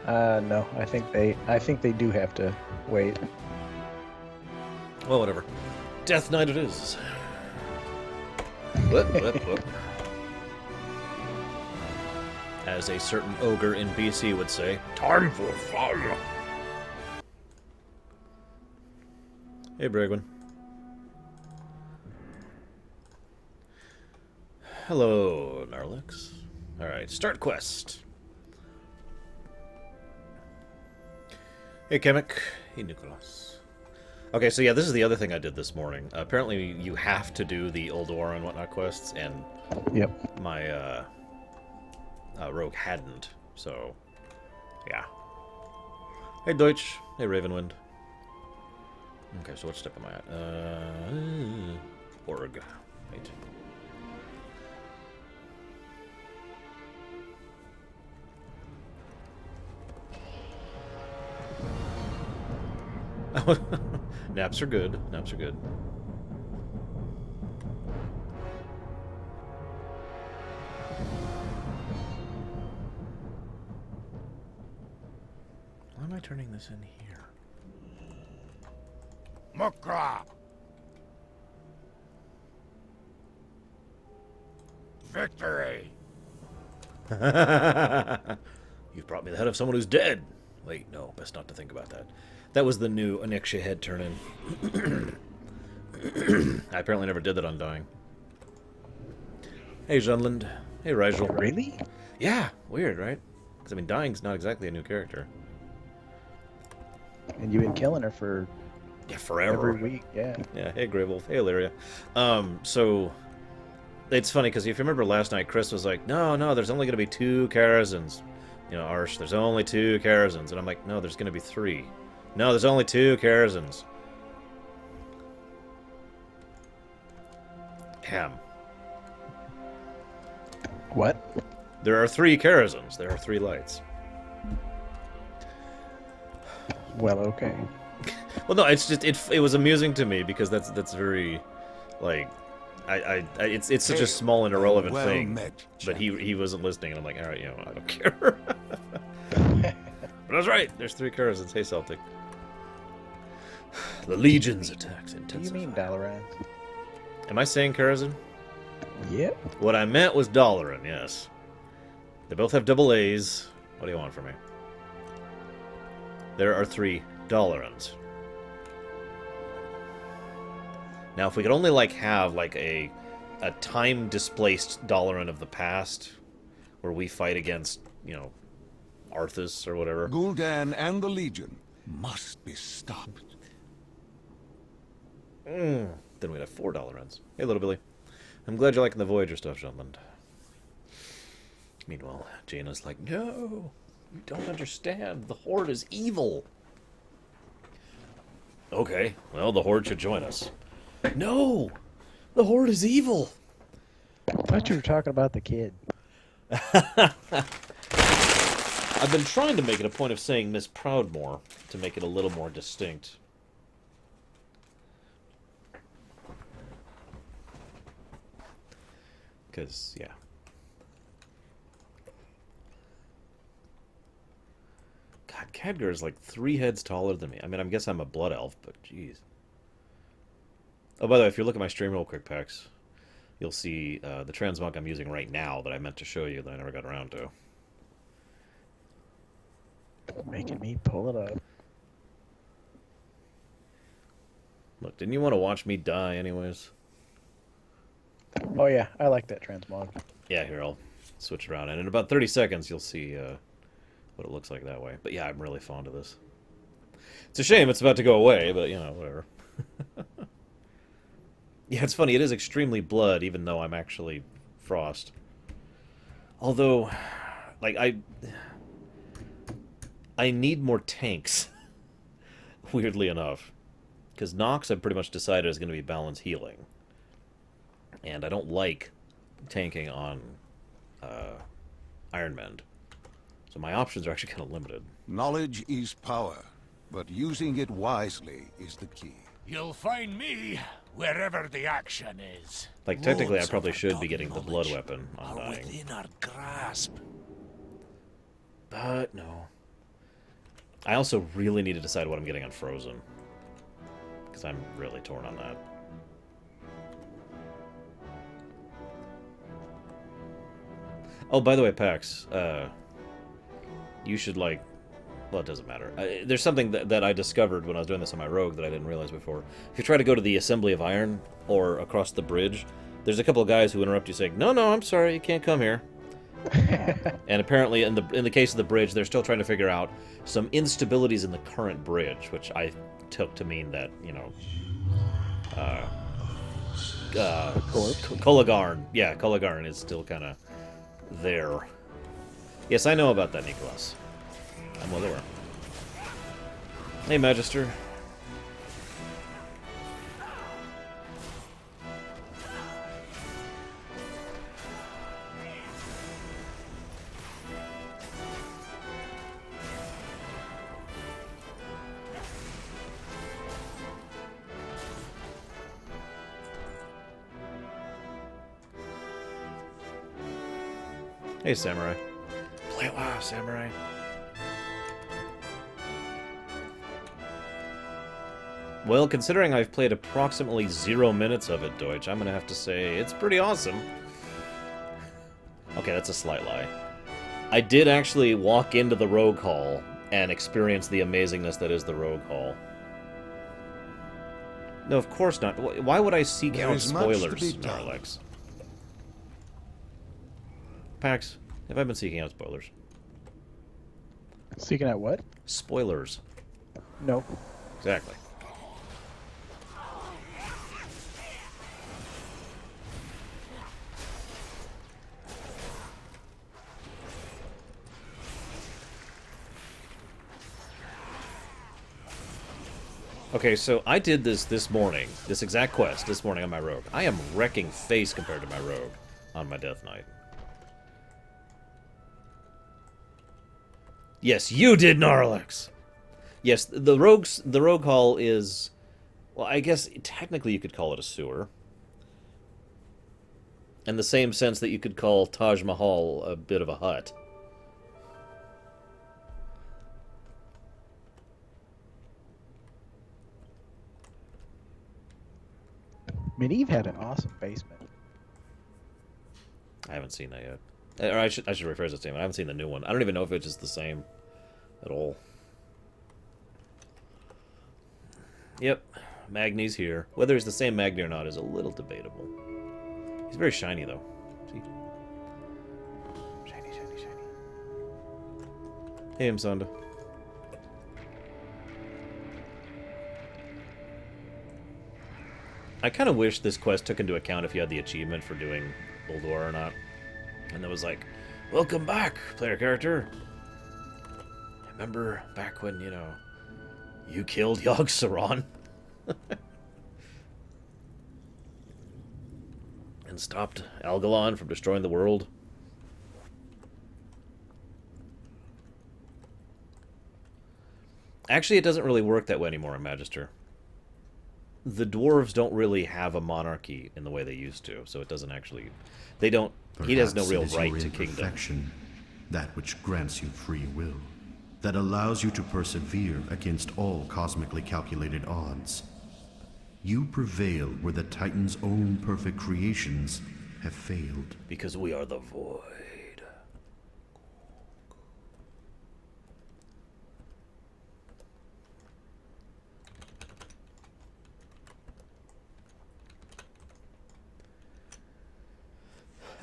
No. I think they do have to wait. Well, whatever. Death Knight it is. Whoop, whoop, whoop. As a certain ogre in BC would say, time for fire. Hey, Bragwin. Hello, Narlix. Alright, start quest. Hey, Kemek. Hey, Nicholas. Okay, so yeah, this is the other thing I did this morning. Apparently, you have to do the Old War and whatnot quests, and Yep. my rogue hadn't, so yeah. Hey, Deutsch. Hey, Ravenwind. Okay, so what step am I at? Org. Right. Naps are good. Naps are good. Why am I turning this in here? Mukra! Victory! You've brought me the head of someone who's dead. Wait, no, best not to think about that. That was the new Onyxia head turn-in. I apparently never did that on Dying. Hey, Zunland. Hey, Rigel. Really? Yeah, weird, right? Because, I mean, Dying's not exactly a new character. And you've been killing her for Yeah, forever. every week. Yeah. Yeah, hey, Grey Wolf. Hey, Illyria. So, it's funny, because if you remember last night, Chris was like, no, there's only going to be 2 Karazhans. You know, Arsh, there's only 2 Karazhans. And I'm like, no, there's going to be 3. No, there's only 2 Karazhans. Ham. What? There are 3 Karazhans. There are 3 lights. Well, okay. Well, no, it's just it was amusing to me because that's very, like, it's such a small and irrelevant thing. But he wasn't listening, and I'm like, all right, you know, I don't care. But I was right. There's 3 Karazhans. Hey, Celtic. The Legion's attacks intensify. Do you mean Dalaran? Am I saying Karazhan? Yep. What I meant was Dalaran, yes. They both have double A's. What do you want from me? There are 3 Dalarans. Now, if we could only, like, have, like, a time-displaced Dalaran of the past, where we fight against, you know, Arthas or whatever. Gul'dan and the Legion must be stopped. Then we'd have 4 Dalarans. Hey, little Billy. I'm glad you're liking the Voyager stuff, Jutland. Meanwhile, Jaina's like, no, you don't understand. The Horde is evil. Okay, well, the Horde should join us. No! The Horde is evil! I thought you were talking about the kid. I've been trying to make it a point of saying Miss Proudmore to make it a little more distinct. Because, yeah. God, Khadgar is like 3 heads taller than me. I mean, I guess I'm a blood elf, but jeez. Oh, by the way, if you look at my stream real quick, Pex, you'll see the transmog I'm using right now that I meant to show you that I never got around to. Making me pull it up. Look, didn't you want to watch me die anyways? Oh yeah, I like that transmog. Yeah, here, I'll switch it around. And in about 30 seconds, you'll see what it looks like that way. But yeah, I'm really fond of this. It's a shame it's about to go away, but, you know, whatever. Yeah, it's funny. It is extremely blood, even though I'm actually frost. Although, like, I need more tanks, weirdly enough. Because Nox, I've pretty much decided, is going to be balance healing. And I don't like tanking on Ironmend. So my options are actually kind of limited. Knowledge is power, but using it wisely is the key. You'll find me wherever the action is. Like, technically, I Wounds probably of should be getting the blood knowledge weapon on are dying. within our grasp. But no. I also really need to decide what I'm getting on Frozen. Because I'm really torn on that. Oh, by the way, Pax, you should, like... Well, it doesn't matter. There's something that I discovered when I was doing this on my rogue that I didn't realize before. If you try to go to the Assembly of Iron or across the bridge, there's a couple of guys who interrupt you saying, no, I'm sorry, you can't come here. And apparently, in the case of the bridge, they're still trying to figure out some instabilities in the current bridge, which I took to mean that, you know... Kolagarn. Yeah, Kolagarn is still kind of there. Yes, I know about that, Nicholas. I'm well aware. Hey, Magister. Hey, Samurai. Play it wow, Samurai. Well, considering I've played approximately 0 minutes of it, Deutsch, I'm going to have to say it's pretty awesome. Okay, that's a slight lie. I did actually walk into the Rogue Hall and experience the amazingness that is the Rogue Hall. No, of course not. Why would I seek out spoilers, Gnarlex? Pax, have I been seeking out spoilers? Seeking out what? Spoilers. No. Exactly. Okay, so I did this morning, this exact quest this morning on my rogue. I am wrecking face compared to my rogue on my Death Knight. Yes, you did, Gnarlex! Yes, the Rogue Hall is... Well, I guess technically you could call it a sewer. In the same sense that you could call Taj Mahal a bit of a hut. Medivh had an awesome basement. I haven't seen that yet. Or I should rephrase that statement. I haven't seen the new one. I don't even know if it's just the same at all. Yep, Magni's here. Whether he's the same Magni or not is a little debatable. He's very shiny, though. See? Shiny, shiny, shiny. Hey, Msonda. I kind of wish this quest took into account if you had the achievement for doing Ulduar or not. And it was like, welcome back, player character. Remember back when, you know, you killed Yogg-Saron? And stopped Algalon from destroying the world? Actually, it doesn't really work that way anymore in Magister. The dwarves don't really have a monarchy in the way they used to, so it doesn't actually... They don't... Perhaps he has no real it is right your to kingdom. That which grants you free will, that allows you to persevere against all cosmically calculated odds. You prevail where the Titan's own perfect creations have failed. Because we are the Void.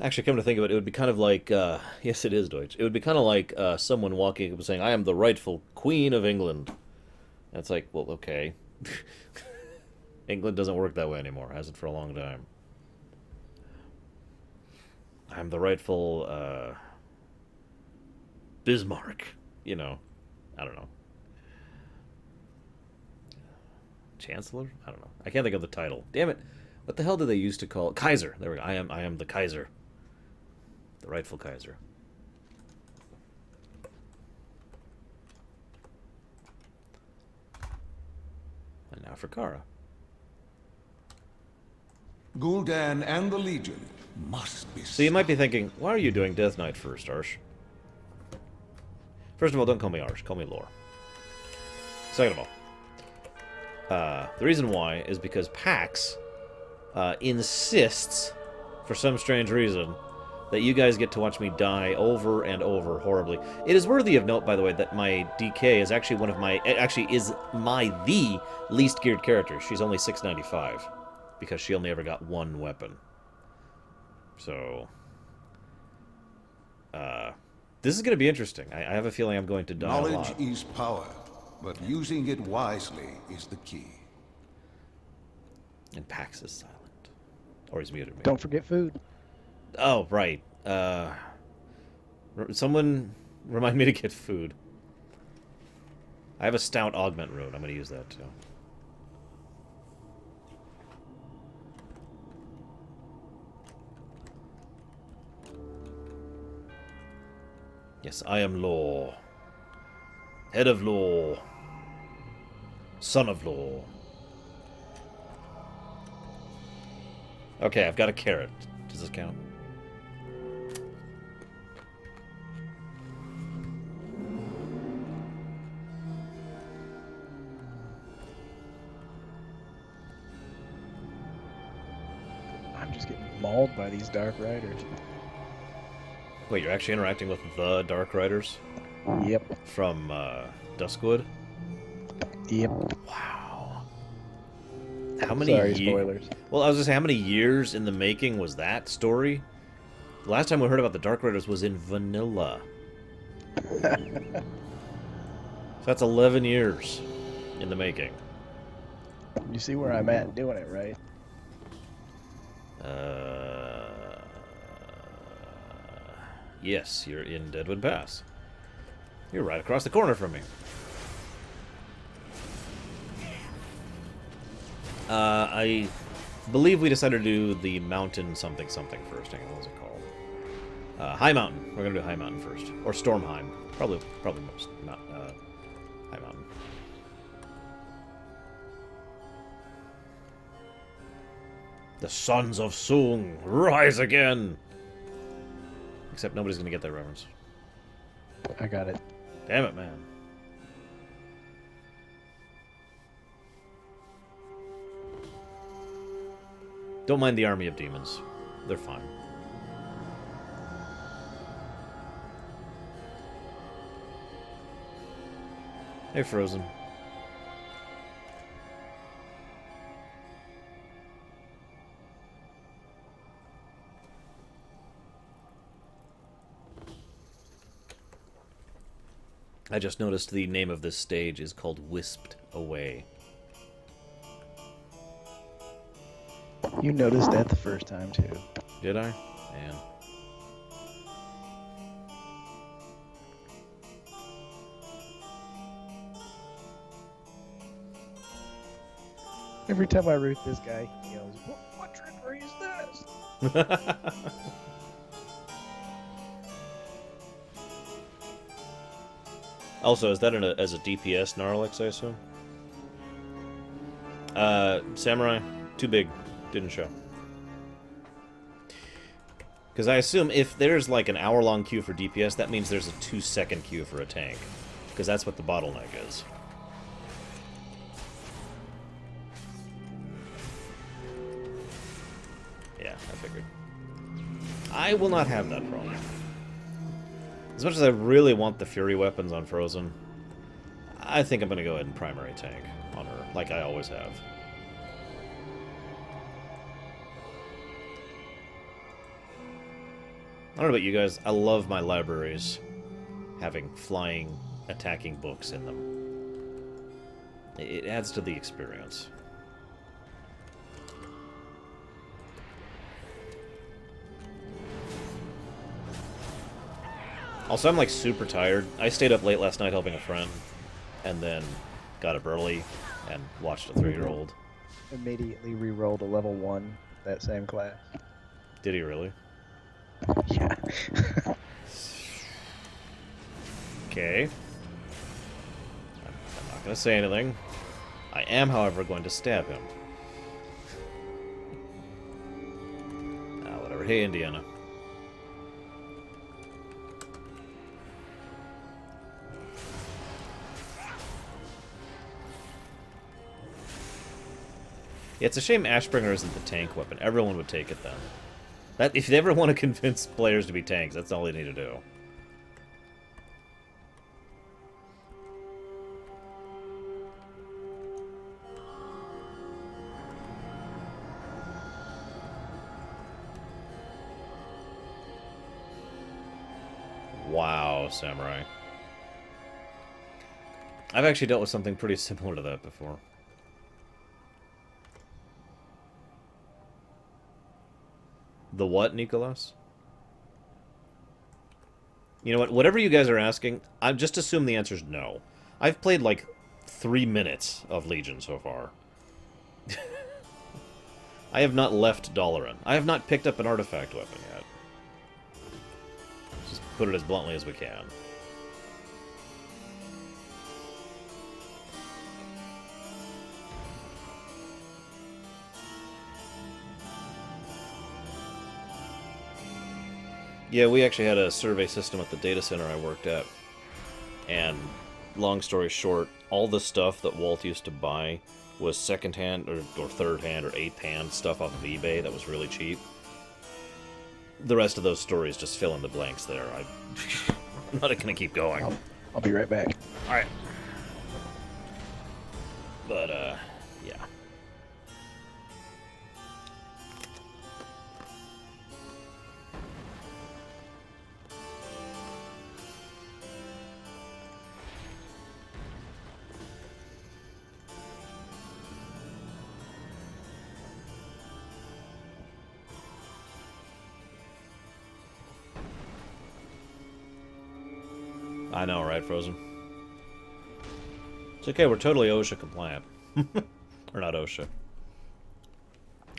Actually, come to think of it, it would be kind of like, yes, it is Deutsch. It would be kind of like someone walking up and saying, I am the rightful Queen of England. And it's like, well, okay. England doesn't work that way anymore. Hasn't for a long time. I'm the rightful Bismarck. You know, I don't know. Chancellor? I don't know. I can't think of the title. Damn it. What the hell do they used to call... Kaiser. There we go. I am the Kaiser. The rightful Kaiser. And now for Kara. Gul'dan and the Legion must be So you might be thinking, why are you doing Death Knight first, Arsh? First of all, don't call me Arsh. Call me Lore. Second of all, the reason why is because PAX insists, for some strange reason, that you guys get to watch me die over and over horribly. It is worthy of note, by the way, that my DK is actually one of my... Actually, is the least geared character. She's only 695, because she only ever got one weapon. So... this is going to be interesting. I have a feeling I'm going to die a lot. Knowledge is power, but using it wisely is the key. And Pax is silent. Or he's muted me. Don't forget food. Oh, right. Someone remind me to get food. I have a stout augment rune. I'm going to use that, too. Yes, I am Law. Head of Law. Son of Law. Okay, I've got a carrot. Does this count? I'm just getting mauled by these Dark Riders. Wait, you're actually interacting with the Dark Riders? Yep. From, Duskwood? Yep. Wow. How many Sorry, spoilers. Well, I was gonna say, how many years in the making was that story? The last time we heard about the Dark Riders was in Vanilla. So that's 11 years in the making. You see where I'm at doing it, right? Yes, you're in Deadwood Pass. You're right across the corner from me. I believe we decided to do the mountain something something first. Hang on, what was it called? High Mountain. We're gonna do High Mountain first, or Stormheim. Probably most not High Mountain. The sons of Sung rise again. Except nobody's gonna get that reference. I got it. Damn it, man. Don't mind the army of demons. They're fine. Hey, Frozen. I just noticed the name of this stage is called Wisped Away. You noticed that the first time, too. Did I? Man. Every time I root this guy, he yells, what trickery is this? Also, is that as a DPS Gnarlix, I assume? Samurai, too big. Didn't show. Because I assume if there's like an hour-long queue for DPS, that means there's a 2-second queue for a tank. Because that's what the bottleneck is. Yeah, I figured. I will not have that problem. As much as I really want the Fury weapons on Frozen, I think I'm going to go ahead and primary tank on her, like I always have. I don't know about you guys, I love my libraries having flying, attacking books in them. It adds to the experience. Also, I'm like super tired. I stayed up late last night helping a friend, and then got up early and watched a 3-year-old. Immediately re-rolled a level 1, that same class. Did he really? Yeah. Okay. I'm not going to say anything. I am, however, going to stab him. Whatever. Hey, Indiana. It's a shame Ashbringer isn't the tank weapon. Everyone would take it then. That if they ever want to convince players to be tanks, that's all they need to do. Wow, Samurai. I've actually dealt with something pretty similar to that before. The what, Nicholas? You know what? Whatever you guys are asking, I just assume the answer is no. I've played like 3 minutes of Legion so far. I have not left Dalaran. I have not picked up an artifact weapon yet. Just put it as bluntly as we can. Yeah, we actually had a survey system at the data center I worked at. And, long story short, all the stuff that Walt used to buy was second-hand, or third-hand, or eighth-hand stuff off of eBay that was really cheap. The rest of those stories just fill in the blanks there. I'm not going to keep going. I'll be right back. Alright. But, yeah. I know, right, Frozen? It's okay, we're totally OSHA compliant. Or not OSHA.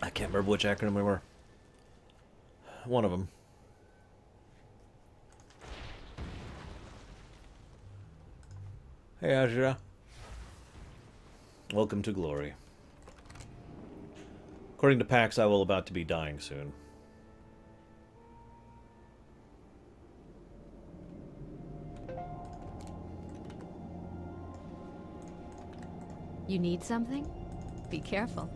I can't remember which acronym we were. One of them. Hey, Azura. Welcome to glory. According to PAX, I will about to be dying soon. You need something? Be careful.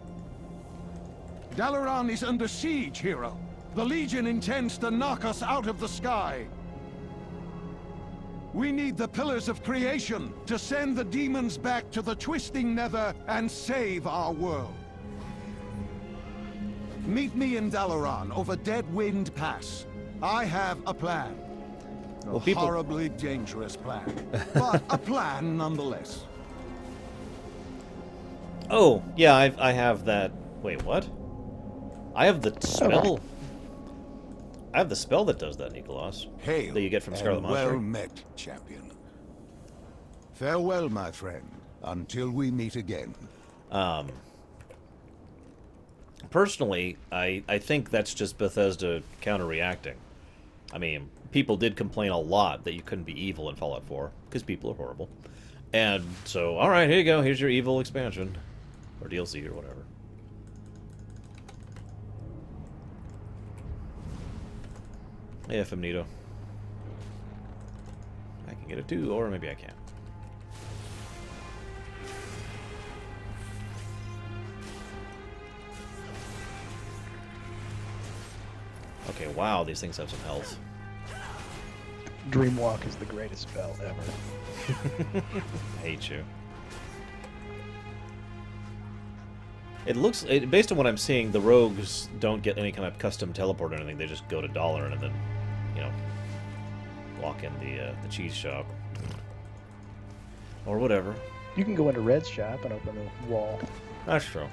Dalaran is under siege, hero. The Legion intends to knock us out of the sky. We need the Pillars of Creation to send the demons back to the twisting nether and save our world. Meet me in Dalaran over Deadwind Pass. I have a plan. Well, A horribly dangerous plan, but a plan nonetheless. Oh, yeah, I have that. Wait, what? I have the spell. I have the spell that does that, Nicholas. Hail that you get from Scarlet and Monastery. well met, champion. Farewell, my friend, until we meet again. Personally, I think that's just Bethesda counter-reacting. I mean, people did complain a lot that you couldn't be evil in Fallout 4, because people are horrible. And so, alright, here you go, here's your evil expansion. Or DLC or whatever. Hey, Femnito. I can get it too, or maybe I can't. Okay, wow, these things have some health. Dreamwalk is the greatest spell ever. I hate you. It looks, based on what I'm seeing, the rogues don't get any kind of custom teleport or anything. They just go to Dalaran and then, you know, walk in the cheese shop. Or whatever. You can go into Red's shop and open the wall. That's true.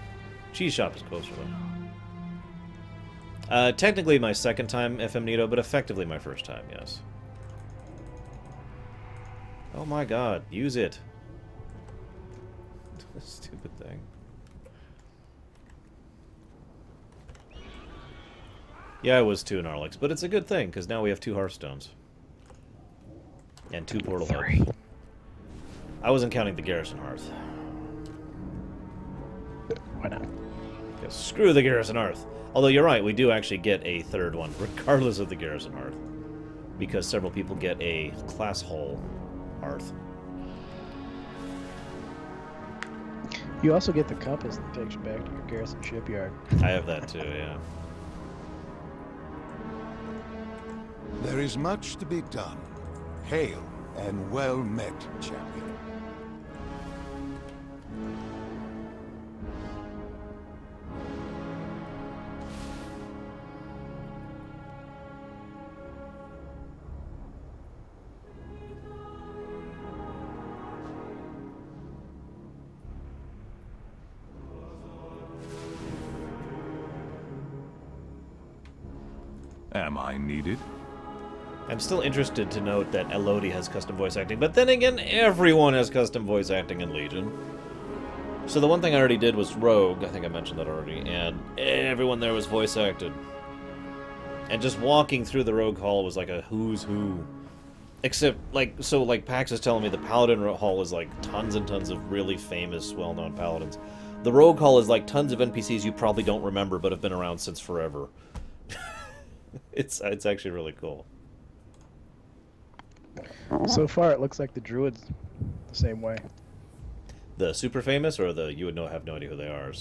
Cheese shop is closer, though. Technically my second time Femnito, but effectively my first time, yes. Oh my god, use it. Stupid thing. Yeah, I was 2 in Arlex, but it's a good thing, because now we have 2 Hearthstones. And 2 Portal Hubs. I wasn't counting the Garrison Hearth. Why not? Because screw the Garrison Hearth. Although you're right, we do actually get a third one, regardless of the Garrison Hearth. Because several people get a Class Hole Hearth. You also get the compass that takes you back to your garrison shipyard. I have that too, yeah. There is much to be done. Hail and well met, champion. Am I needed? I'm still interested to note that Elodie has custom voice acting, but then again, everyone has custom voice acting in Legion. So the one thing I already did was Rogue, I think I mentioned that already, and everyone there was voice acted. And just walking through the Rogue Hall was like a who's who. Except, like, so, like, Pax is telling me the Paladin Hall is, like, tons and tons of really famous, well-known Paladins. The Rogue Hall is, like, tons of NPCs you probably don't remember but have been around since forever. It's actually really cool. So far, it looks like the druids the same way. The super famous, or the you would have no idea who they are?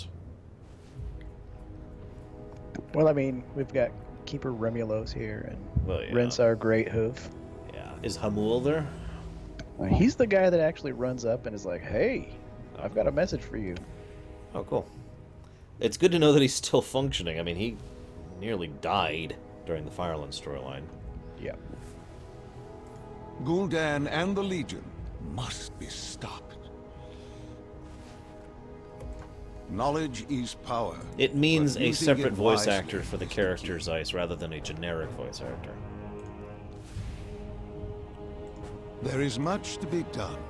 Well, I mean, we've got Keeper Remulos here, and Well, yeah. Rensar Greathoof. Yeah. Is Hamul there? He's the guy that actually runs up and is like, "Hey, I've got a message for you." Oh, cool. It's good to know that he's still functioning. I mean, he nearly died during the Fireland storyline. Yeah. Gul'dan and the Legion must be stopped. Knowledge is power. It means but a using separate it voice wisely actor for the is character key. Zeiss rather than a generic voice actor. There is much to be done.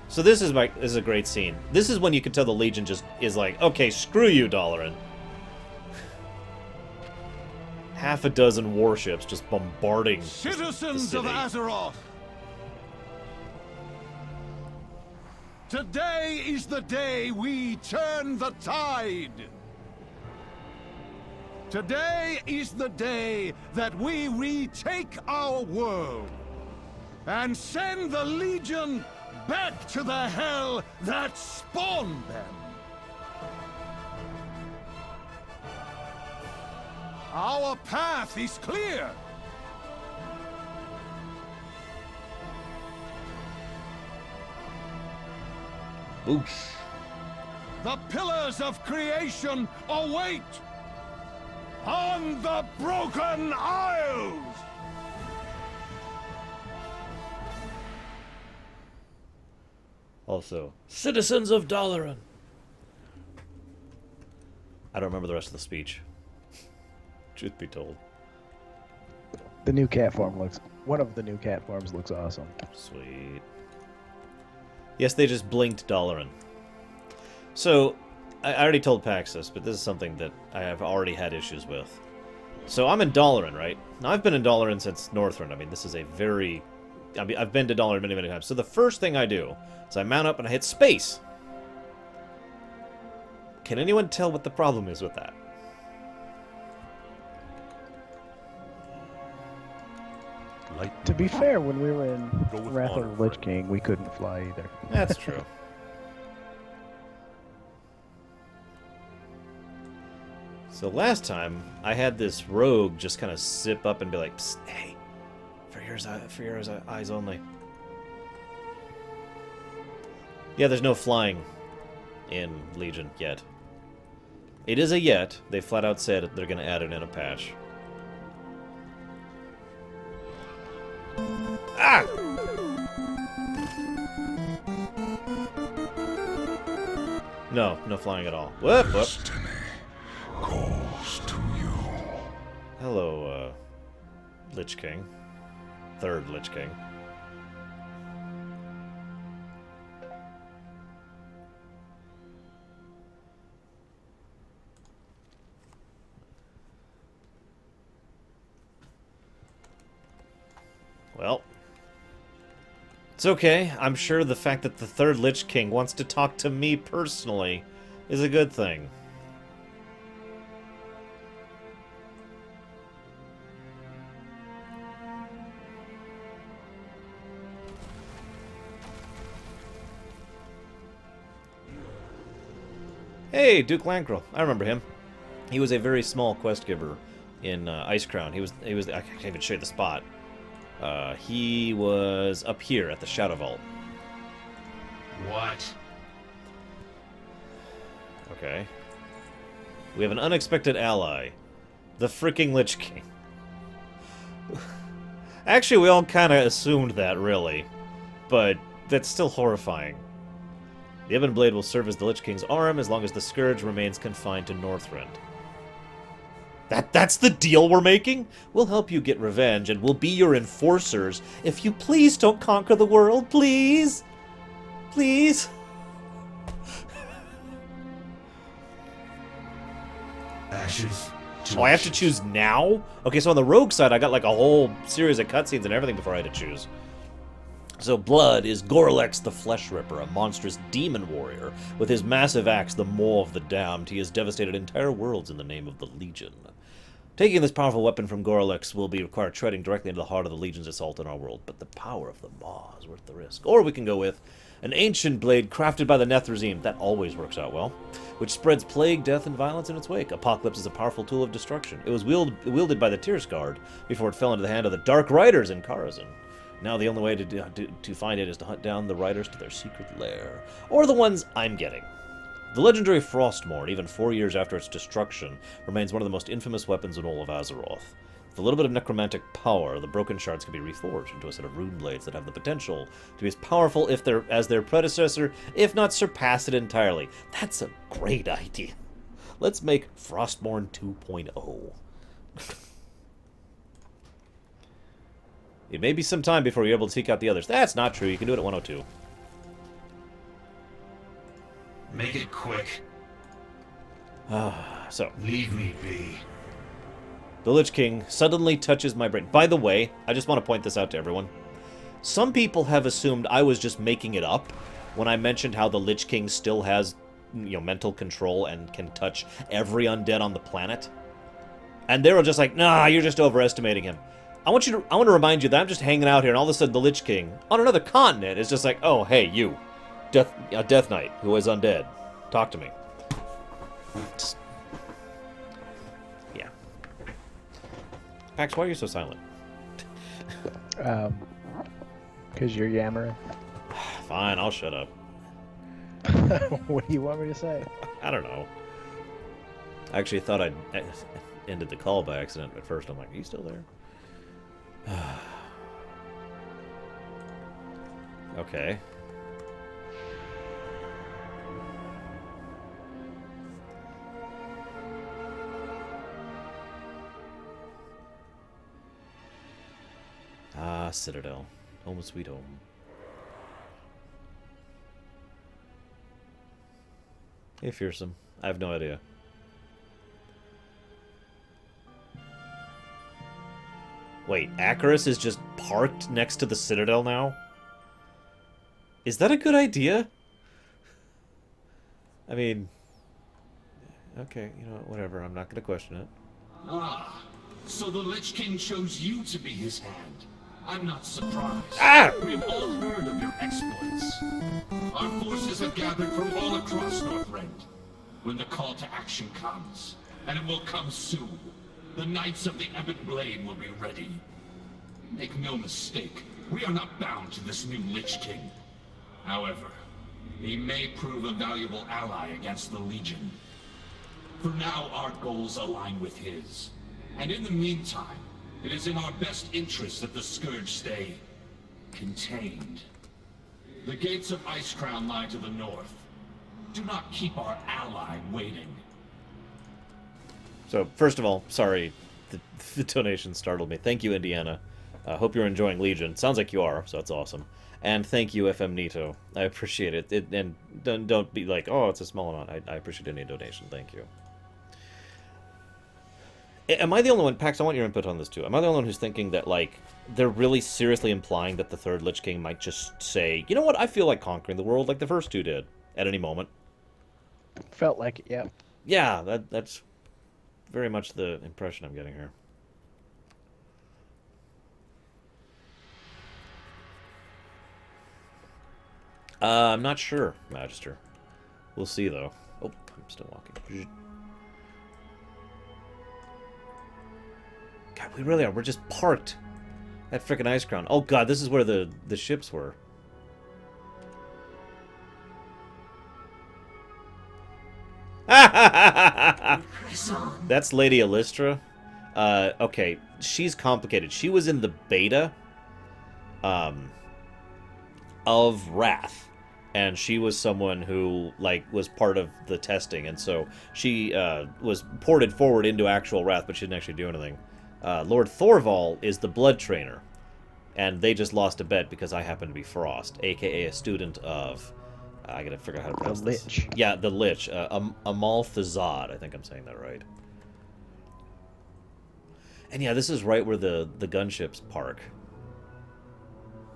So this is a great scene. This is when you can tell the Legion just is like, okay, screw you, Dalaran. Half a dozen warships just bombarding Citizens the of city. Azeroth! Today is the day we turn the tide! Today is the day that we retake our world and send the Legion back to the hell that spawned them! Our path is clear! Boosh. The pillars of creation await on the Broken Isles! Also, citizens of Dalaran. I don't remember the rest of the speech. Truth be told. The new cat form one of the new cat forms looks awesome. Sweet. Yes, they just blinked Dalaran. So, I already told Pax this, but this is something that I have already had issues with. So I'm in Dalaran, right? Now I've been in Dalaran since Northrend. I mean, this is a very... I mean, I've been to Dalaran many, many times. So the first thing I do is I mount up and I hit space. Can anyone tell what the problem is with that? To be fair, when we were in Go with Wrath honor, of the Lich friend. King, we couldn't fly either. That's true. So last time, I had this rogue just kind of zip up and be like, "Psst, hey, for your eyes only." Yeah, there's no flying in Legion yet. It is a yet. They flat out said they're going to add it in a patch. Ah! No, no flying at all. Whoop, whoop. Destiny calls to you. Hello, Lich King. Third Lich King. Well, it's okay. I'm sure the fact that the third Lich King wants to talk to me personally is a good thing. Hey, Duke Lancrel. I remember him. He was a very small quest giver in Icecrown. He was. I can't even show you the spot. He was up here at the Shadow Vault. What? Okay. We have an unexpected ally. The freaking Lich King. Actually, we all kind of assumed that, really. But that's still horrifying. The Ebon Blade will serve as the Lich King's arm as long as the Scourge remains confined to Northrend. That's the deal we're making? We'll help you get revenge, and we'll be your enforcers if you please don't conquer the world, please? Please? Ashes. Oh, I have to choose now? Okay, so on the rogue side, I got like a whole series of cutscenes and everything before I had to choose. So Blood is Gorlex the Flesh Ripper, a monstrous demon warrior. With his massive axe, the Maw of the Damned, he has devastated entire worlds in the name of the Legion. Taking this powerful weapon from Gorlex will be required treading directly into the heart of the Legion's assault on our world, but the power of the Maw is worth the risk. Or we can go with an ancient blade crafted by the Nethrezim, that always works out well, which spreads plague, death, and violence in its wake. Apocalypse is a powerful tool of destruction. It was wielded by the Tier's-Guard before it fell into the hand of the Dark Riders in Karazhan. Now the only way to find it is to hunt down the Riders to their secret lair. Or the ones I'm getting. The legendary Frostmourne, even 4 years after its destruction, remains one of the most infamous weapons in all of Azeroth. With a little bit of necromantic power, the broken shards can be reforged into a set of rune blades that have the potential to be as powerful as their predecessor, if not surpass it entirely. That's a great idea. Let's make Frostmourne 2.0. It may be some time before you're able to seek out the others. That's not true. You can do it at 102. Make it quick. So, Leave me be. the Lich King suddenly touches my brain. By the way, I just want to point this out to everyone. Some people have assumed I was just making it up when I mentioned how the Lich King still has, mental control and can touch every undead on the planet. And they were just like, nah, you're just overestimating him. I want to remind you that I'm just hanging out here, and all of a sudden the Lich King on another continent is just like, oh, hey, you, Death Knight, who is undead, talk to me. Just, yeah. Pax, why are you so silent? Because you're yammering. Fine, I'll shut up. What do you want me to say? I don't know. I actually thought I'd ended the call by accident at first. I'm like, are you still there? Okay. Ah, Citadel. Home sweet home. Hey, Fearsome. I have no idea. Wait, Acaris is just parked next to the Citadel now? Is that a good idea? I mean... Okay, whatever. I'm not going to question it. Ah, so the Lich King chose you to be his hand. I'm not surprised. Ah! We've all heard of your exploits. Our forces have gathered from all across Northrend. When the call to action comes, and it will come soon, the Knights of the Ebon Blade will be ready. Make no mistake, we are not bound to this new Lich King. However, he may prove a valuable ally against the Legion. For now, our goals align with his. And in the meantime, it is in our best interest that the Scourge stay contained. The gates of Icecrown lie to the north. Do not keep our ally waiting. So, first of all, sorry, the donation startled me. Thank you, Indiana. Hope you're enjoying Legion. Sounds like you are, so that's awesome. And thank you, FM Nito. I appreciate it. And don't be like, oh, it's a small amount. I appreciate any donation. Thank you. Am I the only one, Pax, I want your input on this too. Am I the only one who's thinking that, like, they're really seriously implying that the third Lich King might just say, you know what, I feel like conquering the world like the first two did, at any moment? Felt like it, yeah. Yeah, that's very much the impression I'm getting here. I'm not sure, Magister. We'll see, though. Oh, I'm still walking. God, we really are. We're just parked at frickin' Ice Crown. Oh god, this is where the ships were. That's Lady Alystra. Okay, she's complicated. She was in the beta of Wrath, and she was someone who was part of the testing, and so she was ported forward into actual Wrath, but she didn't actually do anything. Lord Thorval is the Blood Trainer, and they just lost a bet because I happen to be Frost, aka a student of... I gotta figure out how to pronounce this. Lich. Yeah, the Lich. Amalthazad, I think I'm saying that right. And yeah, this is right where the gunships park.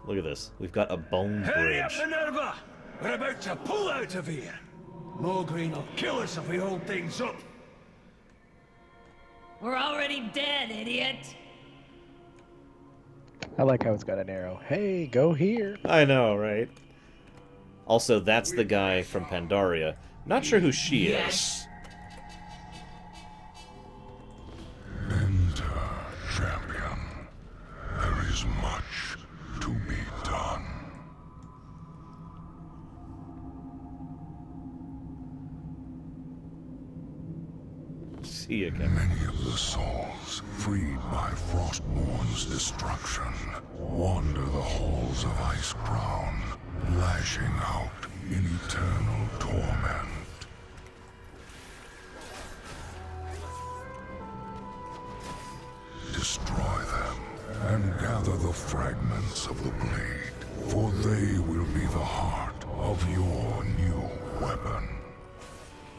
Look at this. We've got a bone Hurry up, bridge. Minerva! We're about to pull out of here. Mulgreen will kill us if we hold things up. We're already dead, idiot. I like how it's got an arrow. Hey, go here. I know, right? Also, that's the guy from Pandaria. Not sure who she is. Enter, champion. There is much to be done. See you again. Many of the souls, freed by Frostmourn's destruction, wander the halls of Ice Crown, lashing out in eternal torment. Destroy them, and gather the fragments of the blade, for they will be the heart of your new weapon.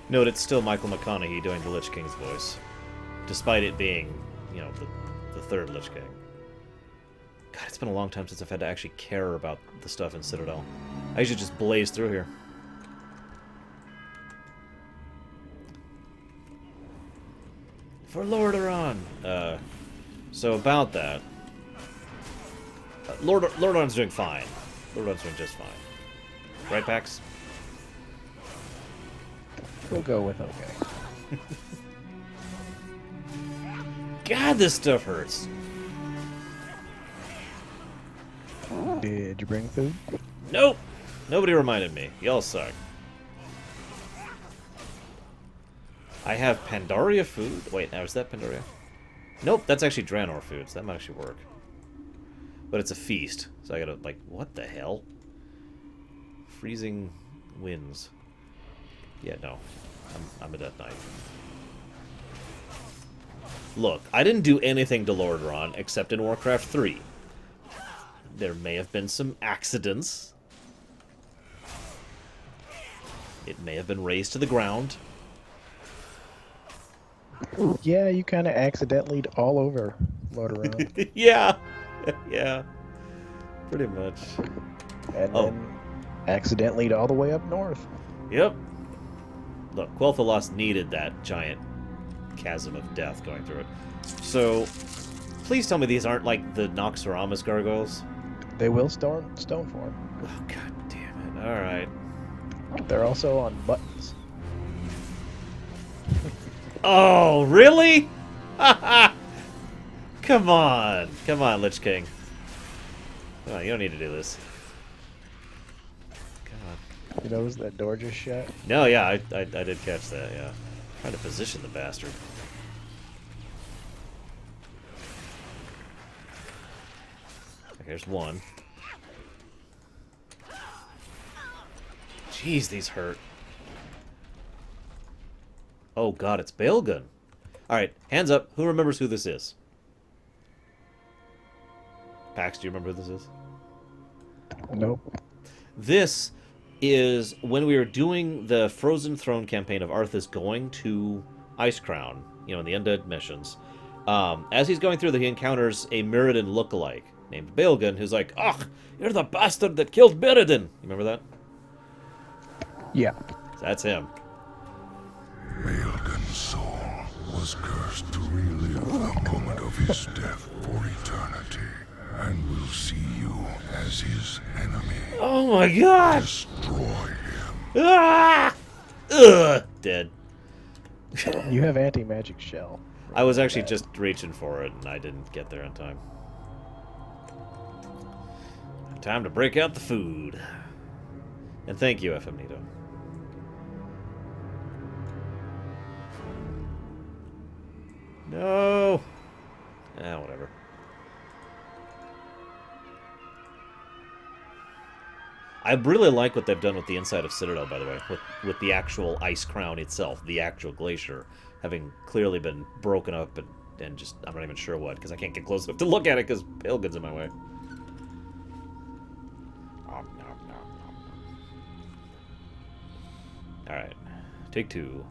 Note, it's still Michael McConaughey doing the Lich King's voice, despite it being, you know, the third Lich King. God, it's been a long time since I've had to actually care about the stuff in Citadel. I usually just blaze through here. For Lordaeron! So about that... Lordaeron's doing fine. Lordaeron's doing just fine. Right, Pax? We'll go with okay. God, this stuff hurts. Did you bring food? Nope! Nobody reminded me. Y'all suck. I have Pandaria food. Wait, now is that Pandaria? Nope, that's actually Draenor food, so that might actually work. But it's a feast, so I gotta, like, what the hell? Freezing winds. Yeah, no. I'm a Death Knight. Look, I didn't do anything to Lordaeron except in Warcraft 3. There may have been some accidents. It may have been razed to the ground. Yeah, you kind of accidentally all over Lordaeron. Yeah. Yeah. Pretty much. And then accidentally all the way up north. Yep. Look, Quel'Thalas needed that giant chasm of death going through it. So, please tell me these aren't like the Noxoramus gargoyles. They will stone form. Oh, god damn it. Alright. They're also on buttons. Oh, really? Come on. Come on, Lich King. Come on, you don't need to do this. God. You notice that door just shut? No, yeah, I did catch that, yeah. Trying to position the bastard. Here's one. Jeez, these hurt. Oh god, it's Baelgun. Alright, hands up. Who remembers who this is? Pax, do you remember who this is? Nope. This is when we were doing the Frozen Throne campaign of Arthas going to Ice Crown, you know, in the Undead missions. As he's going through, he encounters a Mirrodin lookalike named Baelgun, who's like, "Ugh, you're the bastard that killed Mirrodin." You remember that? Yeah. That's him. Baelgun's soul was cursed to relive the moment of his death for eternity, and will see you as his enemy. Oh my god! Destroy him. Ah! Ugh! dead. You have anti-magic shell. I was actually just reaching for it, and I didn't get there in time. Time to break out the food. And thank you, FM Nito. No! Ah, whatever. I really like what they've done with the inside of Citadel, by the way, with the actual ice crown itself, the actual glacier, having clearly been broken up and just, I'm not even sure what, because I can't get close enough to look at it because Pilgrim's in my way. Alright, take 2.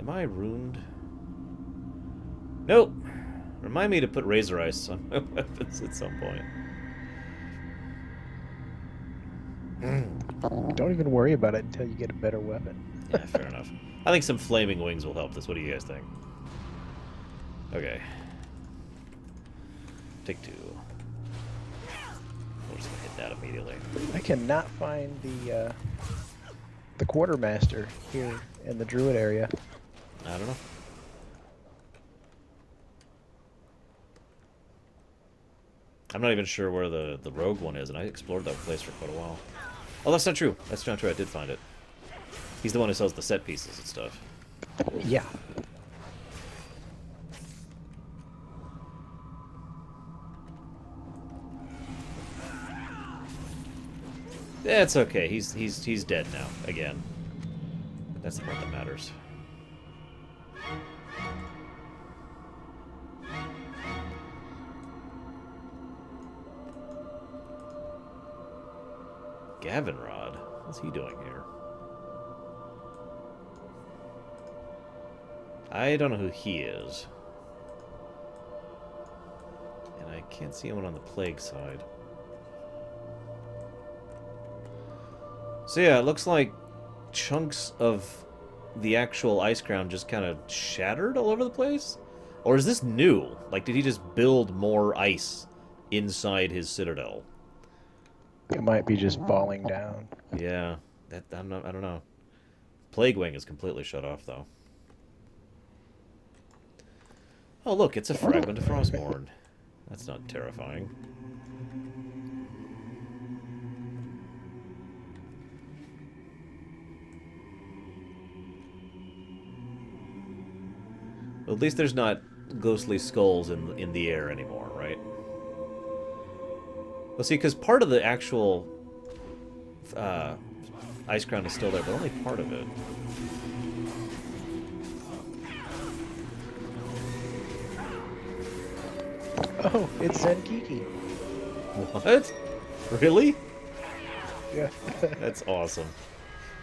Am I ruined? Nope. Remind me to put Razor Ice on my weapons at some point. Don't even worry about it until you get a better weapon. Yeah, fair enough. I think some flaming wings will help this. What do you guys think? Okay. Take 2. We're just gonna hit that immediately. I cannot find the quartermaster here in the druid area. I don't know. I'm not even sure where the rogue one is, and I explored that place for quite a while. Oh, that's not true. That's not true. I did find it. He's the one who sells the set pieces and stuff. Yeah. Yeah, it's okay. He's dead now again. That's the part that matters. Gavinrod? What's he doing here? I don't know who he is. And I can't see anyone on the plague side. So yeah, it looks like chunks of the actual ice crown just kind of shattered all over the place? Or is this new? Like, did he just build more ice inside his citadel? It might be just falling down. Yeah, I don't know. Plague Wing is completely shut off, though. Oh, look, it's a fragment of Frostmourne. That's not terrifying. Well, at least there's not ghostly skulls in the air anymore, right? Well, see, because part of the actual ice crown is still there, but only part of it. Oh, it's Zenkiki. What? Really? Yeah. That's awesome.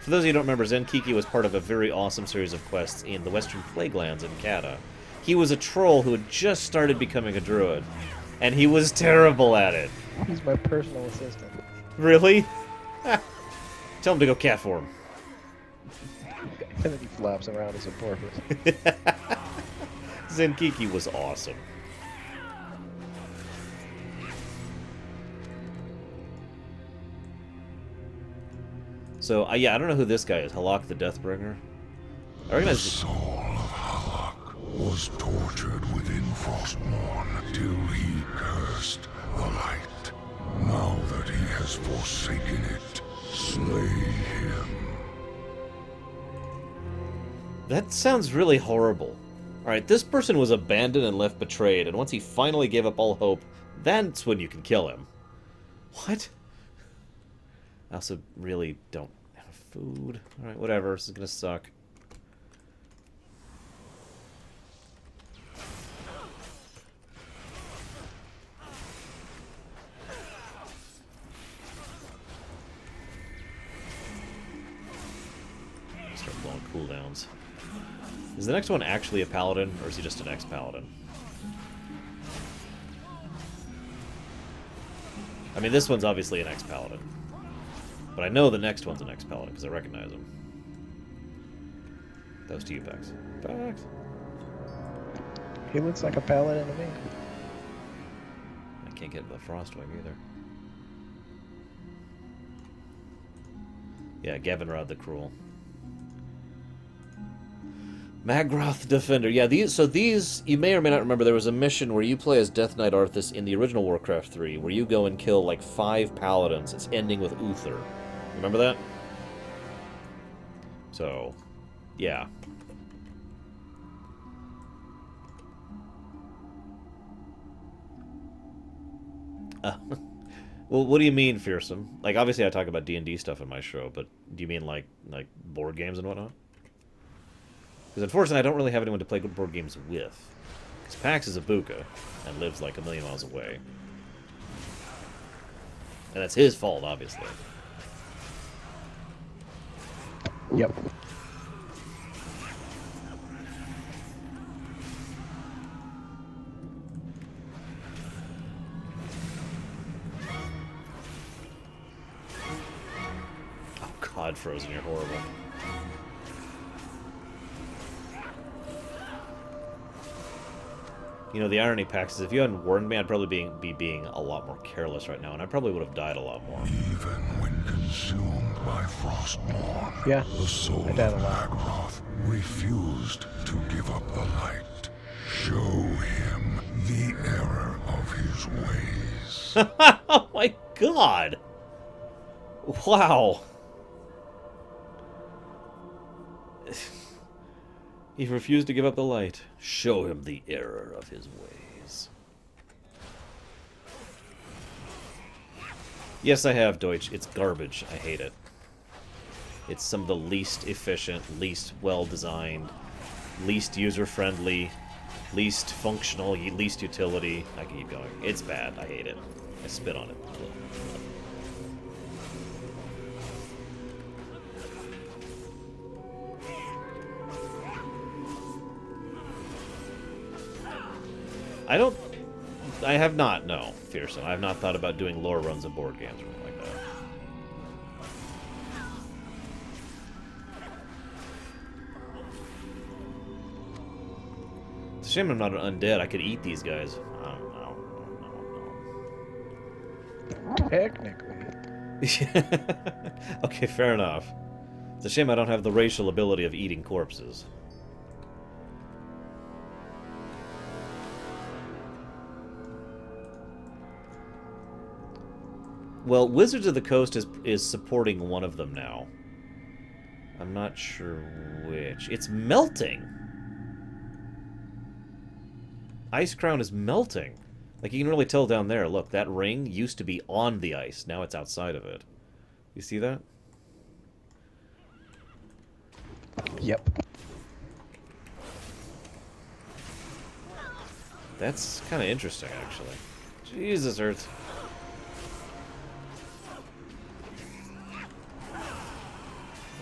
For those of you who don't remember, Zenkiki was part of a very awesome series of quests in the Western Plaguelands in Kata. He was a troll who had just started becoming a druid, and he was terrible at it. He's my personal assistant. Really? Tell him to go cat form. And then he flops around as a porpoise. Zenkiki was awesome. So, yeah, I don't know who this guy is. Halak the Deathbringer? I recognize The soul of Halak was tortured within Frostmourne till he cursed the light. Now that he has forsaken it, slay him. That sounds really horrible. Alright, this person was abandoned and left betrayed, and once he finally gave up all hope, that's when you can kill him. What? I also really don't have food. Alright, whatever. This is gonna suck. Start blowing cooldowns. Is the next one actually a paladin, or is he just an ex-paladin? I mean, this one's obviously an ex-paladin. But I know the next one's an ex-paladin, because I recognize him. That was to you, Pax. Pax? He looks like a paladin to me. I can't get the Frostwing either. Yeah, Gavinrod the Cruel. Magroth Defender. Yeah, these you may or may not remember. There was a mission where you play as Death Knight Arthas in the original Warcraft 3, where you go and kill like 5 paladins. It's ending with Uther. Remember that? So, yeah. Well, what do you mean, fearsome? Like, obviously, I talk about D&D stuff in my show, but do you mean like board games and whatnot? Because unfortunately, I don't really have anyone to play board games with. Because Pax is a buka and lives like a million miles away, and that's his fault, obviously. Yep. God, Frozen, you're horrible. You know, the irony, Pax, is if you hadn't warned me, I'd probably be being a lot more careless right now, and I probably would have died a lot more. Even when consumed by Frostmourne, Yeah, the soul I of died a lot. Magroth refused to give up the light. Show him the error of his ways. Oh my God! Wow! He refused to give up the light. Show him the error of his ways. Yes, I have, Deutsch. It's garbage. I hate it. It's some of the least efficient, least well-designed, least user-friendly, least functional, least utility. I can keep going. It's bad. I hate it. I spit on it. I have not, no, Fearsome. I have not thought about doing lore runs of board games or anything like that. It's a shame I'm not an undead. I could eat these guys. Technically. Okay, fair enough. It's a shame I don't have the racial ability of eating corpses. Well, Wizards of the Coast is supporting one of them now. I'm not sure which. It's melting! Ice Crown is melting. Like, you can really tell down there. Look, that ring used to be on the ice. Now it's outside of it. You see that? Yep. That's kind of interesting, actually. Jesus, Earth.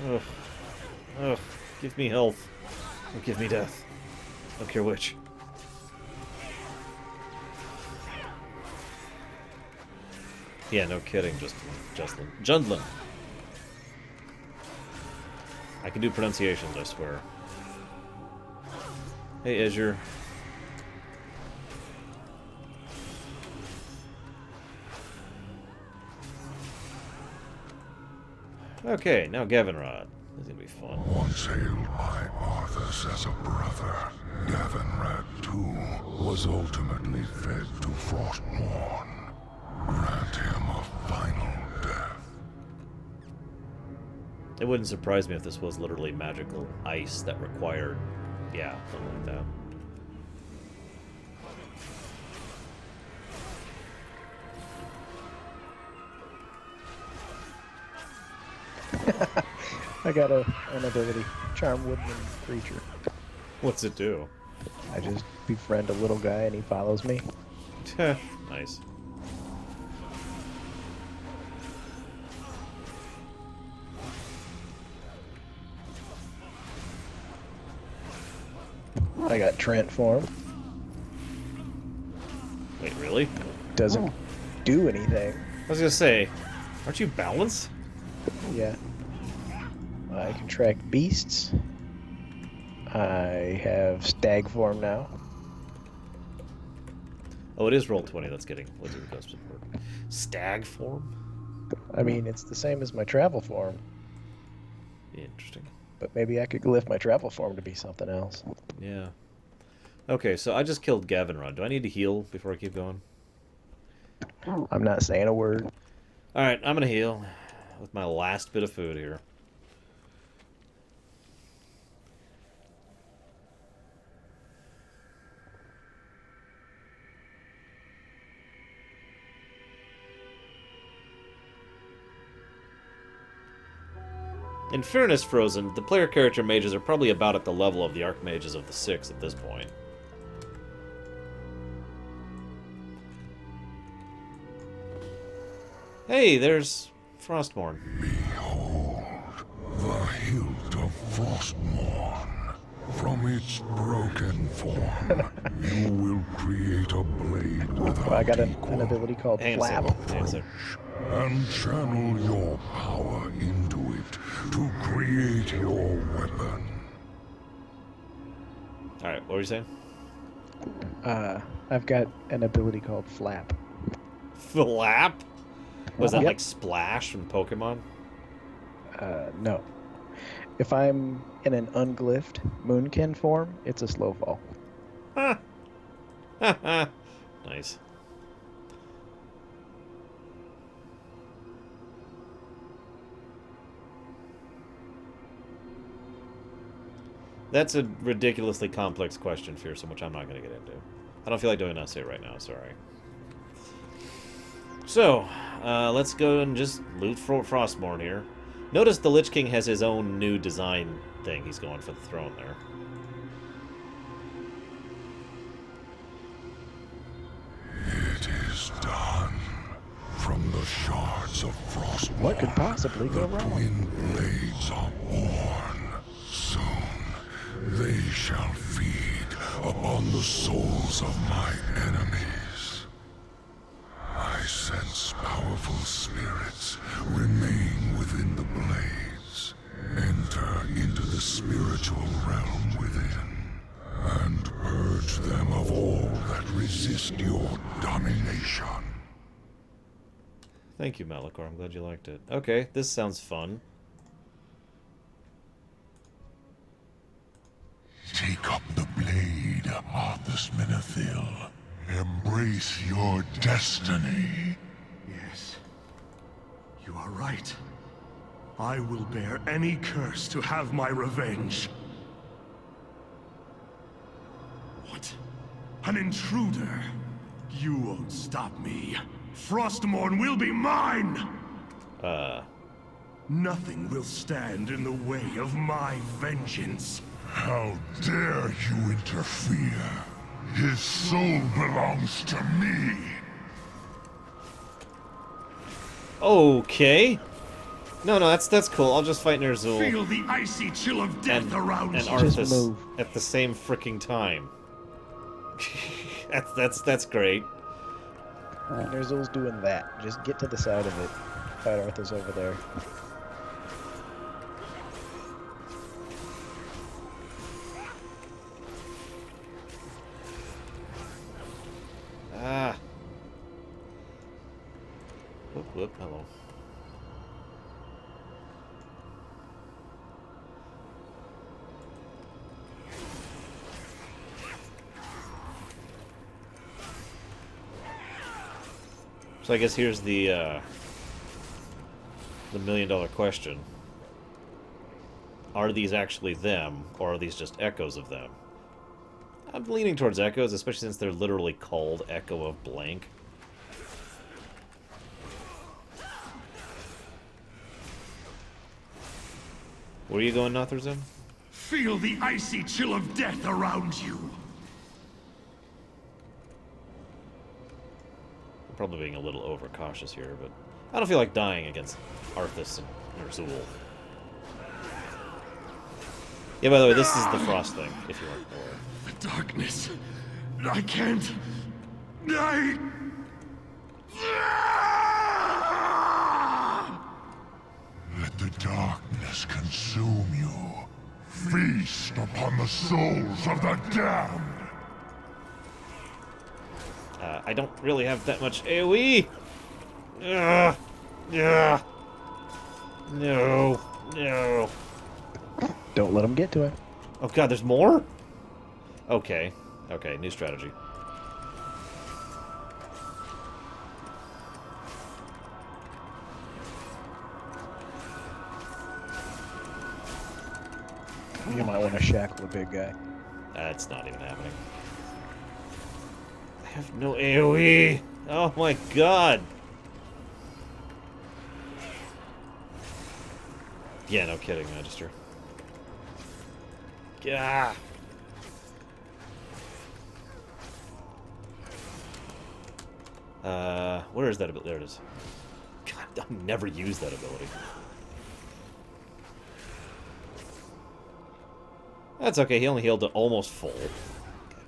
Ugh. Ugh. Give me health. Or give me death. Don't care which. Yeah, no kidding, Justin. Jundlin. I can do pronunciations, I swear. Hey, Azure. Okay, now Gavinrod. This is gonna be fun. Once hailed by Arthas as a brother, Gavinrad too was ultimately fed to Frostmourne. Grant him a final death. It wouldn't surprise me if this was literally magical ice that required, yeah, something like that. I got an ability. Charm Woodman Creature. What's it do? I just befriend a little guy and he follows me. Nice. I got Trent form. Wait, really? Doesn't do anything. I was gonna say, aren't you balanced? Yeah. I can track beasts. I have stag form now. Oh, it is Roll20 that's getting Wizard of Coast support. Stag form? I mean, it's the same as my travel form. Interesting. But maybe I could glyph my travel form to be something else. Yeah. Okay, so I just killed Gavin Run. Do I need to heal before I keep going? I'm not saying a word. Alright, I'm gonna heal with my last bit of food here. In fairness, Frozen, the player character mages are probably about at the level of the archmages of the 6 at this point. Hey, there's Frostmourne. Behold, the hilt of Frostmourne. From its broken form, you will create a blade without I got an equal, ability called Hang on a Flap. second. Hang on a second. and channel your power into it to create your weapon. Alright, what were you saying? I've got an ability called Flap. Flap? Was that Yep. like Splash from Pokemon? No. If I'm in an unglyphed Moonkin form, it's a slow fall. Nice. That's a ridiculously complex question, Fearsome, which I'm not going to get into. I don't feel like doing an essay right now, sorry. So, let's go and just loot Frostmourne here. Notice the Lich King has his own new design thing he's going for the throne there. It is done. From the shards of Frostmourne, What could possibly go the wrong? twin blades are born. Soon, they shall feed upon the souls of my enemies. I sense powerful spirits remain within the blades. Enter into the spiritual realm within, and purge them of all that resist your domination. Thank you, Malachor. I'm glad you liked it. Okay, this sounds fun. Take up the blade, Arthas Menethil. Embrace your destiny. Yes. You are right. I will bear any curse to have my revenge. What? An intruder? You won't stop me. Frostmourne will be mine! Nothing will stand in the way of my vengeance. How dare you interfere? His soul belongs to me. Okay. No, that's cool. I'll just fight Ner'zhul Feel the icy chill of death around and you. Arthas move. at the same freaking time. that's great. Ner'zhul's doing that. Just get to the side of it. Fight Arthas over there. Ah. Whoop, hello. So I guess here's the million-dollar question. Are these actually them, or are these just echoes of them? I'm leaning towards echoes, especially since they're literally called Echo of Blank. Where are you going, Notherzim? Feel the icy chill of death around you. I'm probably being a little overcautious here, but I don't feel like dying against Arthas and Ner'zhul. Yeah, by the way, this is the Frost thing, if you weren't aware. The darkness. I can't. Let the darkness consume you. Feast upon the souls of the damned. I don't really have that much AoE! Yeah. No. Don't let them get to him. Oh god, there's more? Okay. Okay, new strategy. You might want to shackle the big guy. That's not even happening. I have no AoE! Oh my god! Yeah, no kidding, Magister. Gah! Where is that ability? There it is. God, I've never used that ability. That's okay, he only healed to almost full. God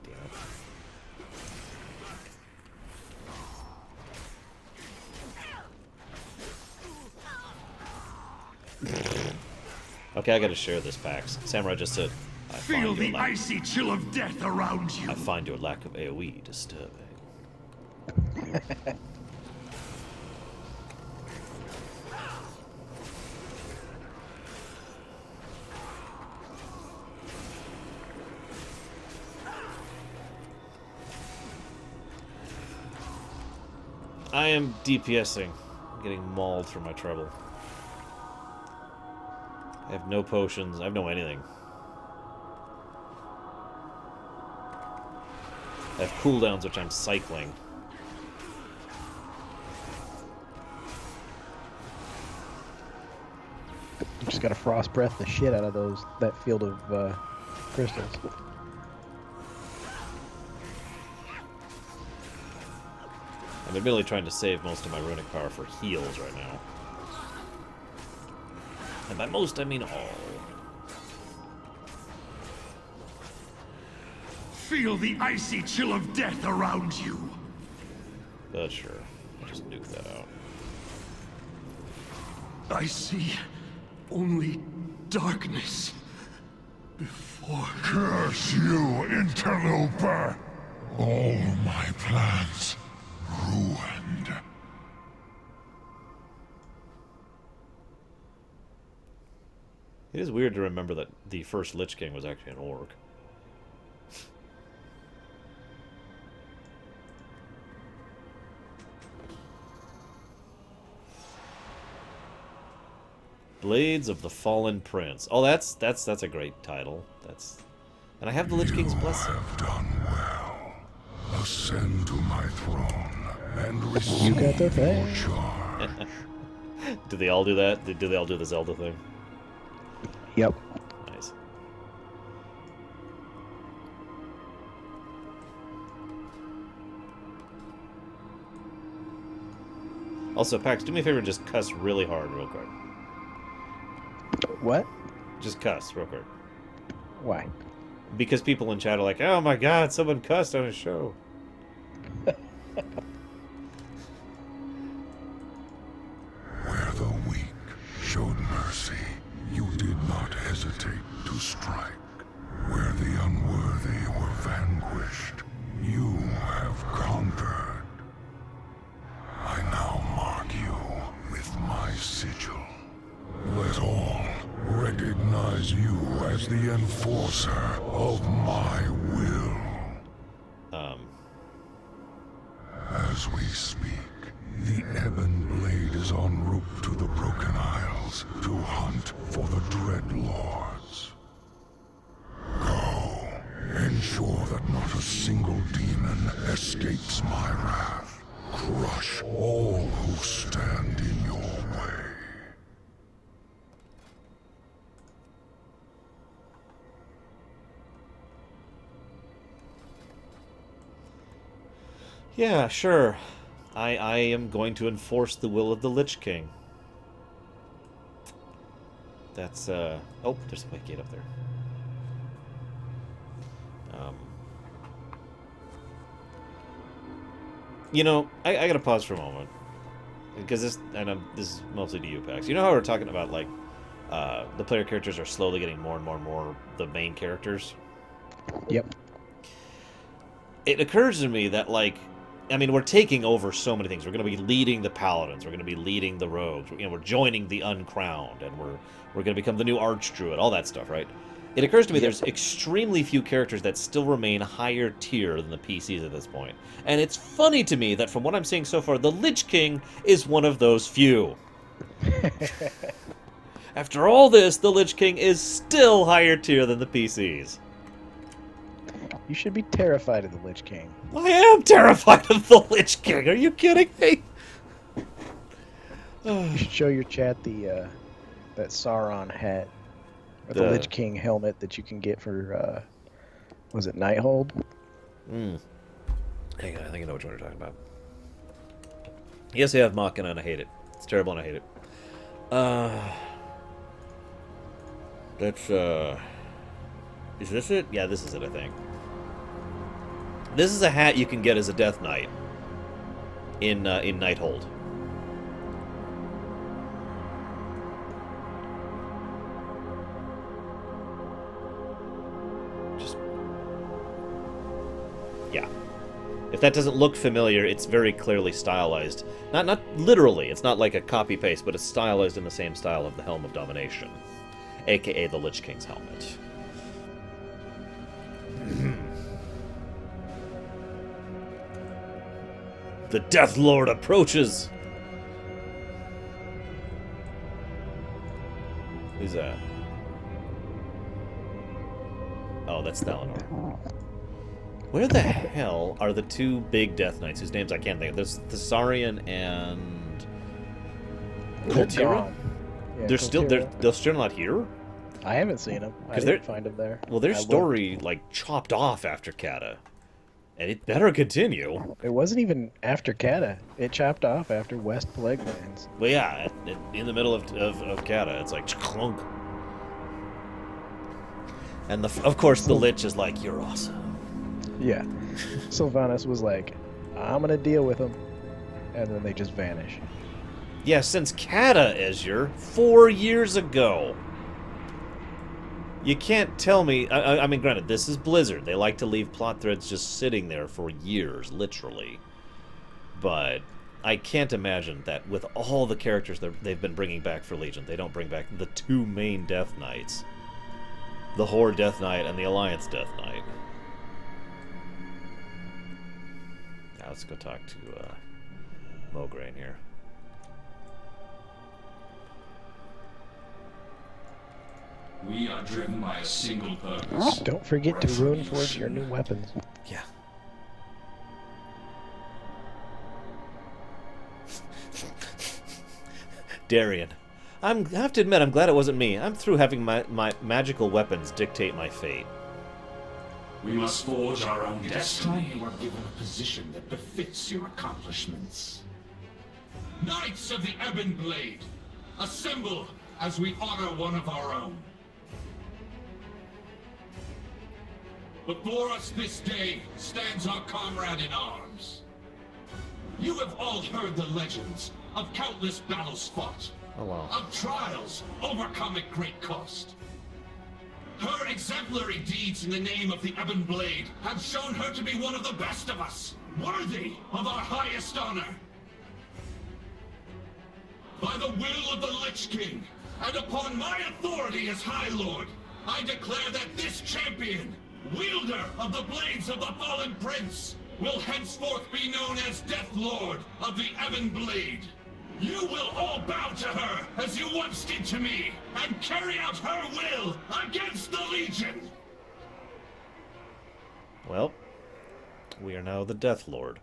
damn it. Okay, I gotta share this, Pax. Samurai just said, Feel the icy chill of death around you. I find your lack of AoE disturbing. I am DPSing. I'm getting mauled for my trouble. I have no potions. I have no anything. I have cooldowns, which I'm cycling. You just gotta frost breath the shit out of that field of crystals. I'm admittedly trying to save most of my runic power for heals right now. And by most, I mean all. Feel the icy chill of death around you. Sure. I'll just nuke that out. I see only darkness before. Curse you, interloper! All my plans ruined. It is weird to remember that the first Lich King was actually an orc. Blades of the Fallen Prince. Oh, that's a great title. And I have the Lich King's blessing. You have done well. Ascend to my throne and receive You got the thing. your charge. Do they all do that? Do they all do the Zelda thing? Yep. Nice. Also, Pax, do me a favor and just cuss really hard real quick. What? Just cuss real quick. Why? Because people in chat are like, oh my god, someone cussed on his show. Where the weak showed mercy, you did not hesitate to strike. Where the unworthy were vanquished, you have conquered. I now mark you with my sigil. Let all recognize you as the enforcer of my will. As we speak, the Ebon Blade is en route to the Broken Isles to hunt for the Dread Lords. Go. Ensure that not a single demon escapes my wrath. Crush all who stand in your way. Yeah, sure. I am going to enforce the will of the Lich King. That's, oh, there's a white gate up there. You know, I gotta pause for a moment. Because this is mostly to you, Pax. You know how we're talking about, like, the player characters are slowly getting more and more and more the main characters? Yep. It occurs to me that, like, I mean, we're taking over so many things. We're going to be leading the paladins. We're going to be leading the rogues. You know, we're joining the uncrowned, and we're going to become the new archdruid. All that stuff, right? It occurs to me there's extremely few characters that still remain higher tier than the PCs at this point. And it's funny to me that from what I'm seeing so far, the Lich King is one of those few. After all this, the Lich King is still higher tier than the PCs. You should be terrified of the Lich King. I am terrified of the Lich King. Are you kidding me? You should show your chat that Sauron hat. Or the Lich King helmet that you can get for, was it Nighthold? Hang on, I think I know which one you're talking about. Yes, I have Machina, and I hate it. It's terrible, and I hate it. That's, is this it? Yeah, this is it, I think. This is a hat you can get as a Death Knight in Nighthold. Yeah. If that doesn't look familiar, it's very clearly stylized. Not literally, it's not like a copy-paste, but it's stylized in the same style of the Helm of Domination, aka the Lich King's helmet. The Death Lord approaches! Who's that? Oh, that's Thalanor. Where the hell are the two big Death Knights whose names I can't think of? There's Thessarian and Kultira? Yeah, They're still not here? I haven't seen them. I didn't find them there. Well, their story like chopped off after Kata, and it better continue. It wasn't even after Kata. It chopped off after West Plaguelands. Well, yeah, in the middle of Kata, it's like clunk. And of course the Lich is like, "You're awesome." Yeah. Sylvanas was like, "I'm gonna deal with them," and then they just vanish. Yeah, since Kata, Ezure, 4 years ago. You can't tell me... I mean, granted, this is Blizzard. They like to leave plot threads just sitting there for years, literally. But I can't imagine that with all the characters they've been bringing back for Legion, they don't bring back the two main Death Knights. The Horde Death Knight and the Alliance Death Knight. Now let's go talk to Mograine here. We are driven by a single purpose. Don't forget to runeforge your new weapons. Yeah. Darian. I have to admit, I'm glad it wasn't me. I'm through having my magical weapons dictate my fate. We must forge our own destiny. You are given a position that befits your accomplishments. Knights of the Ebon Blade, assemble as we honor one of our own. Before us this day stands our comrade in arms. You have all heard the legends of countless battles fought, of trials overcome at great cost. Her exemplary deeds in the name of the Ebon Blade have shown her to be one of the best of us, worthy of our highest honor. By the will of the Lich King, and upon my authority as High Lord, I declare that this champion, wielder of the blades of the fallen prince, will henceforth be known as Death Lord of the Ebon Blade. You will all bow to her as you once did to me, and carry out her will against the Legion! Well, we are now the Death Lord.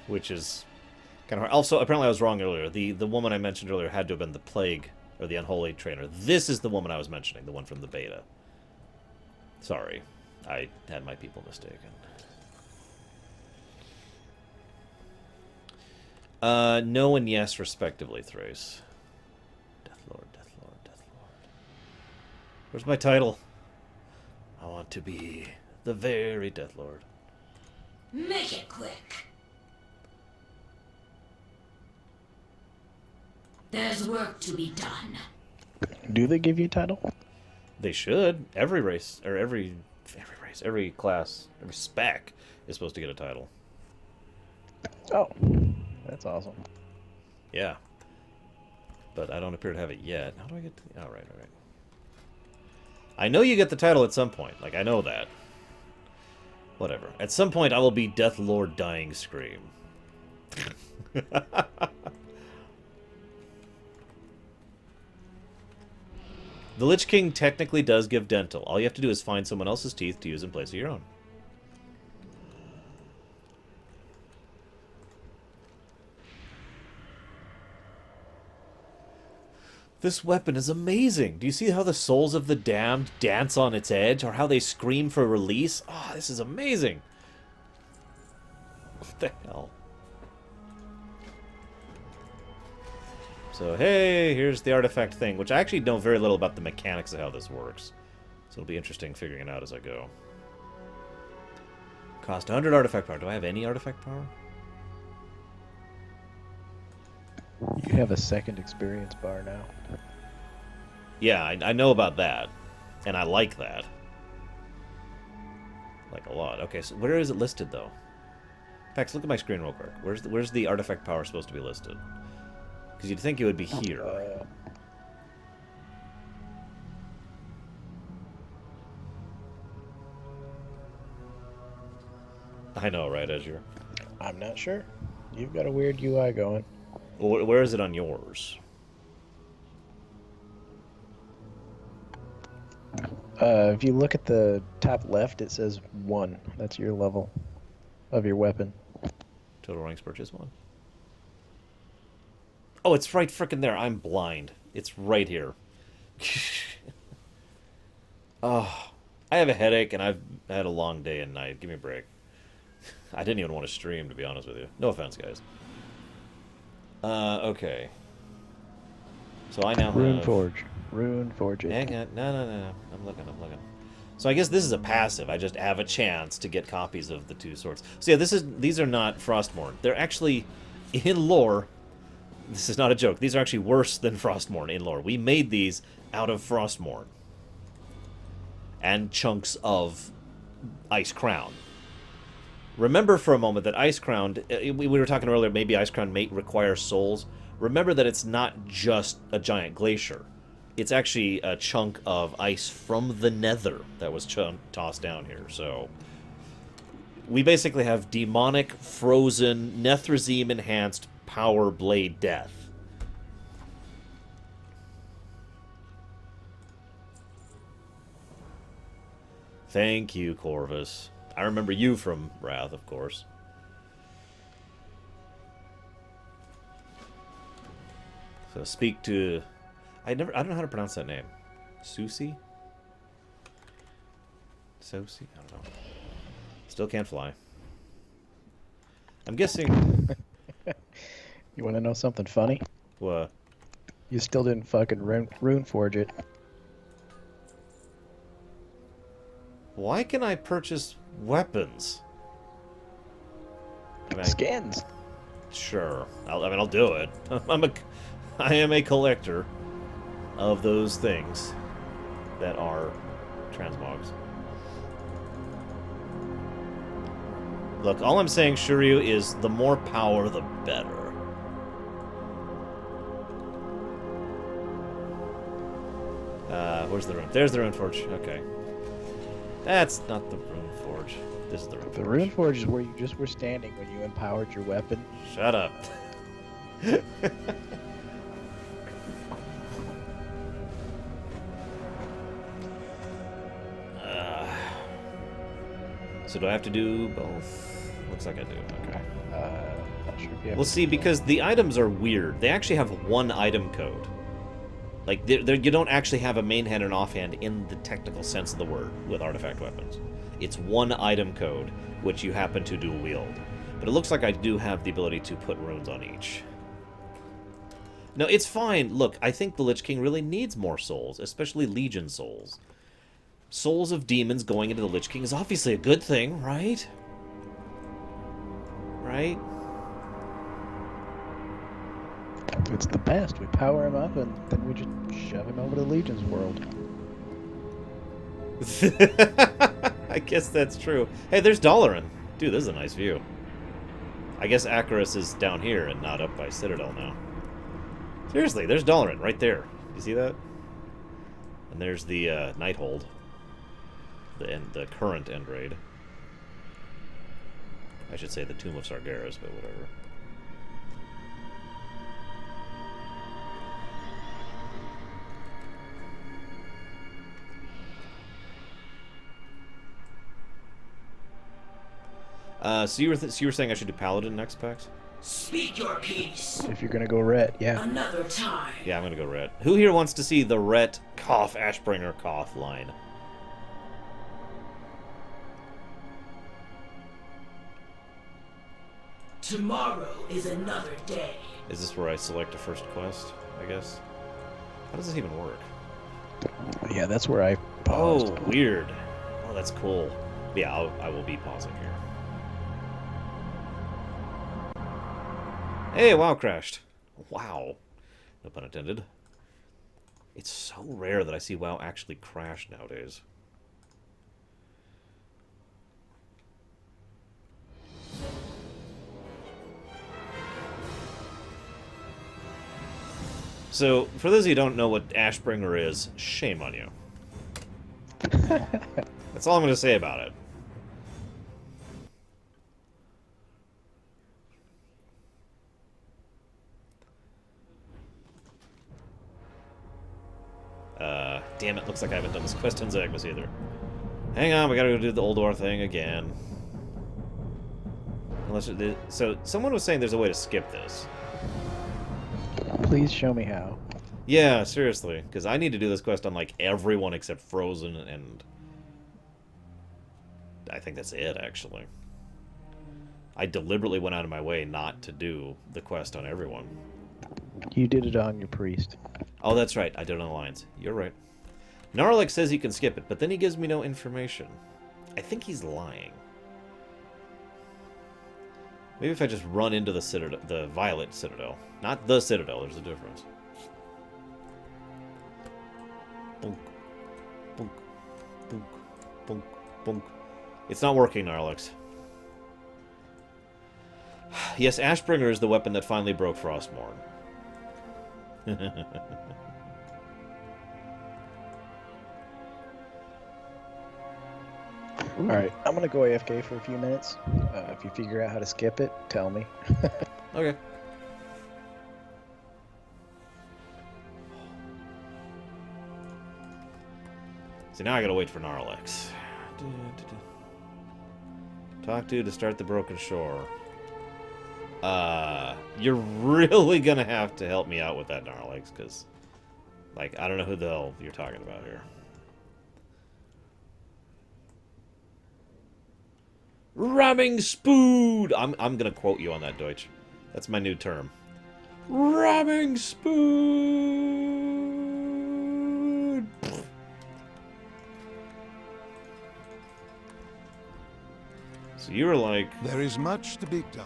Which is kind of hard. Also, apparently I was wrong earlier. The woman I mentioned earlier had to have been the Plague, or the Unholy Trainer. This is the woman I was mentioning, the one from the beta. Sorry, I had my people mistaken. No and yes, respectively, Thrace. Death Lord, Death Lord, Death Lord. Where's my title? I want to be the very Death Lord. Make it quick. There's work to be done. Do they give you a title? They should. Every race, or every Christ. Every class, every spec is supposed to get a title. Oh, that's awesome. Yeah. But I don't appear to have it yet. How do I get to... Oh, right. I know you get the title at some point. Like, I know that. Whatever. At some point, I will be Death Lord Dying Scream. The Lich King technically does give dental. All you have to do is find someone else's teeth to use in place of your own. This weapon is amazing. Do you see how the souls of the damned dance on its edge, or how they scream for release? Oh, this is amazing. What the hell? So, hey, here's the artifact thing, which I actually know very little about the mechanics of how this works. So it'll be interesting figuring it out as I go. Cost 100 artifact power. Do I have any artifact power? You have a second experience bar now. Yeah, I know about that. And I like that. Like a lot. Okay, so where is it listed, though? Pax, look at my screen real quick. Where's the artifact power supposed to be listed? Because you'd think it would be here. I know, right, Azure? I'm not sure. You've got a weird UI going. Well, where is it on yours? If you look at the top left, it says 1. That's your level of your weapon. Total ranks purchase 1. Oh, it's right frickin' there. I'm blind. It's right here. Oh, I have a headache and I've had a long day and night. Give me a break. I didn't even want to stream, to be honest with you. No offense, guys. Okay. So I now have... Runeforge it. Hang on. No. I'm looking. So I guess this is a passive. I just have a chance to get copies of the two swords. So yeah, these are not Frostmourne. They're actually, in lore, this is not a joke. These are actually worse than Frostmourne in lore. We made these out of Frostmourne. And chunks of Ice Crown. Remember for a moment that Ice Crown, we were talking earlier, maybe Ice Crown may require souls. Remember that it's not just a giant glacier. It's actually a chunk of ice from the nether that was tossed down here. So we basically have demonic, frozen, Nethrezim-enhanced power blade death. Thank you, Corvus. I remember you from Wrath, of course. So speak to... I don't know how to pronounce that name. Susi? Sosi? I don't know. Still can't fly. I'm guessing... You want to know something funny? What? You still didn't fucking Runeforge it. Why can I purchase weapons? Skins. Sure. I'll do it. I am a collector of those things that are transmogs. Look, all I'm saying, Shuryu, is the more power, the better. Where's the rune? There's the Runeforge. Okay. That's not the Runeforge. This is the Runeforge. The Runeforge is where you just were standing when you empowered your weapon. Shut up. So do I have to do both? Looks like I do. Okay. Not sure if you have We'll see, because the items are weird. They actually have one item code. Like, you don't actually have a main hand and offhand in the technical sense of the word with artifact weapons. It's one item code, which you happen to dual wield. But it looks like I do have the ability to put runes on each. No, it's fine. Look, I think the Lich King really needs more souls, especially Legion souls. Souls of demons going into the Lich King is obviously a good thing, right? Right? It's the best. We power him up and then we just shove him over to Legion's world. I guess that's true. Hey, there's Dalaran. Dude, this is a nice view. I guess Acaris is down here and not up by Citadel now. Seriously, there's Dalaran right there. You see that? And there's the Nighthold. The current end raid. I should say the Tomb of Sargeras, but whatever. So you were saying I should do Paladin next, Pax? Speak your piece. If you're gonna go ret, yeah. Another time. Yeah, I'm gonna go ret. Who here wants to see the ret cough Ashbringer cough line? Tomorrow is another day. Is this where I select a first quest, I guess? How does this even work? Yeah, that's where I paused. Oh, weird. Oh, that's cool. Yeah, I will be pausing here. Hey, WoW crashed. Wow. No pun intended. It's so rare that I see WoW actually crash nowadays. So, for those of you who don't know what Ashbringer is, shame on you. That's all I'm going to say about it. Damn it, looks like I haven't done this quest in Zagmas either. Hang on, we gotta go do the Oldor thing again. So, someone was saying there's a way to skip this. Please show me how. Yeah, seriously, because I need to do this quest on, like, everyone except Frozen, and I think that's it, actually. I deliberately went out of my way not to do the quest on everyone. You did it on your priest. Oh, that's right, I did it on Alliance. You're right. Gnarlik says he can skip it, but then he gives me no information. I think he's lying. Maybe if I just run into the Citadel, the Violet Citadel. Not the Citadel, there's a difference. Boonk. Boonk. Boonk. Boonk. Boonk. It's not working, Gnarlix. Yes, Ashbringer is the weapon that finally broke Frostmourne. Alright, I'm gonna go AFK for a few minutes. If you figure out how to skip it, tell me. Okay. So now I gotta wait for Gnarlex. Talk to start the Broken Shore. You're really gonna have to help me out with that, Gnarlex, because, like, I don't know who the hell you're talking about here. Ramming Spood! I'm gonna quote you on that, Deutsch. That's my new term. Ramming Spood! So you were like... There is much to be done.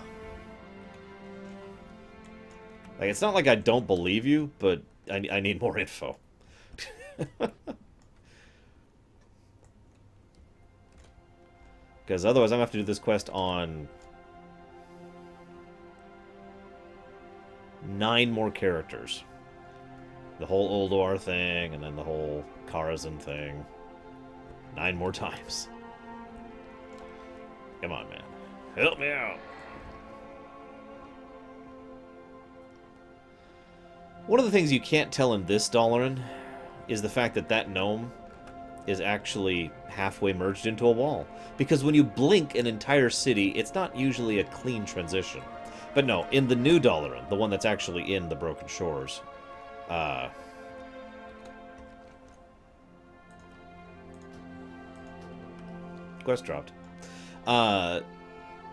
Like, it's not like I don't believe you, but I need more info. Because otherwise I'm going to have to do this quest on 9 more characters. The whole Oldor thing, and then the whole Karazhan thing. 9 more times. Come on, man. Help me out. One of the things you can't tell in this Dalaran is the fact that that gnome is actually halfway merged into a wall. Because when you blink an entire city, it's not usually a clean transition. But no, in the new Dalaran, the one that's actually in the Broken Shores, quest dropped.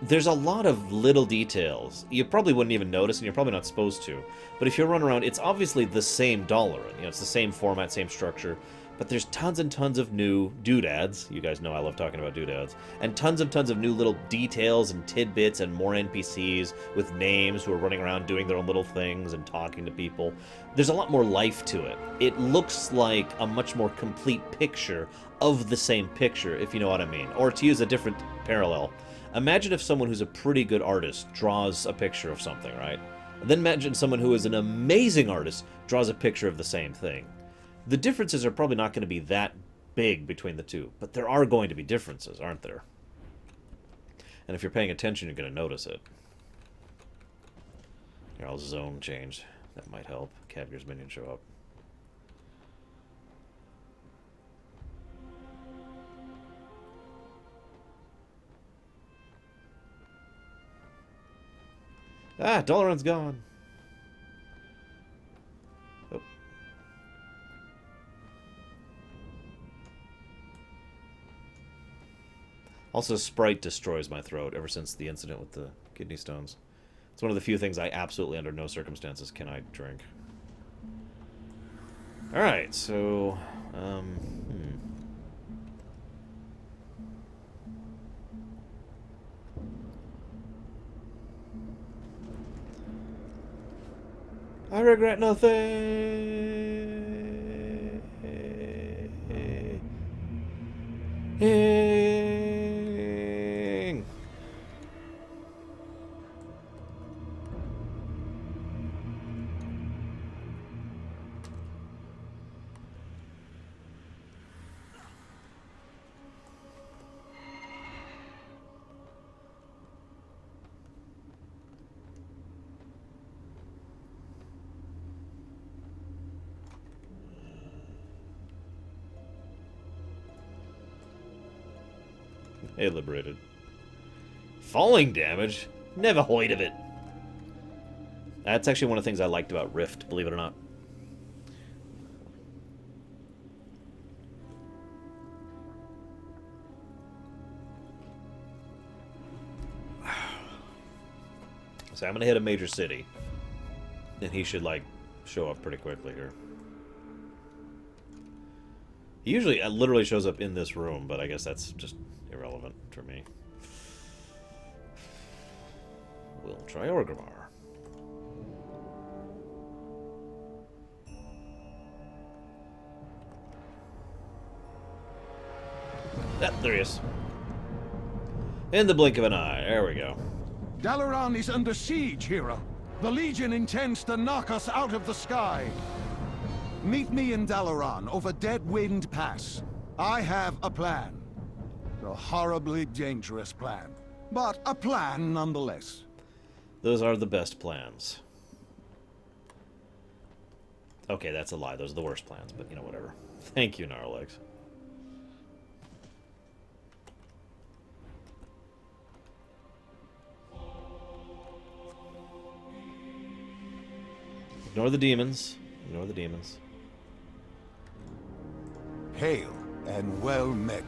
There's a lot of little details. You probably wouldn't even notice, and you're probably not supposed to. But if you run around, it's obviously the same Dalaran. You know, it's the same format, same structure. But there's tons and tons of new doodads. You guys know I love talking about doodads. And tons of new little details and tidbits and more NPCs with names who are running around doing their own little things and talking to people. There's a lot more life to it. It looks like a much more complete picture of the same picture, if you know what I mean. Or to use a different parallel, imagine if someone who's a pretty good artist draws a picture of something, right? And then imagine someone who is an amazing artist draws a picture of the same thing. The differences are probably not going to be that big between the two, but there are going to be differences, aren't there? And if you're paying attention, you're going to notice it. Here, I'll zone change. That might help. Caviar's minion show up. Ah, Dalaran's gone. Oh. Also, Sprite destroys my throat ever since the incident with the kidney stones. It's one of the few things I absolutely, under no circumstances, can I drink. Alright, so... I regret nothing. Hey, liberated. Falling damage? Never heard of it. That's actually one of the things I liked about Rift, believe it or not. So I'm gonna hit a major city. And he should, like, show up pretty quickly here. He usually literally shows up in this room, but I guess that's just irrelevant for me. We'll try Orgrimmar. There he is. In the blink of an eye. There we go. Dalaran is under siege, hero. The Legion intends to knock us out of the sky. Meet me in Dalaran over Deadwind Pass. I have a plan. A horribly dangerous plan, but a plan nonetheless. Those are the best plans. Okay, that's a lie. Those are the worst plans, but you know, whatever. Thank you, Gnarlex. Ignore the demons. Ignore the demons. Hail and well met.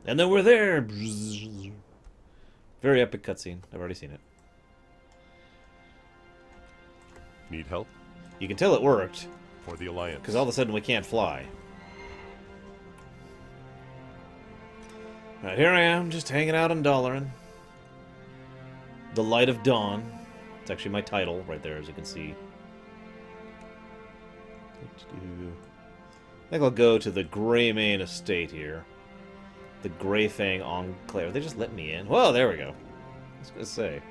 And then we're there! Very epic cutscene. I've already seen it. Need help? You can tell it worked. For the Alliance. Because all of a sudden we can't fly. Alright, here I am, just hanging out in Dalaran. The Light of Dawn. It's actually my title right there, as you can see. I think I'll go to the Greymane Estate here. The Greyfang Enclave. Are they just letting me in? Well, there we go. I was going to say.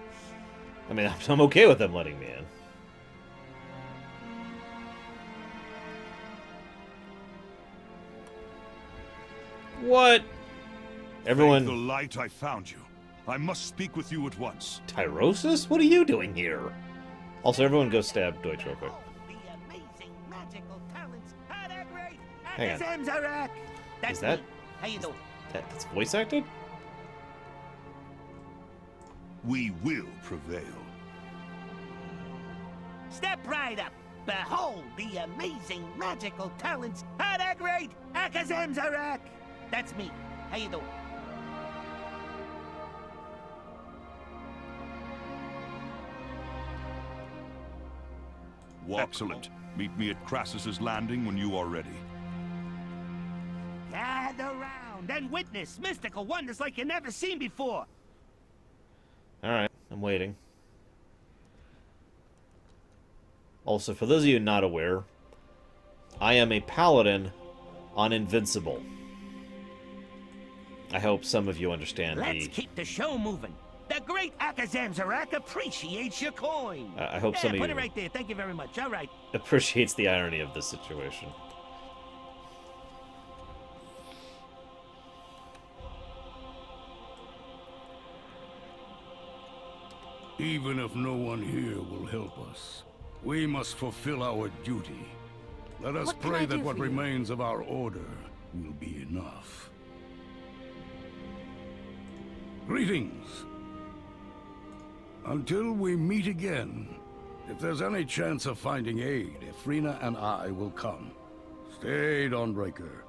I mean, I'm okay with them letting me in. What? Everyone... Thank the light I found you. I must speak with you at once. Tyrosus? What are you doing here? Also, everyone go stab Deutsch real quick. Hang on. Is that... How you doing? That's voice acted? We will prevail. Step right up. Behold the amazing magical talents. Great Akazamzarak. That's me. How you doing? Excellent. Meet me at Crassus's Landing when you are ready. Gather round and witness mystical wonders like you never seen before. Alright, I'm waiting. Also, for those of you not aware, I am a paladin on Invincible. I hope some of you understand Let's keep the show moving. The great Akazamzarak appreciates your coin. I hope some of put you it right there. Thank you very much. All right. appreciates the irony of this situation. Even if no one here will help us, we must fulfill our duty. Let us What can pray I that do what for you? remains of our order will be enough. Greetings. Until we meet again, if there's any chance of finding aid, Ifrina and I will come. Stay, Dawnbreaker.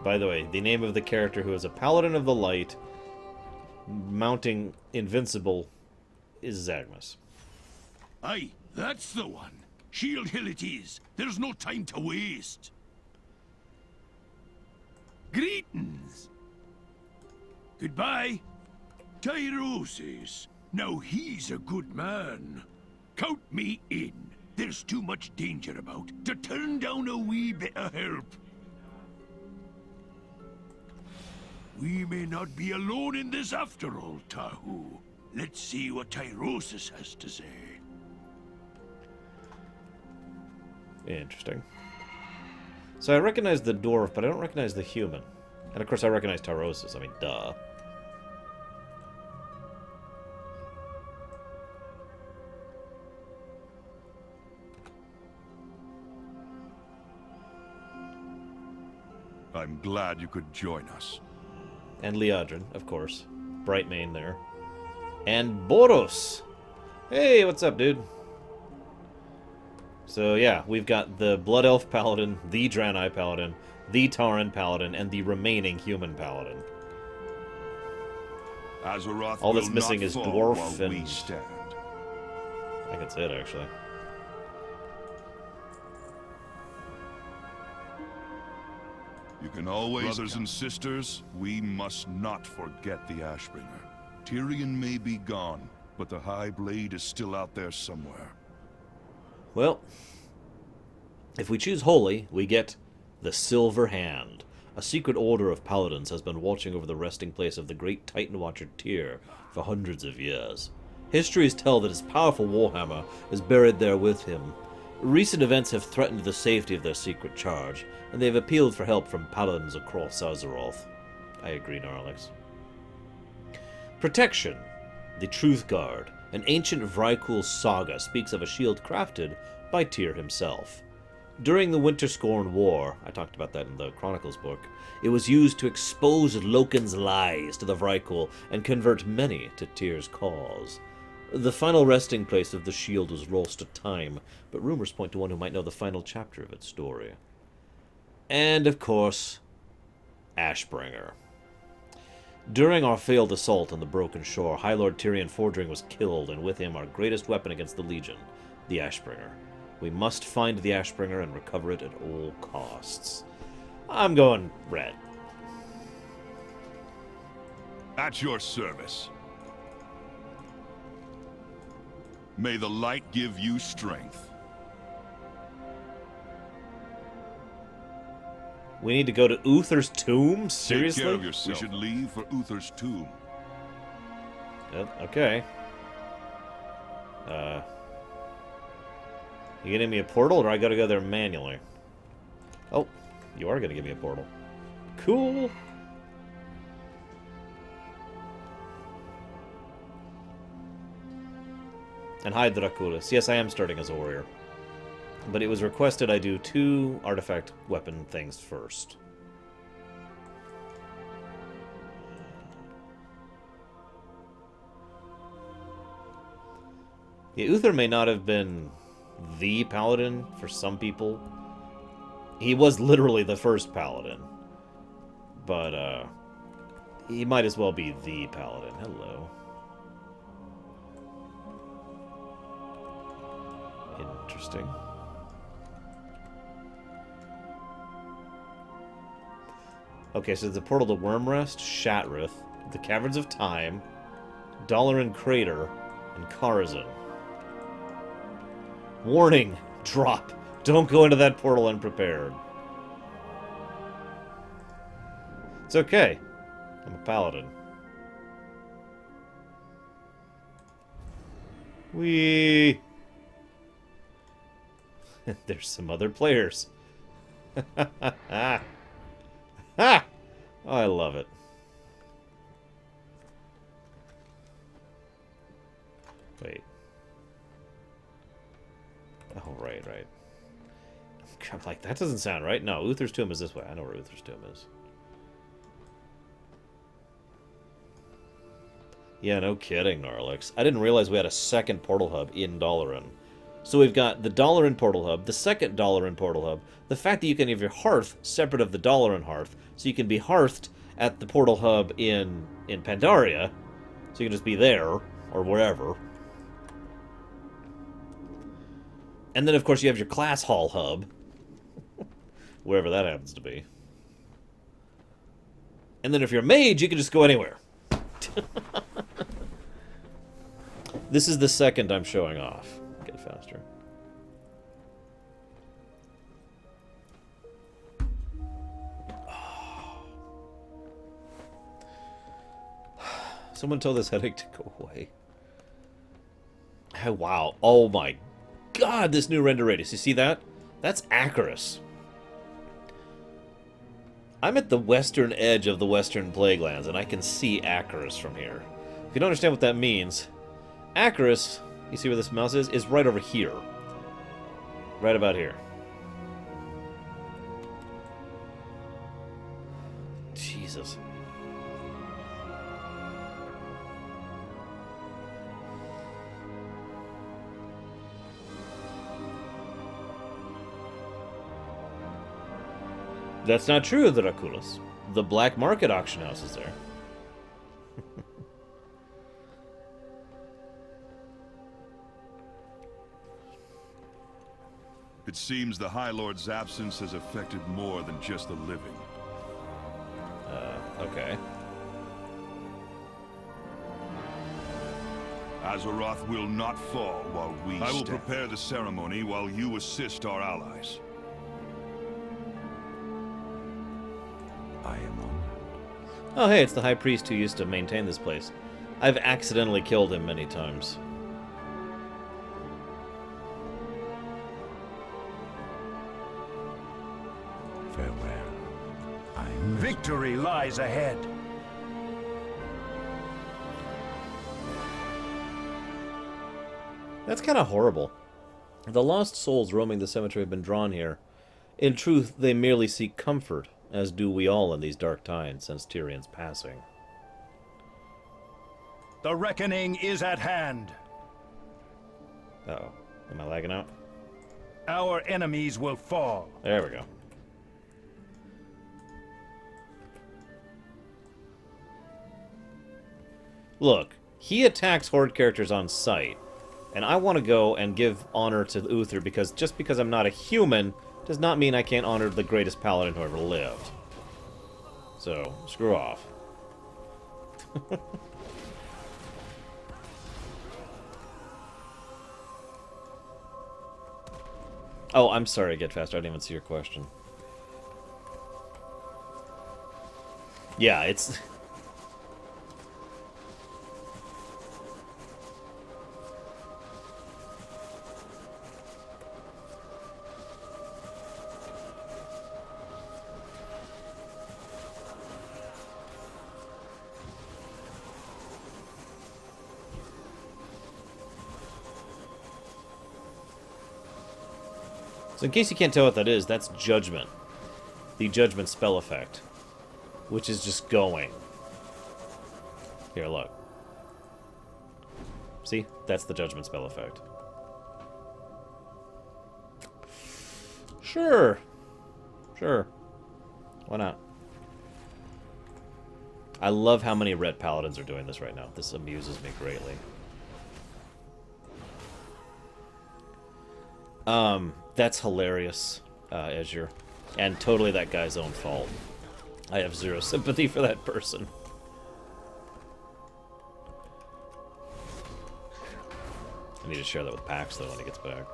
By the way, the name of the character who is a Paladin of the Light, mounting Invincible, is Zagmus. Aye, that's the one. Shield Hill it is. There's no time to waste. Greetings. Goodbye. Tyrosis. Now he's a good man. Count me in. There's too much danger about to turn down a wee bit of help. We may not be alone in this after all, Tahu. Let's see what Tyrosis has to say. Interesting. So I recognize the dwarf, but I don't recognize the human. And of course I recognize Tyrosis. I mean, duh. I'm glad you could join us. And Liadrin, of course. Brightmane there. And Boros! Hey, what's up, dude? So yeah, we've got the Blood Elf Paladin, the Draenei Paladin, the Tauren Paladin, and the remaining human Paladin. Azeroth All that's will missing not is fall Dwarf while we and- stand. I think that's it, actually. You can always, brothers and sisters, we must not forget the Ashbringer. Tyrion may be gone, but the High Blade is still out there somewhere. Well, if we choose Holy, we get the Silver Hand. A secret order of paladins has been watching over the resting place of the great Titan Watcher Tyr for hundreds of years. Histories tell that his powerful warhammer is buried there with him. Recent events have threatened the safety of their secret charge, and they have appealed for help from paladins across Azeroth. I agree, Gnarlix. Protection. The Truth Guard. An ancient Vrykul saga speaks of a shield crafted by Tyr himself. During the Winterscorn War, I talked about that in the Chronicles book, it was used to expose Loken's lies to the Vrykul and convert many to Tyr's cause. The final resting place of the shield was lost to time, but rumors point to one who might know the final chapter of its story. And, of course, Ashbringer. During our failed assault on the Broken Shore, High Lord Tyrion Fordring was killed, and with him our greatest weapon against the Legion, the Ashbringer. We must find the Ashbringer and recover it at all costs. I'm going red. At your service. May the light give you strength. We need to go to Uther's tomb? Seriously? Take care of yourself. We should leave for Uther's tomb. Okay. You getting me a portal, or I gotta go there manually? Oh, you are gonna give me a portal. Cool. And hi, Draculis. Yes, I am starting as a warrior. But it was requested I do 2 artifact weapon things first. Yeah, Uther may not have been the paladin for some people. He was literally the first paladin. But, he might as well be the paladin. Hello. Interesting. Okay, so the portal to Wormrest, Shatrith, the Caverns of Time, Dalaran Crater, and Karazhan. Warning! Drop! Don't go into that portal unprepared. It's okay. I'm a paladin. Whee! There's some other players. Ha! Oh, I love it. Wait. Oh, right. I'm like, that doesn't sound right. No, Uther's tomb is this way. I know where Uther's tomb is. Yeah, no kidding, Norlix. I didn't realize we had a second portal hub in Dalaran. So we've got the Dalaran portal hub, the second Dalaran portal hub, the fact that you can have your hearth separate of the Dalaran hearth, so you can be hearthed at the portal hub in Pandaria, so you can just be there, or wherever. And then, of course, you have your class hall hub, wherever that happens to be. And then if you're a mage, you can just go anywhere. This is the second I'm showing off. Get faster. Someone tell this headache to go away. Oh, wow. Oh my god, this new render radius. You see that? That's Acheris. I'm at the western edge of the Western Plaguelands, and I can see Acheris from here. If you don't understand what that means, Acheris, you see where this mouse is right over here. Right about here. Jesus. That's not true, the Draculus. The black market auction house is there. It seems the High Lord's absence has affected more than just the living. Okay. Azeroth will not fall while we I will prepare the ceremony while you assist our allies. I am honored. Oh, hey, it's the High Priest who used to maintain this place. I've accidentally killed him many times. Farewell. Victory lies ahead. That's kind of horrible. The lost souls roaming the cemetery have been drawn here. In truth, they merely seek comfort, as do we all in these dark times since Tyrion's passing. The reckoning is at hand. Uh-oh. Am I lagging out? Our enemies will fall. There we go. Look, he attacks Horde characters on sight, and I want to go and give honor to Uther because just because I'm not a human does not mean I can't honor the greatest paladin who ever lived. So, screw off. Oh, I'm sorry, Get Faster. I didn't even see your question. Yeah, it's... So in case you can't tell what that is, that's Judgment. The Judgment spell effect. Which is just going. Here, look. See? That's the Judgment spell effect. Sure. Sure. Why not? I love how many red paladins are doing this right now. This amuses me greatly. That's hilarious, Azure. And totally that guy's own fault. I have zero sympathy for that person. I need to share that with Pax, though, when he gets back.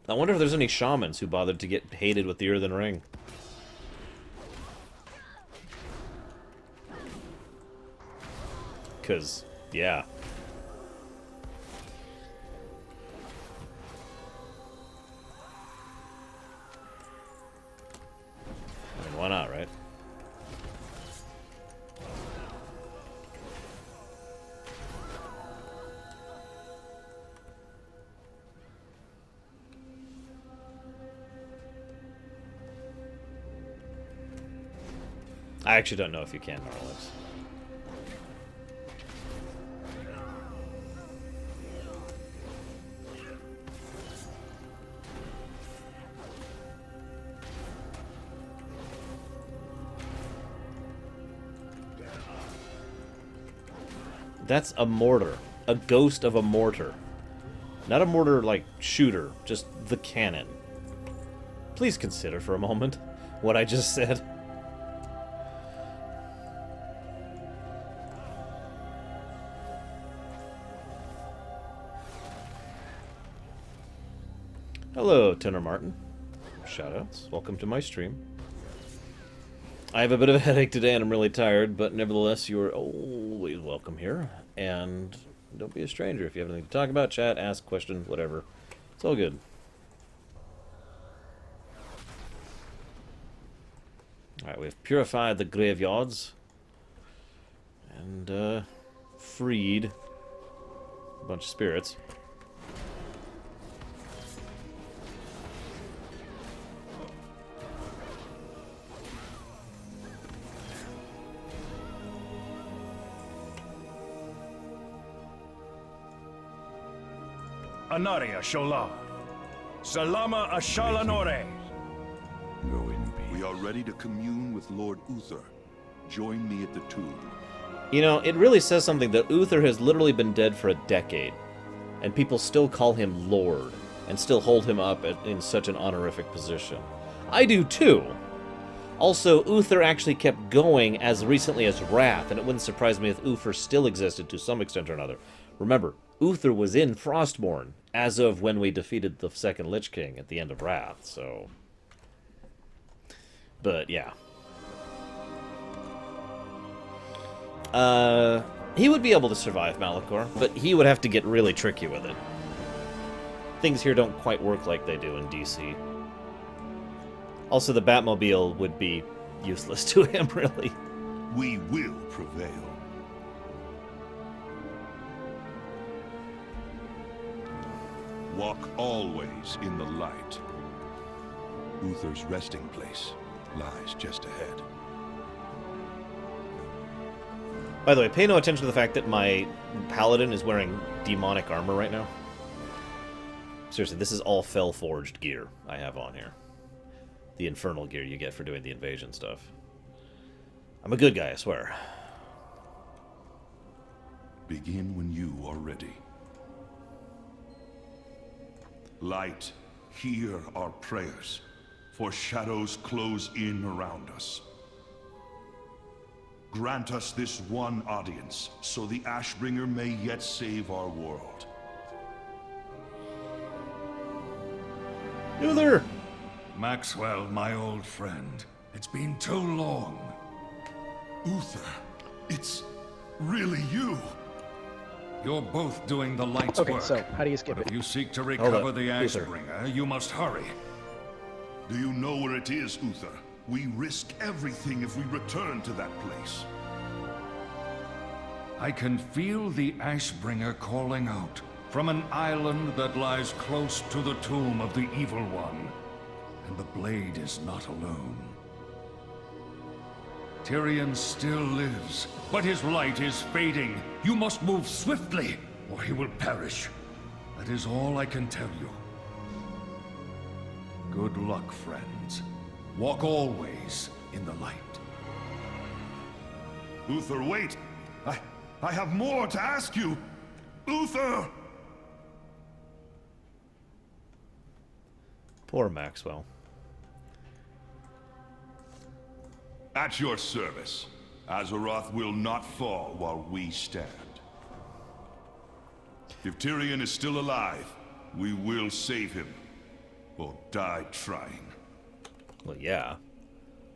I wonder if there's any shamans who bothered to get hated with the Earthen Ring. Because, yeah. I mean, why not, right? I actually don't know if you can, Marlis. That's a mortar. A ghost of a mortar. Not a mortar like shooter, just the cannon. Please consider for a moment what I just said. Hello, Tenor Martin. Shoutouts. Welcome to my stream. I have a bit of a headache today and I'm really tired, but nevertheless, you are always welcome here. And don't be a stranger. If you have anything to talk about, chat, ask, question, whatever. It's all good. Alright, we've purified the graveyards. And, freed a bunch of spirits. Anaria Shola. Salama Ashalanore. Go in peace. We are ready to commune with Lord Uther. Join me at the tomb. You know, it really says something that Uther has literally been dead for a decade, and people still call him Lord, and still hold him up in such an honorific position. I do too. Also, Uther actually kept going as recently as Wrath, and it wouldn't surprise me if Uther still existed to some extent or another. Remember, Uther was in Frostmourne as of when we defeated the second Lich King at the end of Wrath, so... But, yeah. He would be able to survive Malachor, but he would have to get really tricky with it. Things here don't quite work like they do in DC. Also, the Batmobile would be useless to him, really. We will prevail. Walk always in the light. Uther's resting place lies just ahead. By the way, pay no attention to the fact that my paladin is wearing demonic armor right now. Seriously, this is all Fel-forged gear I have on here. The infernal gear you get for doing the invasion stuff. I'm a good guy, I swear. Begin when you are ready. Light, hear our prayers, for shadows close in around us. Grant us this one audience, so the Ashbringer may yet save our world. Uther! Maxwell, my old friend. It's been too long. Uther, it's really you. You're both doing the light's Okay, work. so how do you skip But it? if you seek to recover the Uther. Ashbringer, you must hurry. Do you know where it is, Uther? We risk everything if we return to that place. I can feel the Ashbringer calling out from an island that lies close to the tomb of the Evil One. And the blade is not alone. Tyrion still lives, but his light is fading. You must move swiftly, or he will perish. That is all I can tell you. Good luck, friends. Walk always in the light. Uther, wait! I have more to ask you! Uther! Poor Maxwell. At your service. Azeroth will not fall while we stand. If Tyrion is still alive, we will save him. Or die trying. Well, yeah.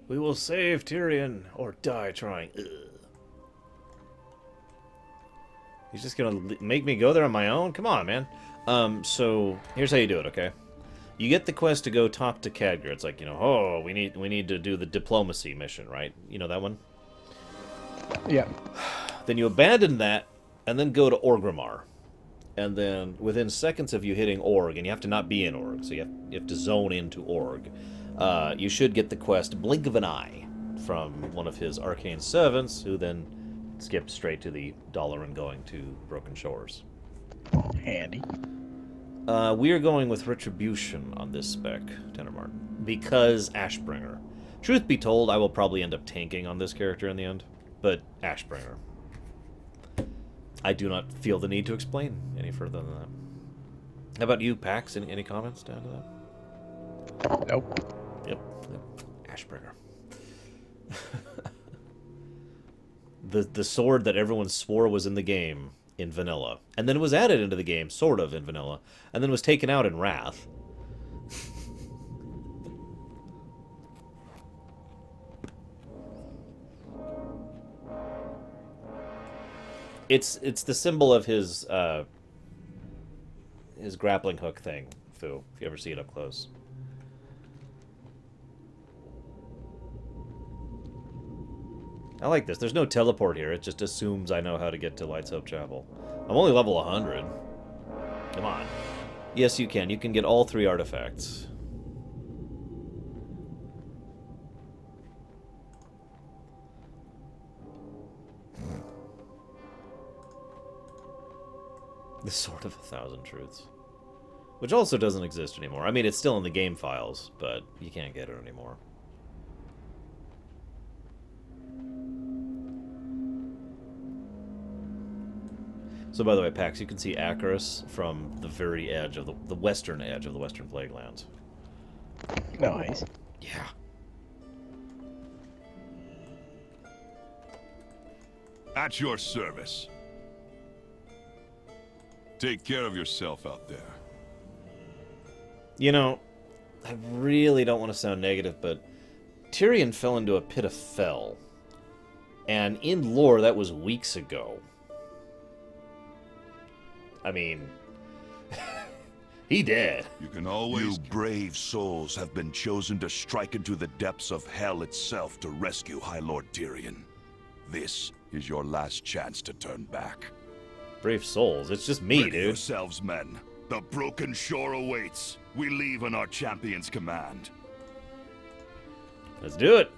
We will save Tyrion or die trying. Ugh. He's just gonna make me go there on my own? Come on, man. So here's how you do it, okay? You get the quest to go talk to Khadgar. It's like, you know, oh, we need to do the diplomacy mission, right? You know that one? Yeah. Then you abandon that, and then go to Orgrimmar. And then within seconds of you hitting Org, and you have to not be in Org, so you have to zone into Org, you should get the quest Blink of an Eye from one of his arcane servants, who then skips straight to the Dalaran going to Broken Shores. Handy. We are going with Retribution on this spec, Tendermartin, because Ashbringer. Truth be told, I will probably end up tanking on this character in the end, but Ashbringer. I do not feel the need to explain any further than that. How about you, Pax? Any comments down to that? Nope. Yep. Ashbringer. the sword that everyone swore was in the game in vanilla, and then it was added into the game, sort of in vanilla, and then was taken out in Wrath. It's the symbol of his grappling hook thing, Fu, if you ever see it up close. I like this. There's no teleport here. It just assumes I know how to get to Light's Hope Chapel. I'm only level 100. Come on. Yes, you can. You can get all 3 artifacts. The Sword of 1,000 Truths. Which also doesn't exist anymore. I mean, it's still in the game files, but you can't get it anymore. So, by the way, Pax, you can see Acaris from the very edge of the western edge of the Western Plaguelands. Nice. Yeah. At your service. Take care of yourself out there. You know, I really don't want to sound negative, but Tyrion fell into a pit of fel. And in lore, that was weeks ago. I mean, he did. You can always... You brave souls have been chosen to strike into the depths of hell itself to rescue High Lord Tyrion. This is your last chance to turn back. Brave souls. It's just me, Ready dude. yourselves, men. The broken shore awaits. We leave on our champion's command. Let's do it.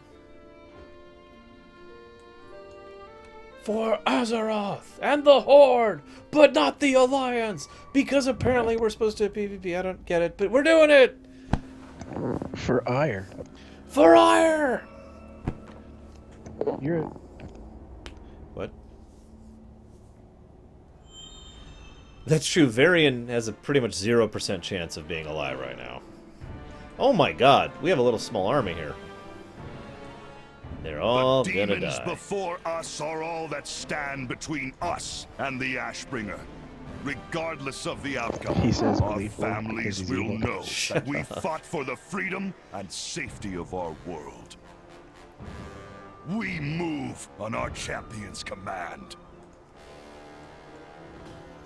For Azeroth and the Horde, but not the Alliance, because apparently we're supposed to PvP. I don't get it, but we're doing it. For ire. For ire. You're... What? That's true. Varian has a pretty much 0% chance of being alive right now. Oh my god, we have a little small army here. They're all the gonna demons die. Before us are all that stand between us and the Ashbringer. Regardless of the outcome, He says our gleeful because families he's will evil. know that we fought for the freedom and safety of our world. We move on our champion's command.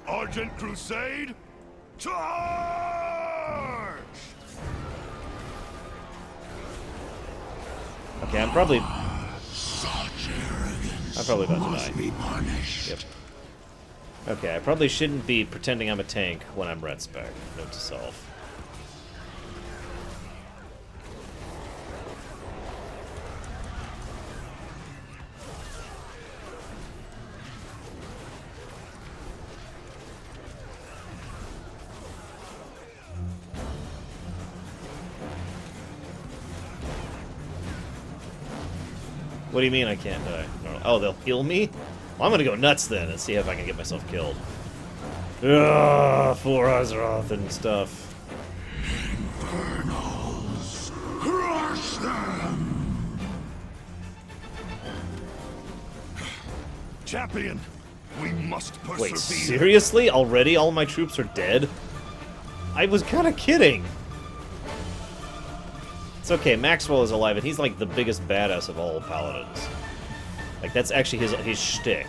Argent Crusade, charge! Okay, I'm probably about to die. Yep. Okay, I probably shouldn't be pretending I'm a tank when I'm red spec. Note to self. What do you mean I can't die? Oh, they'll heal me? Well, I'm gonna go nuts then and see if I can get myself killed. Ugh, for Azeroth and stuff. Infernals, crush them! Champion, we must persevere. Wait, seriously? Already all my troops are dead? I was kind of kidding. It's okay, Maxwell is alive, and he's like the biggest badass of all paladins. Like, that's actually his shtick.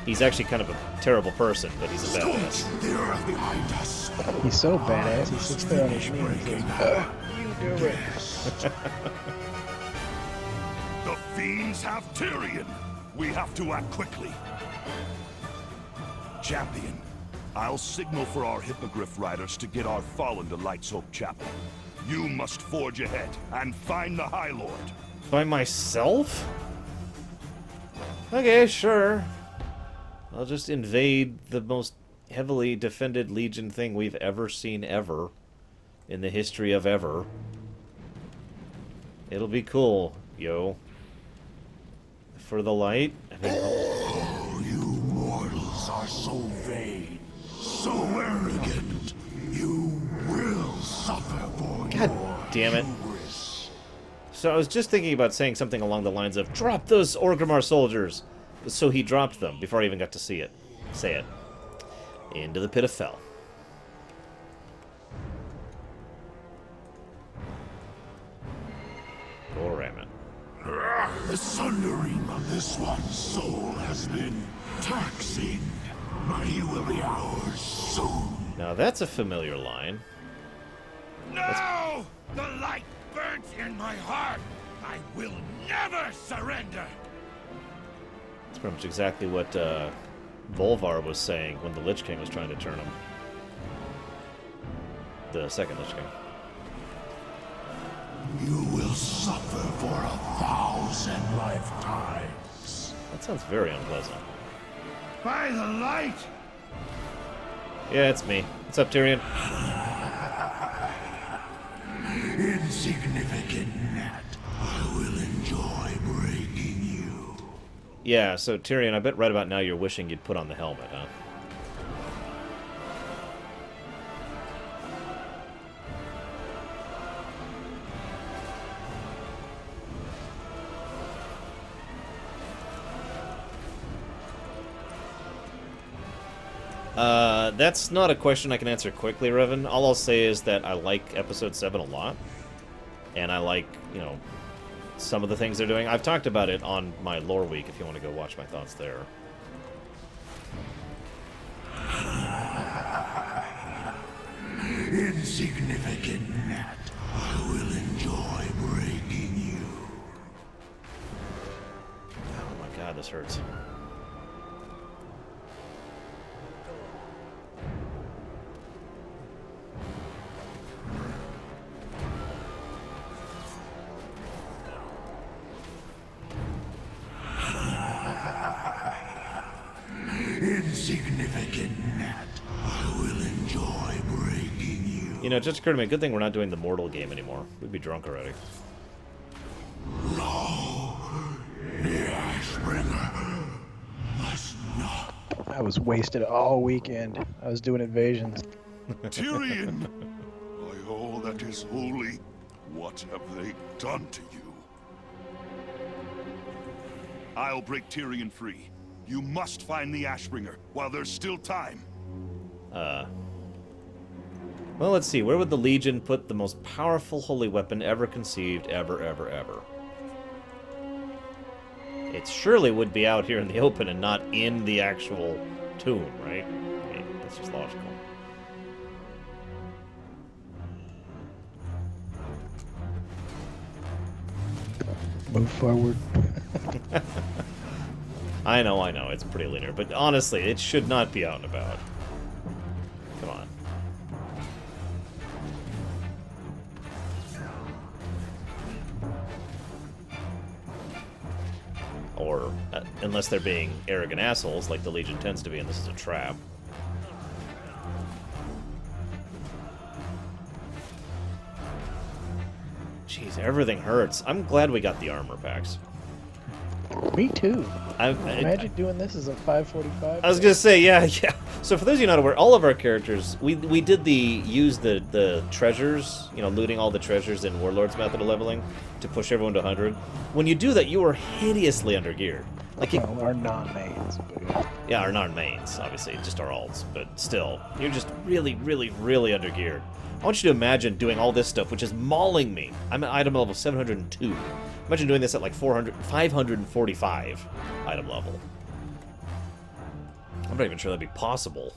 He's actually kind of a terrible person, but he's a badass. The earth behind us. He's so badass, he sits there on his knees and goes, you do it. The fiends have Tyrion. We have to act quickly. Champion, I'll signal for our Hippogriff riders to get our fallen to Light's Hope Chapel. You must forge ahead and find the High Lord. By myself? Okay, sure. I'll just invade the most heavily defended Legion thing we've ever seen ever. In the history of ever. It'll be cool, yo. For the light? I mean, Oh, you mortals are so vain, so arrogant. You will suffer for God damn it. hubris. So I was just thinking about saying something along the lines of, drop those Orgrimmar soldiers! So he dropped them before I even got to see it. Say it. Into the pit of Fel. Or ram it. The sundering of this one's soul has been taxing, but he will be ours soon. Now that's a familiar line. No! The light burns in my heart. I will never surrender. That's pretty much exactly what Volvar was saying when the Lich King was trying to turn him. The second Lich King. You will suffer for 1,000 lifetimes. That sounds very unpleasant. By the light! Yeah, it's me. What's up, Tyrion? Insignificant gnat, I will enjoy breaking you. Yeah, so Tyrion, I bet right about now you're wishing you'd put on the helmet, huh? That's not a question I can answer quickly, Revan. All I'll say is that I like Episode 7 a lot. And I like, you know, some of the things they're doing. I've talked about it on my Lore Week, if you want to go watch my thoughts there. Insignificant gnat, I will enjoy breaking you. Oh my god, this hurts. Insignificant gnat, I will enjoy breaking you. You know, it just occurred to me, good thing we're not doing the Mortal game anymore. We'd be drunk already. No, the Ashbringer must not. I was wasted all weekend. I was doing invasions. Tyrion! By all that is holy, what have they done to you? I'll break Tyrion free. You must find the Ashbringer while there's still time. Well, let's see. Where would the Legion put the most powerful holy weapon ever conceived, ever? It surely would be out here in the open and not in the actual tomb, right? I mean, that's just logical. Move forward. I know, it's pretty linear, but honestly, it should not be out and about. Come on. Or, unless they're being arrogant assholes, like the Legion tends to be, and this is a trap. Jeez, everything hurts. I'm glad we got the armor packs. Me too. Imagine doing this as a 545. I was gonna say, yeah. So for those of you not aware, all of our characters, we did use the treasures, looting all the treasures in Warlord's method of leveling to push everyone to 100. When you do that, you are hideously undergeared. Our non-mains. Yeah, our non-mains, obviously, just our alts, but still, you're just really, really, really undergeared. I want you to imagine doing all this stuff, which is mauling me. I'm at item level 702. Imagine doing this at like 545 item level. I'm not even sure that'd be possible.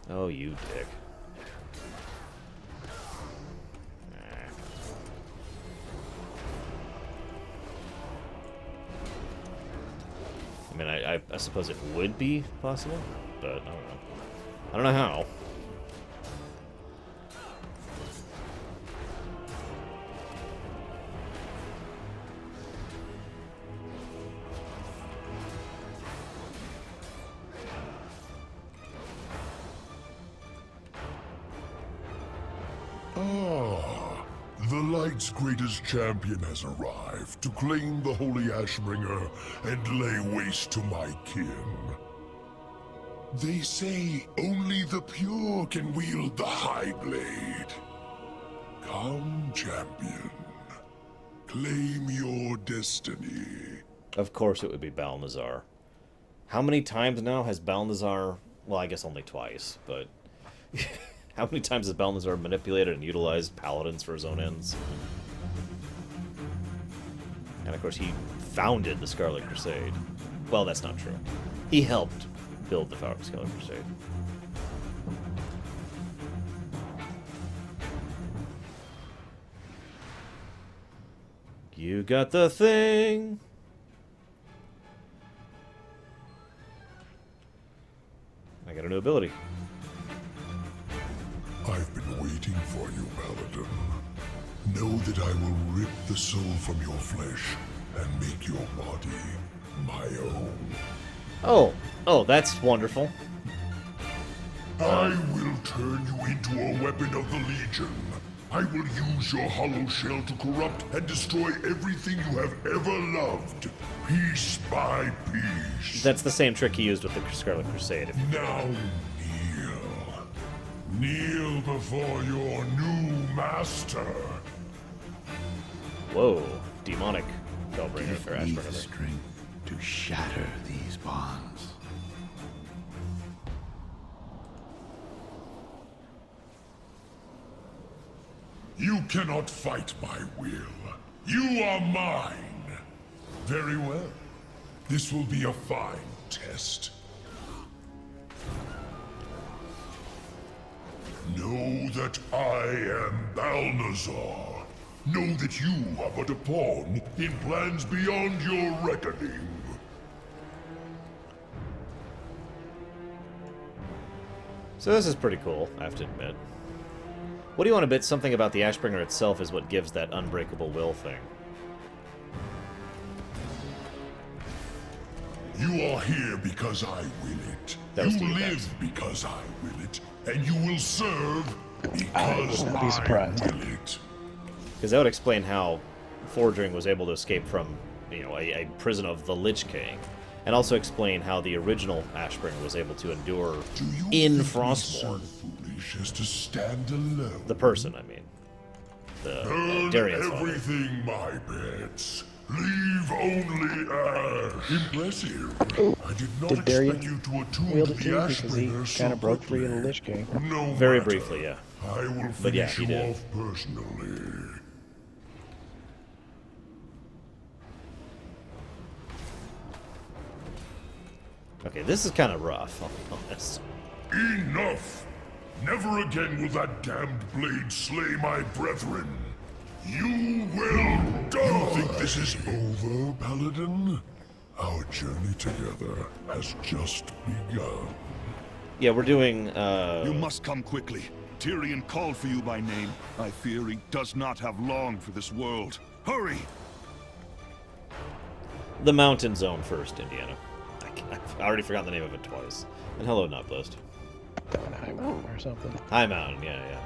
Oh, you dick. I mean, I suppose it would be possible, but I don't know. I don't know how. The Light's greatest champion has arrived to claim the Holy Ashbringer and lay waste to my kin. They say only the pure can wield the High Blade. Come, champion. Claim your destiny. Of course it would be Balnazzar. How many times now has Balnazzar... Well, I guess only twice, but... How many times has Balnazzar manipulated and utilized paladins for his own ends? And of course he founded the Scarlet Crusade. Well, that's not true. He helped build the Scarlet Crusade. You got the thing! I got a new ability. I've been waiting for you, Paladin. Know that I will rip the soul from your flesh and make your body my own. Oh, that's wonderful. I will turn you into a weapon of the Legion. I will use your hollow shell to corrupt and destroy everything you have ever loved, piece by piece. That's the same trick he used with the Scarlet Crusade. Now kneel before your new master. Whoa, demonic Hellbringer or Give me the Ashbringer. strength to shatter these bonds. You cannot fight my will. You are mine. Very well. This will be a fine test. Know that I am Balnazzar. Know that you are but a pawn in plans beyond your reckoning. So this is pretty cool, I have to admit. What do you want to bet? Something about the Ashbringer itself is what gives that unbreakable will thing. You are here because I will it. You live because I will it. And you will serve because I will it. Because that would explain how Purging was able to escape from, a prison of the Lich King. And also explain how the original Ashbringer was able to endure in Frostmourne. Just to stand alone. The person, I mean. Burn Darian's everything, my pets. Leave only ash. Impressive. I did not expect you to attune wield to it the too because he Ashbringer so kind of broke free quickly. of the Lich King. No Very matter. briefly, yeah. I will But yeah, finish he you did. off personally. Okay, this is kind of rough, I'll be honest. Enough! Never again will that damned blade slay my brethren. You will die! You think this is over, Paladin? Our journey together has just begun. Yeah, we're doing, You must come quickly. Tyrion called for you by name. I fear he does not have long for this world. Hurry! the Mountain Zone first, Indiana. I've already forgotten the name of it twice. And hello, Not Blessed. High Mountain or something. High Mountain, yeah.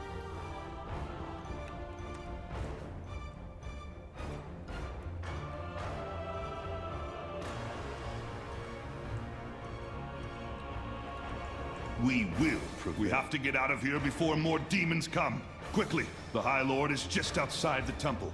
We will prevail. We have to get out of here before more demons come. Quickly, the High Lord is just outside the temple.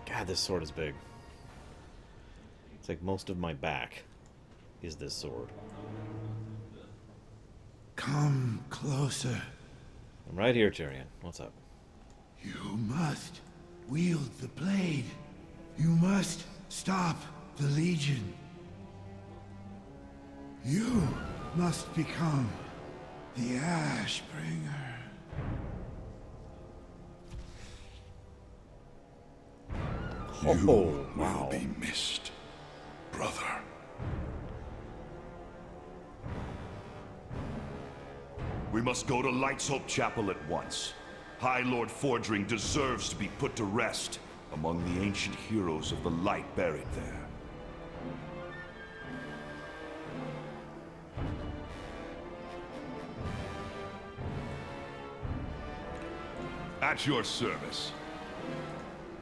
God, this sword is big. It's like most of my back is this sword. Come closer. I'm right here, Tyrion. What's up? You must wield the blade. You must stop the Legion. You must become the Ashbringer. You wow. will be missed, brother. We must go to Light's Hope Chapel at once. High Lord Purging deserves to be put to rest among the ancient heroes of the light buried there. At your service.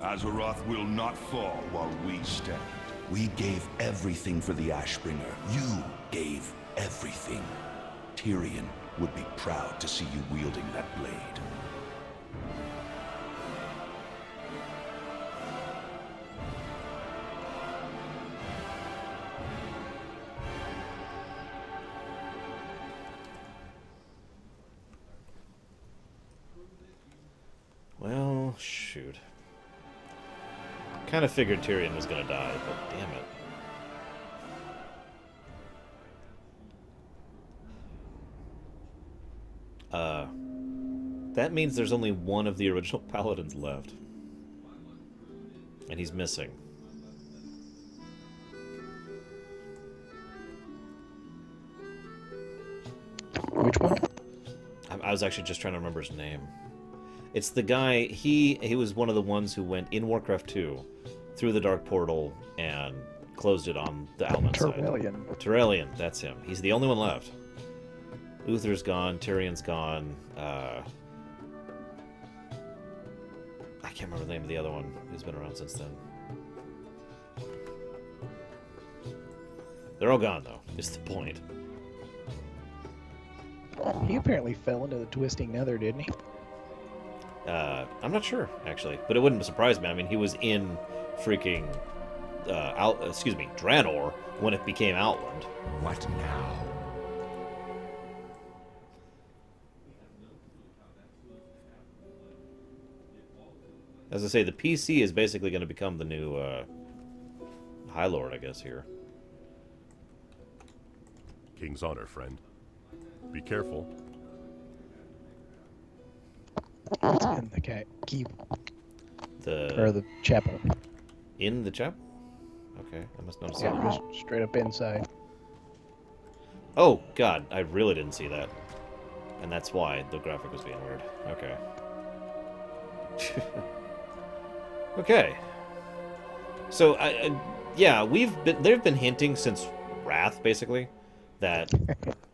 Azeroth will not fall while we stand. We gave everything for the Ashbringer. You gave everything. Tyrion would be proud to see you wielding that blade. Well, shoot. Kind of figured Tyrion was gonna die, but damn it. That means there's only one of the original paladins left. And he's missing. Which one? I was actually just trying to remember his name. It's the guy, he was one of the ones who went in Warcraft 2 through the Dark Portal and closed it on the Alman side. Turelion, that's him. He's the only one left. Uther's gone, Tyrion's gone, I can't remember the name of the other one who's been around since then. They're all gone, though, is the point. He apparently fell into the Twisting Nether, didn't he? I'm not sure, actually. But it wouldn't surprise me. I mean, he was in freaking, Draenor when it became Outland. What now? As I say, the PC is basically going to become the new High Lord, I guess, here. King's honor, friend. Be careful. It's in the keep. Or the chapel. In the chapel? Okay, I must notice that. Yeah, just straight up inside. Oh, God, I really didn't see that. And that's why the graphic was being weird. Okay. Okay. So, yeah, they've been hinting since Wrath, basically, that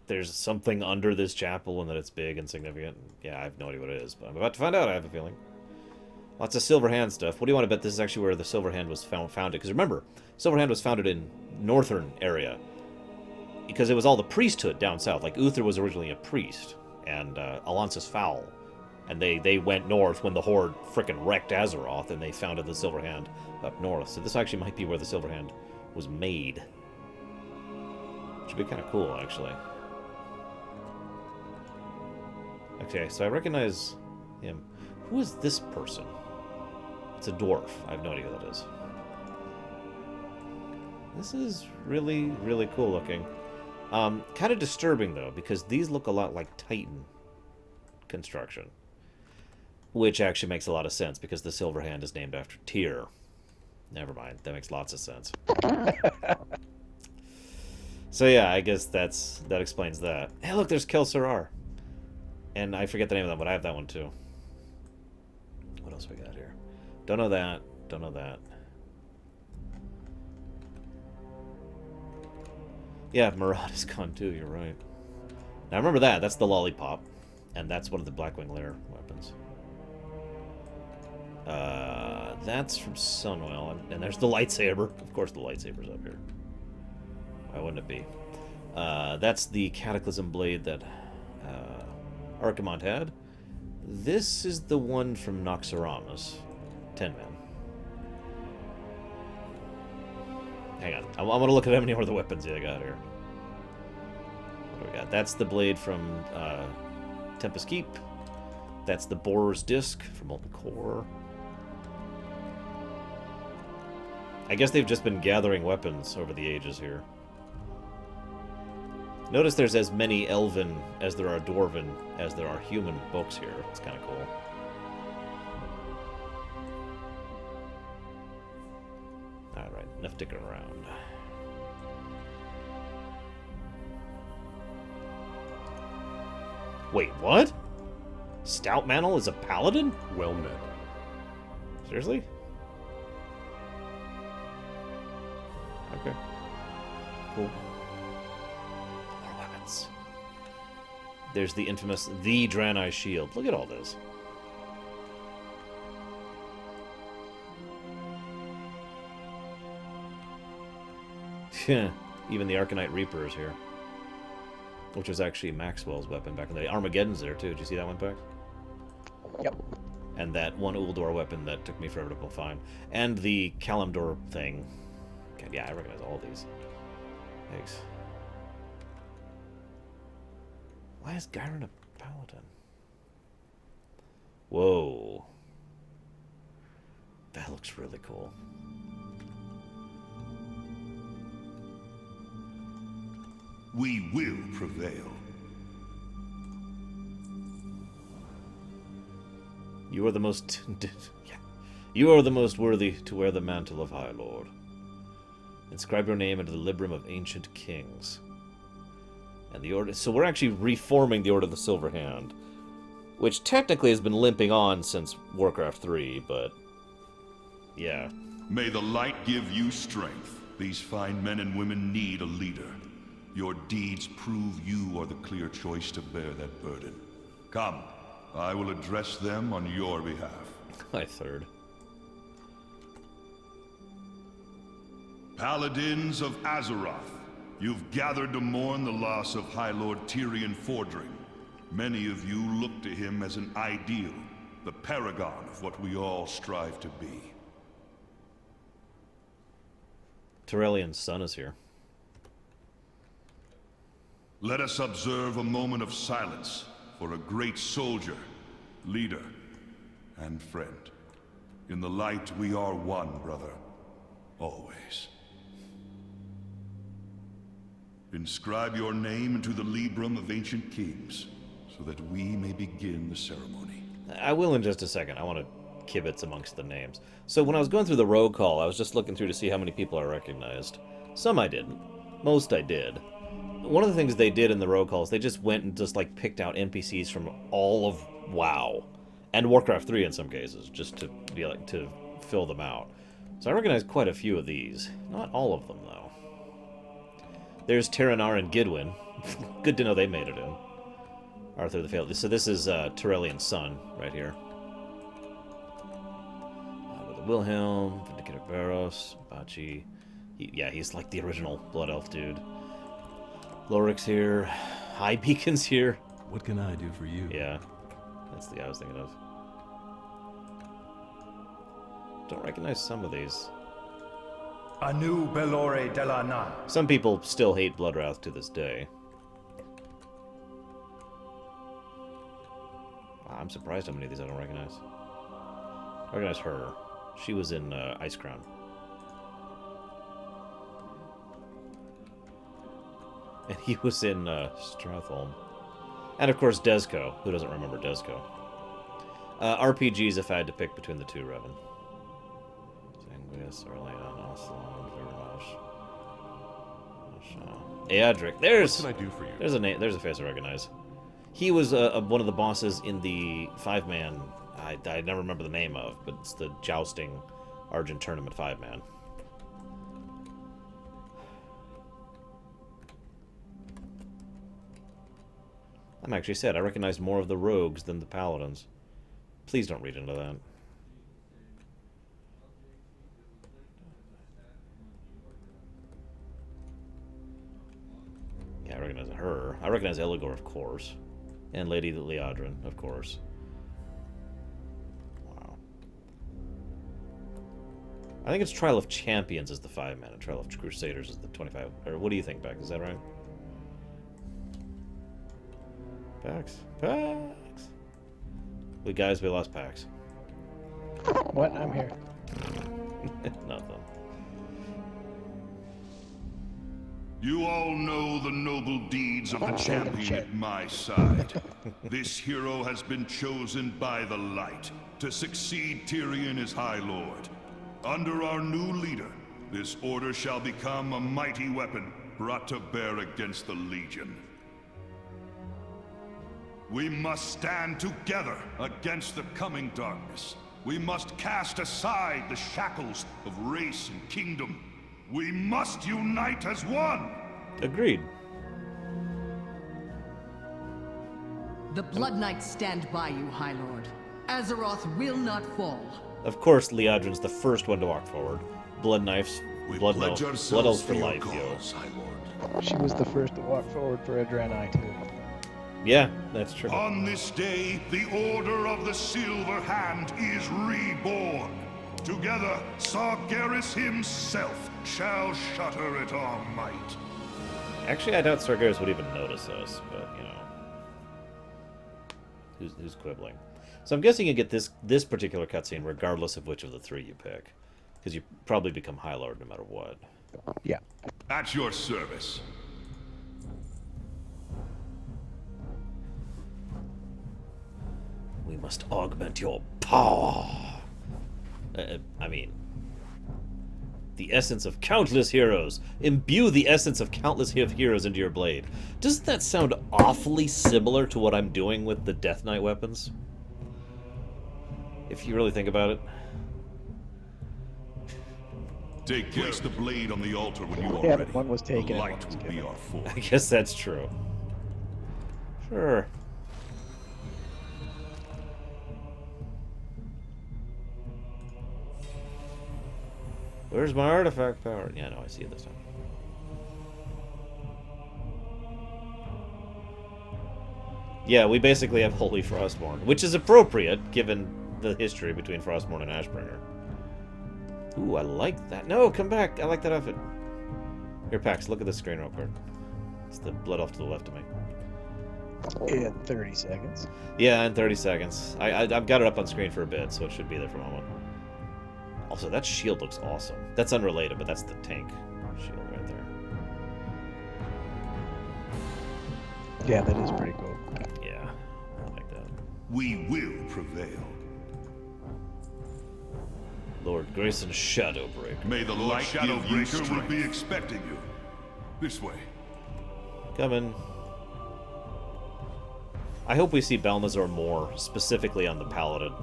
there's something under this chapel and that it's big and significant. Yeah, I have no idea what it is, but I'm about to find out, I have a feeling. Lots of Silver Hand stuff. What do you want to bet this is actually where the Silver Hand was founded? Because remember, Silver Hand was founded in northern area. Because it was all the priesthood down south. Like, Uther was originally a priest, and Alonsis Fowl. And they went north when the Horde frickin' wrecked Azeroth, and they founded the Silver Hand up north. So this actually might be where the Silver Hand was made. Which would be kind of cool, actually. Okay, so I recognize him. Who is this person? It's a dwarf. I have no idea who that is. This is really, really cool looking. Kind of disturbing, though, because these look a lot like Titan construction. Which actually makes a lot of sense, because the Silver Hand is named after Tyr. Never mind. That makes lots of sense. So yeah, I guess that explains that. Hey, look, there's Kelsirar. And I forget the name of them, but I have that one too. What else we got here? Don't know that. Don't know that. Yeah, Murad is gone too, you're right. Now remember that, that's the lollipop. And that's one of the Blackwing Lair weapons. That's from Sunwell. And there's the lightsaber. Of course the lightsaber's up here. Why wouldn't it be? That's the Cataclysm Blade that Archimond had. This is the one from Noxoramus. 10-man. Hang on. I want to look at how many more of the weapons I got here. What do we got? That's the blade from Tempest Keep. That's the Borer's Disc from Molten Core. I guess they've just been gathering weapons over the ages here. Notice there's as many Elven as there are Dwarven as there are human books here. It's kind of cool. Alright, enough dicking around. Wait, what? Stout Mantle is a paladin? Well met. Seriously? Okay. Cool. More weapons. There's the infamous The Draenei Shield. Look at all this. Even the Arcanite Reaper is here. Which was actually Maxwell's weapon back in the day. Armageddon's there too. Did you see that one, Pax? Yep. And that one Uldor weapon that took me forever to find. And the Kalimdor thing. God, yeah, I recognize all of these. Thanks. Why is Gyron a paladin? Whoa. That looks really cool. We will prevail. You are the most... You are the most worthy to wear the mantle of High Lord. Inscribe your name into the Librum of Ancient Kings. And the Order... So we're actually reforming the Order of the Silver Hand. Which technically has been limping on since Warcraft 3, but... Yeah. May the light give you strength. These fine men and women need a leader. Your deeds prove you are the clear choice to bear that burden. Come, I will address them on your behalf. My third. Paladins of Azeroth, you've gathered to mourn the loss of High Lord Tyrion Fordring. Many of you look to him as an ideal, the paragon of what we all strive to be. Tyrellion's son is here. Let us observe a moment of silence for a great soldier, leader, and friend. In the light, we are one, brother. Always. Inscribe your name into the Librum of Ancient Kings, so that we may begin the ceremony. I will in just a second. I want to kibitz amongst the names. So when I was going through the roll call, I was just looking through to see how many people I recognized. Some I didn't. Most I did. One of the things they did in the roll calls, they just went and just like picked out NPCs from all of WoW and Warcraft 3 in some cases, just to be like to fill them out. So I recognize quite a few of these. Not all of them though. There's Terranar and Gidwin. Good to know they made it in. Arthur the Failed. So this is Tyrellion's son right here. With the Wilhelm, Vindicator Barros, Bachi. Yeah, he's like the original Blood Elf dude. Lorik's here. High Beacon's here. What can I do for you? Yeah, that's the guy I was thinking of. Don't recognize some of these. Anu Belore de la Na. Some people still hate Bloodwrath to this day. Wow, I'm surprised how many of these I don't recognize. I recognize her. She was in Ice Crown. And he was in Stratholm. And of course Desco. Who doesn't remember Desco? RPGs if I had to pick between the two, Revan. Sanguis, Orlean, Aslan, Vermash. Eadric. There's... What can I do for you? There's a name. There's a face I recognize. He was one of the bosses in the 5-man... I never remember the name of, but it's the Jousting Argent Tournament 5-man. I'm actually sad. I recognize more of the rogues than the paladins. Please don't read into that. Yeah, I recognize her. I recognize Eligor, of course. And Lady Liadrin, of course. Wow. I think it's Trial of Champions is the 5-man, and Trial of Crusaders is the 25. Or what do you think, Beck? Is that right? Pax. Pax. We lost Pax. What? I'm here. Nothing. You all know the noble deeds of the champion at my side. This hero has been chosen by the light to succeed Tyrion as High Lord. Under our new leader, this order shall become a mighty weapon brought to bear against the Legion. We must stand together against the coming darkness. We must cast aside the shackles of race and kingdom. We must unite as one! Agreed. The Blood Knights stand by you, High Lord. Azeroth will not fall. Of course, Liadrin's the first one to walk forward. Blood knives, blood elves for life, yo. She was the first to walk forward for Adrenai, too. Yeah, that's true. On this day, the Order of the Silver Hand is reborn. Together, Sargeras himself shall shudder at our might. Actually, I doubt Sargeras would even notice us, but, you know. Who's quibbling? So I'm guessing you get this particular cutscene regardless of which of the three you pick. Because you probably become High Lord no matter what. Yeah. At your service. We must augment your power. I mean, the essence of countless heroes. Imbue the essence of countless heroes into your blade. Doesn't that sound awfully similar to what I'm doing with the Death Knight weapons? If you really think about it. Place the blade on the altar when you are yeah, ready. One was taken. The light will be our force. I guess that's true. Sure. Where's my artifact power? Yeah, no, I see it this time. Yeah, we basically have Holy Frostborn, which is appropriate given the history between Frostborn and Ashbringer. Ooh, I like that. No, come back. I like that outfit. Here, Pax, look at the screen real quick. It's the blood off to the left of me. In 30 seconds. Yeah, in 30 seconds. I've got it up on screen for a bit, so it should be there for a moment. Also, that shield looks awesome. That's unrelated, but that's the tank shield right there. Yeah, that is pretty cool. Yeah, I like that. We will prevail. Lord Grayson Shadowbreaker. May the Lord Shadowbreaker will be expecting you. This way. Coming. I hope we see Balnazar more, specifically on the Paladin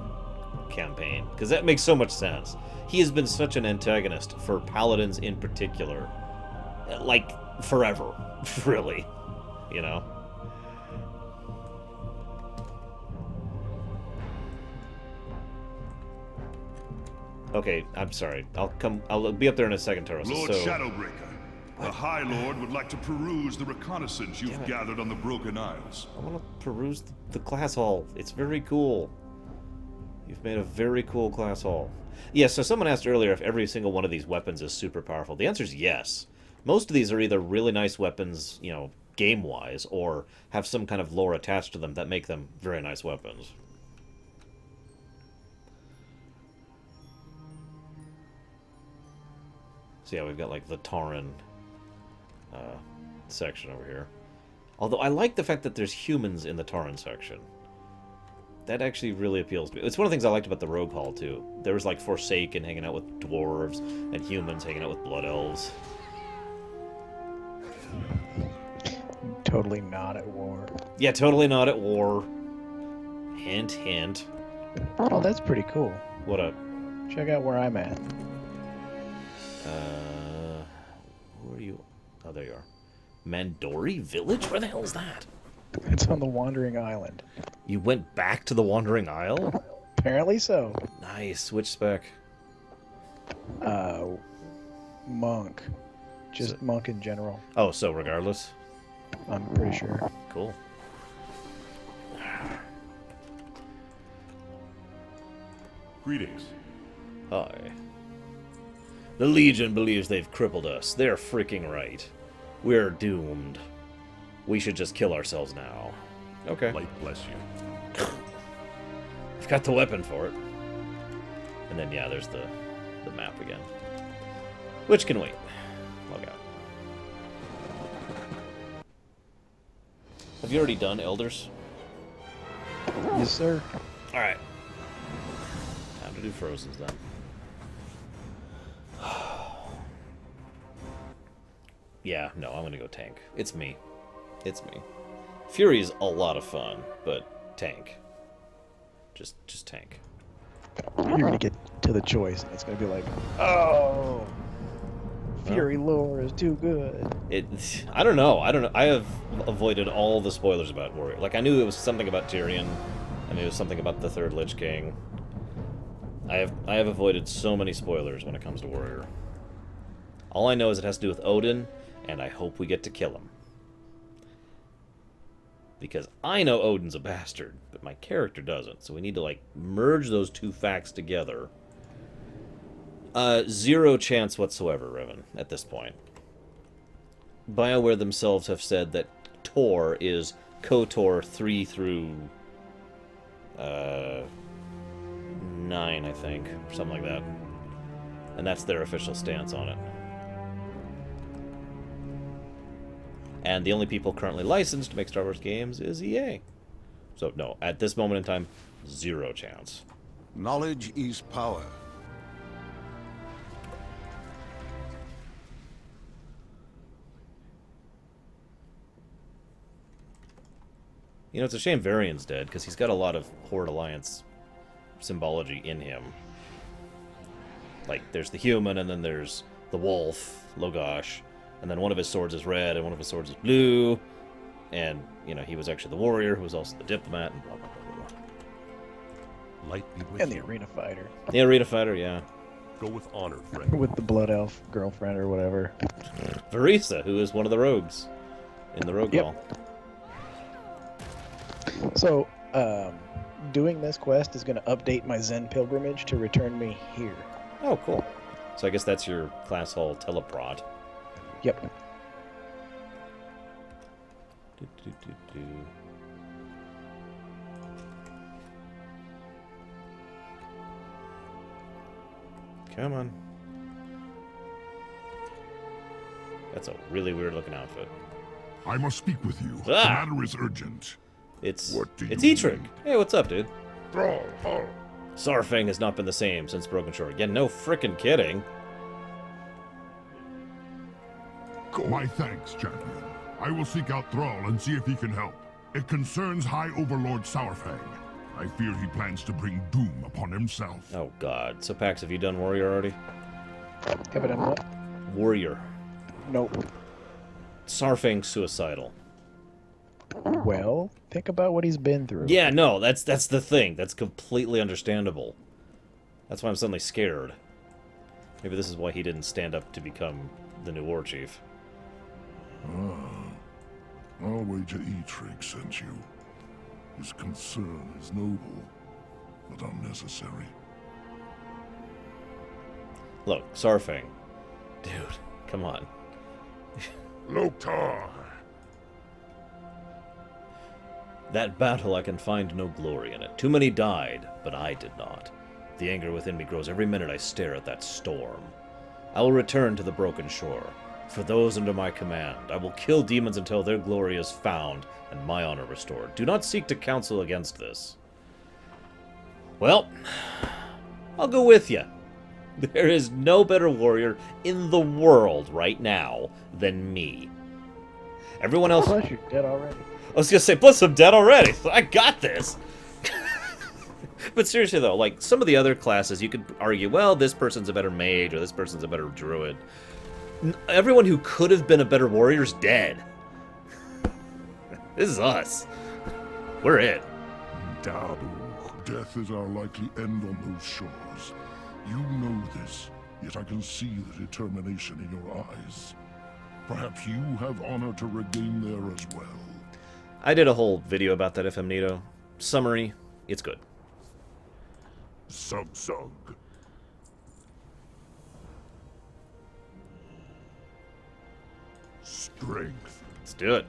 campaign, because that makes so much sense. He has been such an antagonist for Paladins in particular. Like, forever. Really. You know? Okay, I'm sorry. I'll be up there in a second, Taros. Lord Shadowbreaker, the High Lord would like to peruse the reconnaissance you've gathered on the Broken Isles. I want to peruse the class hall. It's very cool. You've made a very cool class hall. Yeah, so someone asked earlier if every single one of these weapons is super powerful. The answer is yes. Most of these are either really nice weapons, you know, game-wise, or have some kind of lore attached to them that make them very nice weapons. So yeah, we've got like the Tauren section over here. Although I like the fact that there's humans in the Tauren section. That actually really appeals to me. It's one of the things I liked about the Rogue Hall too. There was like Forsaken hanging out with dwarves and humans hanging out with blood elves. Totally not at war. Yeah, totally not at war. Hint, hint. Oh, that's pretty cool. What up? Check out where I'm at. Who are you? Oh, there you are. Mandori Village? Where the hell is that? It's on the Wandering Island. You went back to the Wandering Isle? Apparently so. Nice. Which spec? Monk. Just monk in general. Oh, so regardless? I'm pretty sure. Cool. Greetings. Hi. The Legion believes they've crippled us. They're freaking right. We're doomed. We should just kill ourselves now. Okay. Light bless you. I've got the weapon for it. And then, yeah, there's the map again. Which can wait. Log out. Have you already done Elders? Yes, sir. Alright. Time to do Frozen's then. Yeah, no, I'm gonna go tank. It's me. It's me. Fury's a lot of fun, but tank. Just tank. You're gonna get to the choice, and it's gonna be like, oh, Fury lore is too good. I don't know. I have avoided all the spoilers about Warrior. Like, I knew it was something about Tyrion. I knew it was something about the third Lich King. I have avoided so many spoilers when it comes to Warrior. All I know is it has to do with Odin, and I hope we get to kill him. Because I know Odin's a bastard, but my character doesn't, so we need to, like, merge those two facts together. 0 chance whatsoever, Revan, at this point. BioWare themselves have said that Tor is KOTOR 3 through 9, I think, or something like that. And that's their official stance on it. And the only people currently licensed to make Star Wars games is EA. So, no, at this moment in time, 0 chance. Knowledge is power. You know, it's a shame Varian's dead, because he's got a lot of Horde Alliance symbology in him. Like, there's the human, and then there's the wolf, Logosh, and then one of his swords is red, and one of his swords is blue, and, you know, he was actually the warrior, who was also the diplomat, and blah, blah, blah, blah, blah. Light be with And you. the arena fighter. The arena fighter, yeah. Go with honor, friend. With the blood elf girlfriend or whatever. Varisa, who is one of the rogues in the rogue hall. So, doing this quest is going to update my Zen pilgrimage to return me here. Oh, cool. So I guess that's your class hall teleprot. Yep. Come on. That's a really weird looking outfit. I must speak with you. Ah! The matter is urgent. It's What do you Etrig. need? Hey, what's up, dude? Thrall, Sarfang has not been the same since Broken Shore. Yeah, no frickin' kidding. My thanks, champion. I will seek out Thrall and see if he can help. It concerns High Overlord Saurfang. I fear he plans to bring doom upon himself. Oh, God. So, Pax, have you done Warrior already? Have I done what? Warrior. Nope. Sarfang's suicidal. Well, think about what he's been through. Yeah, no, that's the thing. That's completely understandable. That's why I'm suddenly scared. Maybe this is why he didn't stand up to become the new war chief. I'll wager Etrig sent you. His concern is noble, but unnecessary. Look, Sarfang. Dude, come on. Loktar! That battle, I can find no glory in it. Too many died, but I did not. The anger within me grows every minute I stare at that storm. I will return to the Broken Shore. For those under my command, I will kill demons until their glory is found and my honor restored. Do not seek to counsel against this. Well, I'll go with you. There is no better warrior in the world right now than me. Everyone else... Plus, you're dead already. I was gonna say, plus I'm dead already, so I got this! But seriously though, like, some of the other classes, you could argue, well, this person's a better mage, or this person's a better druid. Everyone who could have been a better warrior is dead. This is us. We're it. Dabu, death is our likely end on those shores. You know this, yet I can see the determination in your eyes. Perhaps you have honor to regain there as well. I did a whole video about that, Nito. Summary, it's good. Sug. Strength. Let's do it.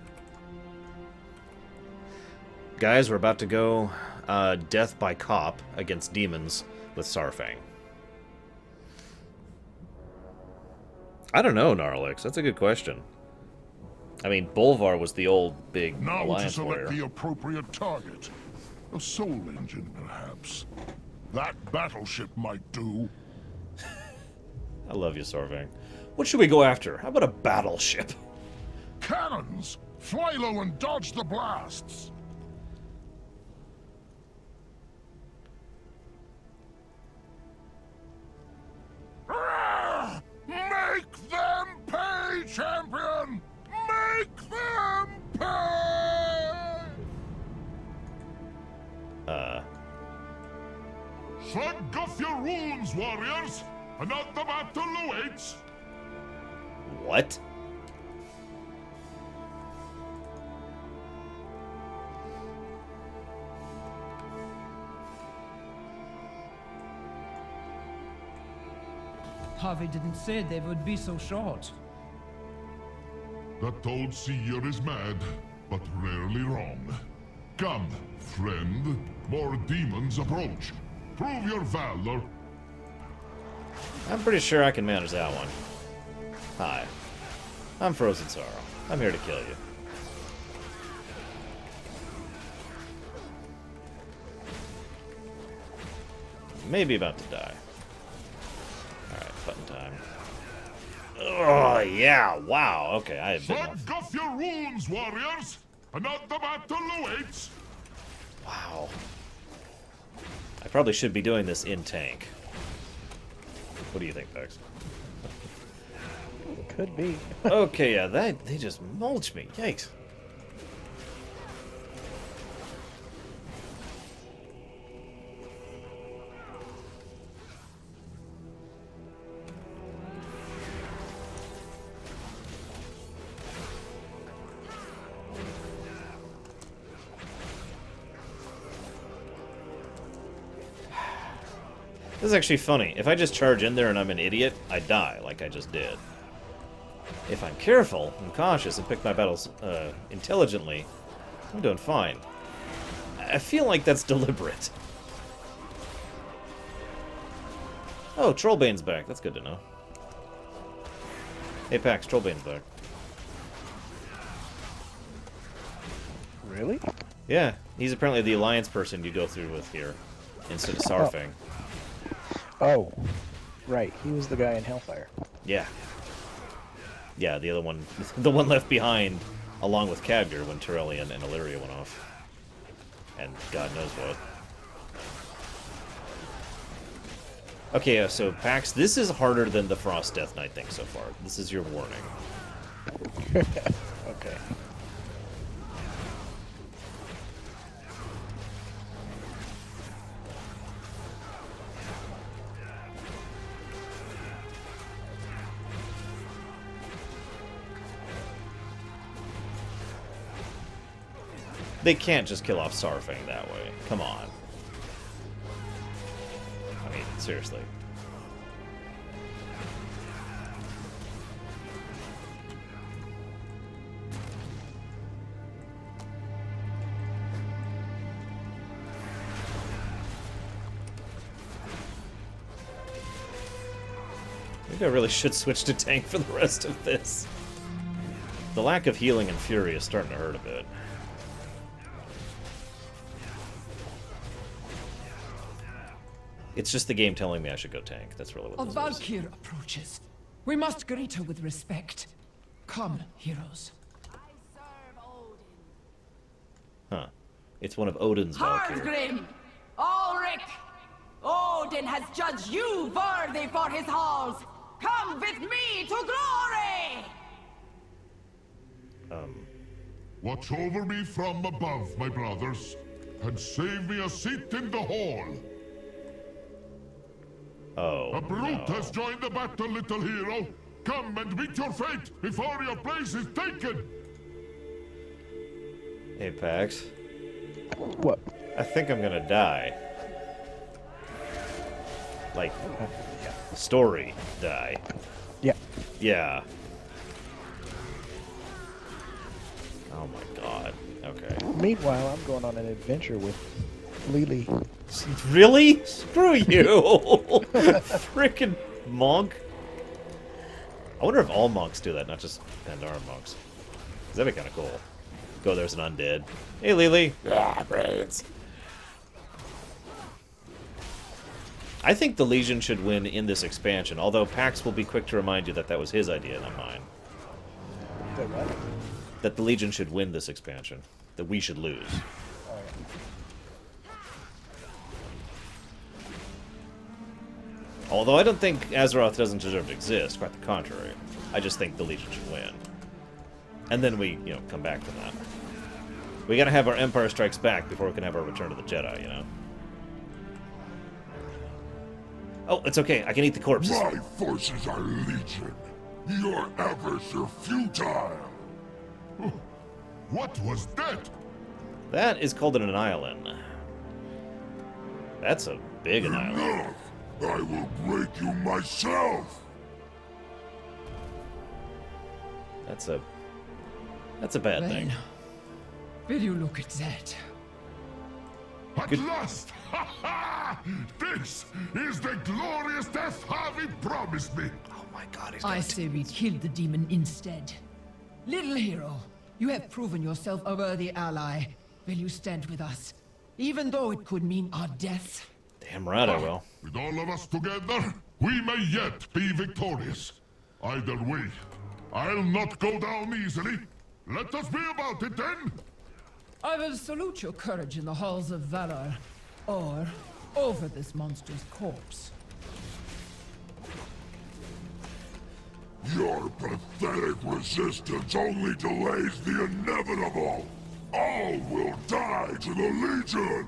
Guys, we're about to go death by cop against demons with Sarfang. I don't know, Gnarlix. That's a good question. I mean, Bolvar was the old big now alliance to select warrior. the appropriate target. A soul engine, perhaps. That battleship might do. I love you, Sarfang. What should we go after? How about a battleship? Cannons! Fly low and dodge the blasts! Make them pay, champion! Make them pay! Shrug off your wounds, warriors! Another battle awaits! What? Harvey didn't say they would be so short. That old seer is mad, but rarely wrong. Come, friend. More demons approach. Prove your valor. I'm pretty sure I can manage that one. Hi. I'm Frozen Sorrow. I'm here to kill you. Maybe about to die. Alright, button time. Oh, yeah, wow. Okay, I have been one. Shrug off your wounds, warriors! Another battle awaits! Wow. I probably should be doing this in tank. What do you think, Vex? Could be. Okay, yeah, they just mulch me. Yikes. This is actually funny. If I just charge in there and I'm an idiot, I die, like I just did. If I'm careful and cautious and pick my battles intelligently, I'm doing fine. I feel like that's deliberate. Oh, Trollbane's back. That's good to know. Hey, Pax, Trollbane's back. Really? Yeah, he's apparently the alliance person you go through with here, instead of Sarfang. Oh, right. He was the guy in Hellfire. Yeah. Yeah, the other one, the one left behind, along with Khadgar when Turellian and Illyria went off. And God knows what. Okay, so Pax, this is harder than the Frost Death Knight thing so far. This is your warning. Okay. They can't just kill off Sarfang that way. Come on. I mean, seriously. Maybe I really should switch to tank for the rest of this. The lack of healing and fury is starting to hurt a bit. It's just the game telling me I should go tank. That's really what A this is. Valkyr approaches. We must greet her with respect. Come, heroes. Huh. It's one of Odin's Valkyr. Hardgrim! Ulrich! Odin has judged you worthy for his halls! Come with me to glory! Watch over me from above, my brothers, and save me a seat in the hall. Oh, A brute no. has joined the battle, little hero. Come and meet your fate before your place is taken. Hey, Pax. What? I think I'm gonna die. Like, story die. Yeah. Yeah. Oh my god. Okay. Meanwhile, I'm going on an adventure with Lily. Really? Screw you! Frickin' monk. I wonder if all monks do that, not just Pandaren monks. That'd be kind of cool. Go there's an undead. Hey, Lily. Yeah, brains. I think the Legion should win in this expansion, although Pax will be quick to remind you that that was his idea, not mine. That what? That the Legion should win this expansion. That we should lose. Oh, yeah. Although I don't think Azeroth doesn't deserve to exist, quite the contrary. I just think the Legion should win. And then we, you know, come back to that. We gotta have our Empire Strikes Back before we can have our Return to the Jedi, you know? Oh, it's okay. I can eat the corpses. My forces are legion. Your efforts are futile. What was that? That is called an Annihilin. That's a big Annihilin. Enough! I will break you myself! That's a bad thing. Will you look at that? At last! Ha ha! This is the glorious death Harvey promised me! Oh my god, he's I say we kill the demon instead. Little hero, you have proven yourself a worthy ally. Will you stand with us? Even though it could mean our death? Damn right I will. With all of us together, we may yet be victorious. Either way, I'll not go down easily. Let us be about it then! I will salute your courage in the halls of valor, or over this monster's corpse. Your pathetic resistance only delays the inevitable! All will die to the Legion!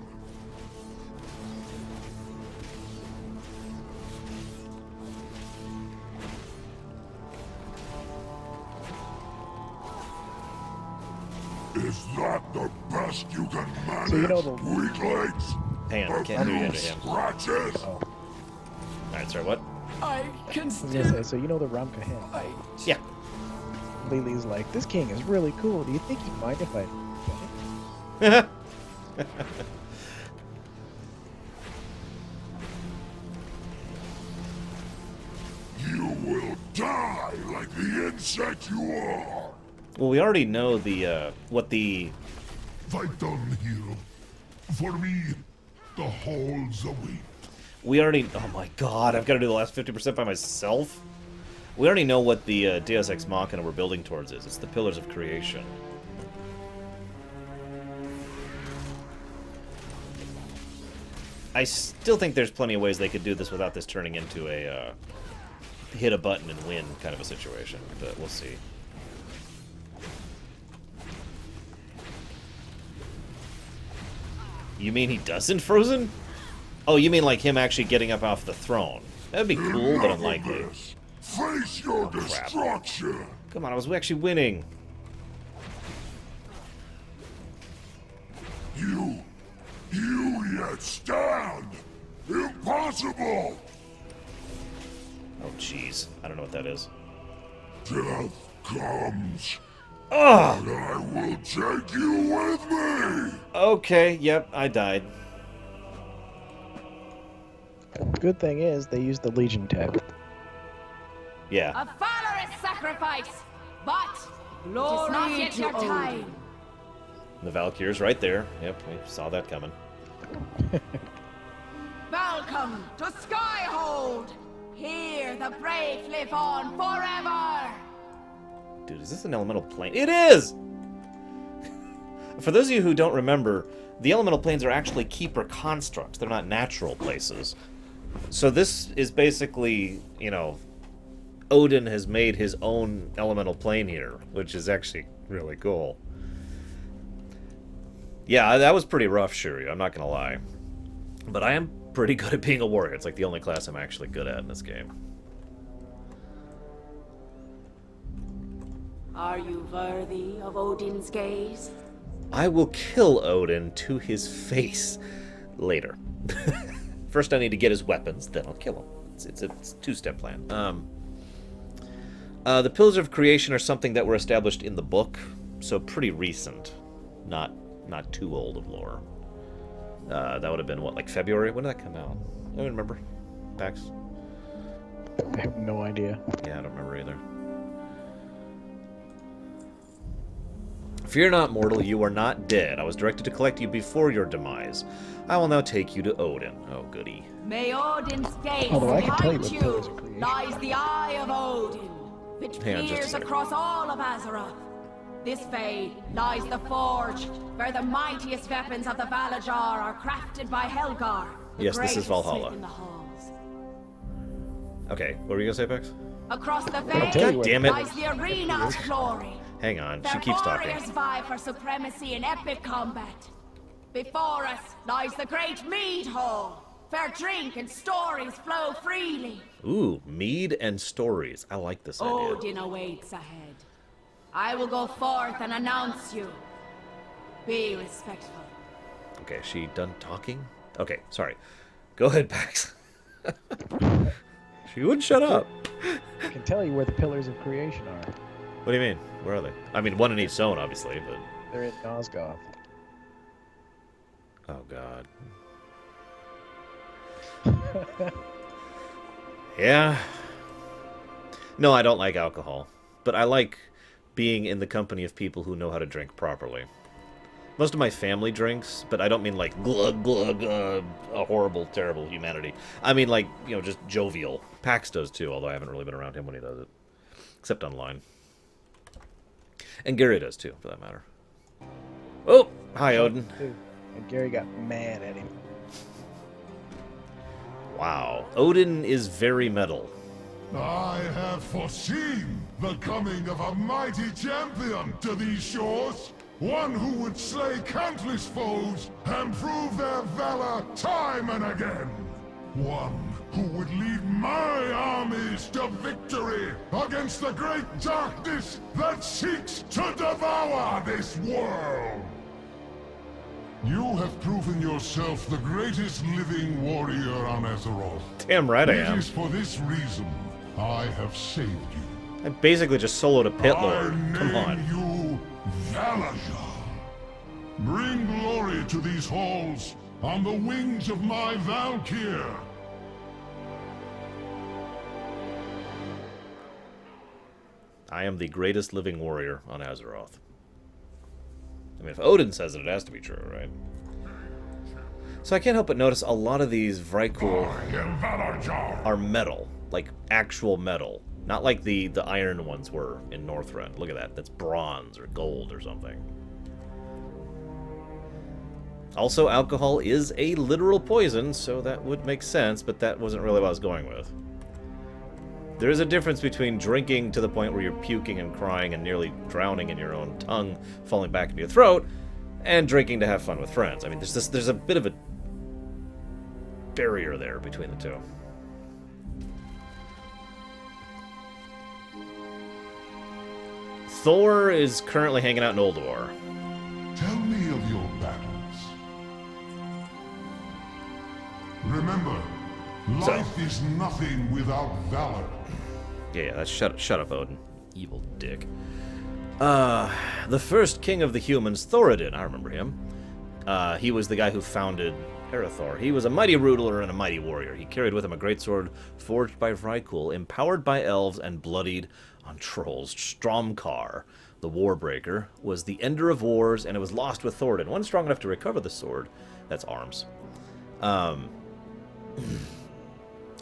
Is that the best you can manage, So you know the weaklings? Hang on, can't hear you into him. Scratches? Oh. Alright, sorry, what? I can I was gonna say, so you know the Ramka hen. Yeah. Lily's like, this king is really cool. Do you think he'd mind if I... You will die like the insect you are! Well, we already know the, what the... Fight on, hero. For me, the halls await. We already... Oh my god, I've got to do the last 50% by myself? We already know what the Deus Ex Machina we're building towards is. It's the Pillars of Creation. I still think there's plenty of ways they could do this without this turning into a, hit a button and win kind of a situation, but we'll see. You mean he doesn't Frozen? Oh, you mean like him actually getting up off the throne? That'd be cool, but unlikely. Face your destruction! Come on, I was actually winning. You yet stand! Impossible! Oh, jeez. I don't know what that is. Death comes. Ugh! And I will take you with me! Okay, yep, I died. Good thing is, they used the Legion tech. Yeah. A valorous sacrifice, but glory not yet your time. The Valkyr's right there. Yep, we saw that coming. Welcome to Skyhold. Here the brave live on forever. Dude, is this an elemental plane? It is! For those of you who don't remember, the elemental planes are actually keeper constructs. They're not natural places. So this is basically, you know, Odin has made his own elemental plane here, which is actually really cool. Yeah, that was pretty rough, Shuri, I'm not gonna lie. But I am pretty good at being a warrior. It's like the only class I'm actually good at in this game. Are you worthy of Odin's gaze? I will kill Odin to his face later. First I need to get his weapons, then I'll kill him. It's a two-step plan. The Pillars of Creation are something that were established in the book, so pretty recent. Not too old of lore. That would have been, what, like February? When did that come out? I don't remember. Pax? I have no idea. Yeah, I don't remember either. Fear not, mortal, you are not dead. I was directed to collect you before your demise. I will now take you to Odin. Oh, goody. May Odin's gaze Although I can tell you behind what Pillars of you Creation lies the eye of Odin, which Hang on just a peers second. across all of Azeroth. This fade lies the Forge, where the mightiest weapons of the Valajar are crafted by Helgar, the Yes, this is greatest Valhalla. smith in the halls. Okay, what were you gonna say, Pax? Across the I'll tell you fade what- Damn it. lies the arena of glory. Hang on, she Their keeps talking. warriors vie for supremacy in epic combat. Before us lies the great mead hall, where drink and stories flow freely. Ooh, mead and stories. I like this idea. Odin awaits ahead. I will go forth and announce you. Be respectful. Okay, she done talking? Okay, sorry. Go ahead, Pax. She wouldn't shut up. I can tell you where the Pillars of Creation are. What do you mean? Where are they? I mean, one in each zone, obviously, but... They're in Nosgoth. Oh, God. Yeah. No, I don't like alcohol. But I like being in the company of people who know how to drink properly. Most of my family drinks, but I don't mean like glug glug, a horrible, terrible humanity. I mean like, you know, just jovial. Pax does too, although I haven't really been around him when he does it. Except online. And Gary does too, for that matter. Oh! Hi, Odin. And Gary got mad at him. Wow. Odin is very metal. I have foreseen the coming of a mighty champion to these shores. One who would slay countless foes and prove their valor time and again. One who would lead my armies to victory against the great darkness that seeks to devour this world. You have proven yourself the greatest living warrior on Azeroth. Damn right I It am. is for this reason I have saved you. I basically just soloed a pit lord. Come I on. name you Valajar. Bring glory to these halls on the wings of my Valkyr. I am the greatest living warrior on Azeroth. I mean, if Odin says it, it has to be true, right? So I can't help but notice a lot of these Vrykul are metal. Like, actual metal. Not like the iron ones were in Northrend. Look at that. That's bronze or gold or something. Also, alcohol is a literal poison, so that would make sense, but that wasn't really what I was going with. There is a difference between drinking to the point where you're puking and crying and nearly drowning in your own tongue falling back into your throat, and drinking to have fun with friends. I mean, there's a bit of a barrier there between the two. Thor is currently hanging out in Ulduar. Tell me of your battles. Remember, life is nothing without valor. Yeah, that's shut up, Odin. Evil dick. The first king of the humans, Thoradin, I remember him. He was the guy who founded Erethdor. He was a mighty ruler and a mighty warrior. He carried with him a great sword forged by Vrykul, empowered by elves, and bloodied on trolls. Stromkar, the Warbreaker, was the ender of wars, and it was lost with Thoradin. One strong enough to recover the sword. That's arms.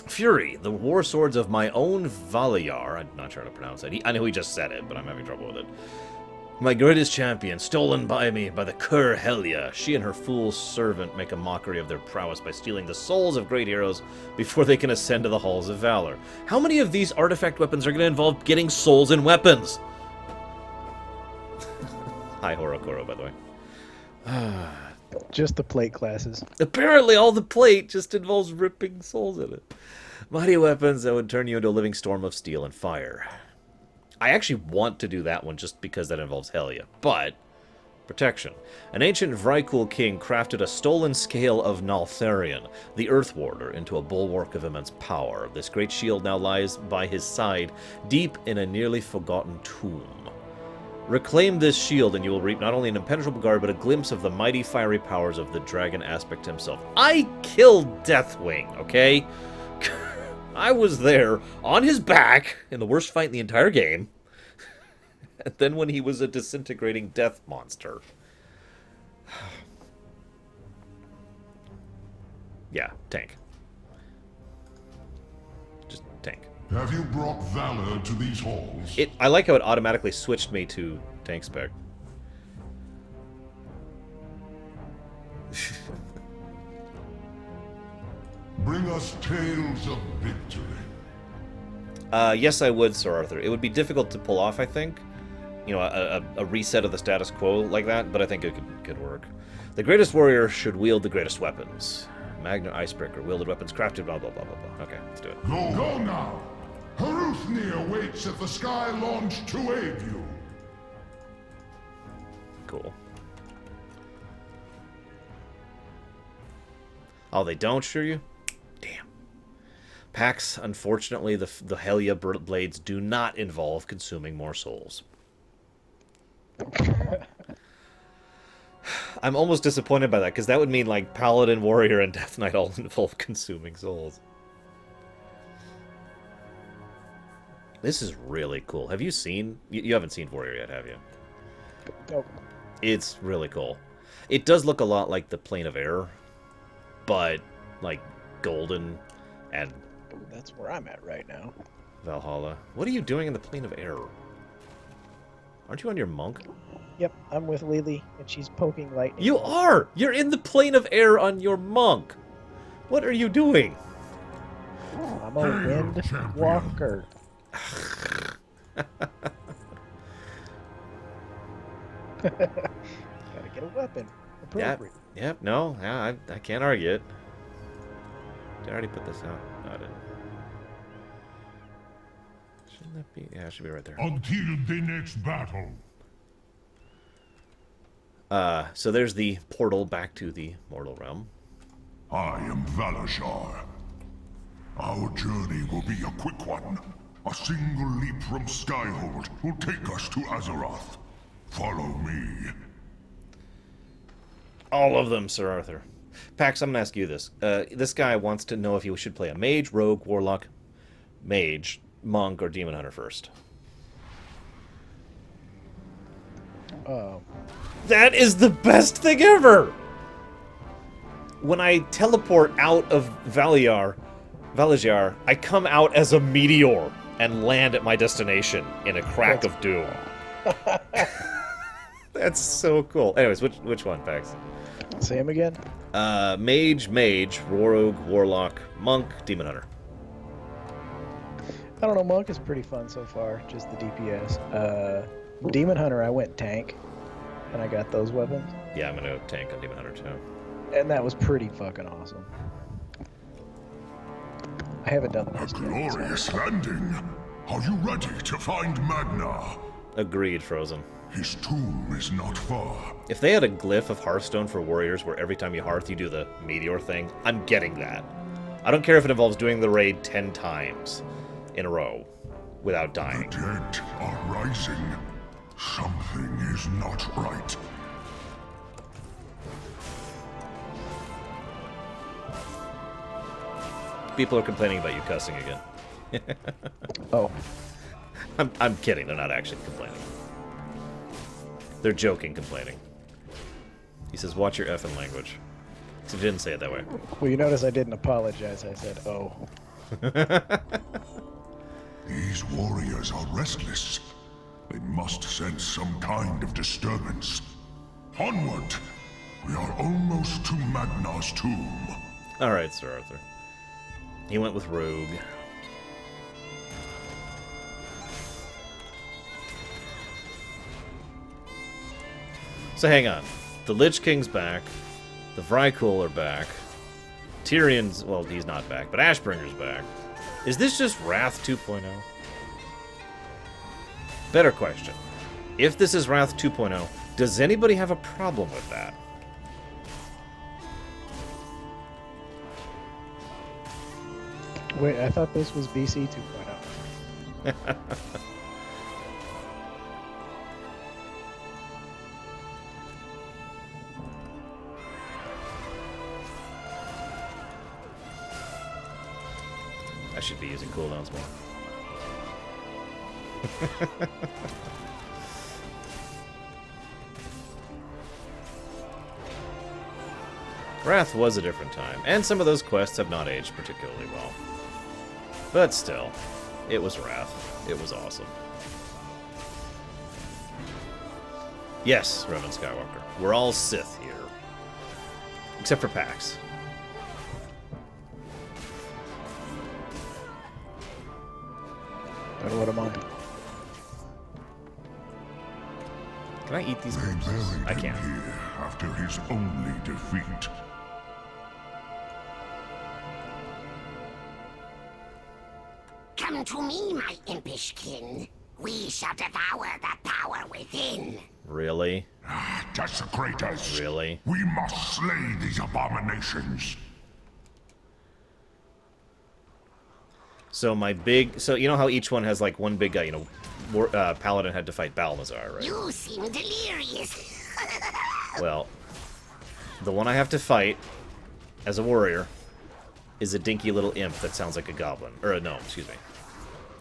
Fury, the war swords of my own Valayar. I'm not sure how to pronounce that. I know he just said it, but I'm having trouble with it. My greatest champion, stolen by me by the Kur Helya. She and her fool servant make a mockery of their prowess by stealing the souls of great heroes before they can ascend to the halls of valor. How many of these artifact weapons are going to involve getting souls in weapons? Hi, Horokoro, by the way. Just the plate classes. Apparently all the plate just involves ripping souls in it. Mighty weapons that would turn you into a living storm of steel and fire. I actually want to do that one just because that involves Helya. But, protection. An ancient Vrykul king crafted a stolen scale of Naltharion, the Earth Warder, into a bulwark of immense power. This great shield now lies by his side, deep in a nearly forgotten tomb. Reclaim this shield and you will reap not only an impenetrable guard, but a glimpse of the mighty fiery powers of the dragon aspect himself. I killed Deathwing, okay? I was there, on his back, in the worst fight in the entire game. And then when he was a disintegrating death monster. Yeah, tank. Just tank. Have you brought valor to these halls? I like how it automatically switched me to tank spec. Bring us tales of victory. Yes, I would, Sir Arthur. It would be difficult to pull off, I think. You know, a reset of the status quo like that, but I think it could work. The greatest warrior should wield the greatest weapons. Magna Icebreaker, wielded weapons crafted, blah, blah, blah, blah, blah. Okay, let's do it. Go now! Haruthnir waits at the Sky Launch to aid you. Cool. Oh, they don't sure you? Damn. Packs, unfortunately, the Helya blades do not involve consuming more souls. I'm almost disappointed by that, because that would mean, like, Paladin, Warrior, and Death Knight all involve consuming souls. This is really cool. Have you seen... You haven't seen Warrior yet, have you? Nope. It's really cool. It does look a lot like the Plane of Air, but, like, golden and... That's where I'm at right now. Valhalla. What are you doing in the Plane of Air? Aren't you on your monk? Yep, I'm with Lily, and she's poking lightning. You are! You're in the Plane of Air on your monk! What are you doing? I'm a wind walker. Gotta get a weapon. Appropriate. Yep, no, yeah, I can't argue it. Did I already put this out? No, I didn't. Shouldn't that be? Yeah, it should be right there. Until the next battle. So there's the portal back to the mortal realm. I am Valashar. Our journey will be a quick one. A single leap from Skyhold will take us to Azeroth. Follow me. All of them, Sir Arthur. Pax, I'm going to ask you this. This guy wants to know if you should play a mage, rogue, warlock, mage, monk, or demon hunter first. That is the best thing ever! When I teleport out of Valajar, I come out as a meteor and land at my destination in a crack of doom. That's so cool. Anyways, which one, Pax? Say him again. Mage, rogue, warlock, monk, demon hunter. I don't know, monk is pretty fun so far, just the DPS. Demon hunter, I went tank, and I got those weapons. Yeah, I'm gonna tank on demon hunter too. And that was pretty fucking awesome. I haven't done the rest yet. Glorious landing. Are you ready to find Magna? Agreed, Frozen. His tomb is not far. If they had a glyph of Hearthstone for warriors where every time you hearth you do the meteor thing, I'm getting that. I don't care if it involves doing the raid 10 times in a row without dying. The dead are rising. Something is not right. People are complaining about you cussing again. Oh. I'm kidding, they're not actually complaining. They're joking complaining. He says, watch your effing language. So he didn't say it that way. Well, you notice I didn't apologize. I said, oh. These warriors are restless. They must sense some kind of disturbance. Onward! We are almost to Magna's tomb. Alright, Sir Arthur. He went with rogue. So hang on. The Lich King's back. The Vrykul are back. Tyrion's, well, he's not back, but Ashbringer's back. Is this just Wrath 2.0? Better question. If this is Wrath 2.0, does anybody have a problem with that? Wait, I thought this was BC 2.0. I should be using cooldowns more. Wrath was a different time, and some of those quests have not aged particularly well. But still, it was Wrath. It was awesome. Yes, Revan Skywalker. We're all Sith here. Except for Pax. And what am I? Can I eat these They boobs? buried I him can't. here after his only defeat. Come to me, my impish kin. We shall devour the power within. Really? Desecrators! Really? We must slay these abominations. So my big... So you know how each one has like one big guy, you know, Paladin had to fight Balmazar, right? You seem delirious. Well, the one I have to fight as a warrior is a dinky little imp that sounds like a goblin. Or a gnome, excuse me.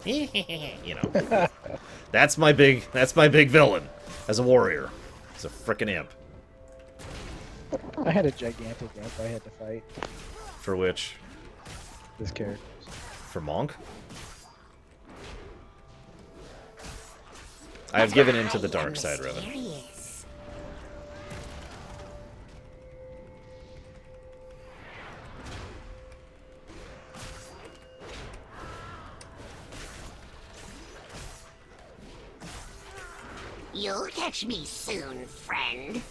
You know. That's my big villain as a warrior. It's a frickin' imp. I had a gigantic imp I had to fight. For which? This character. For Monk? I have given in to the dark side, Revan. You'll catch me soon, friend.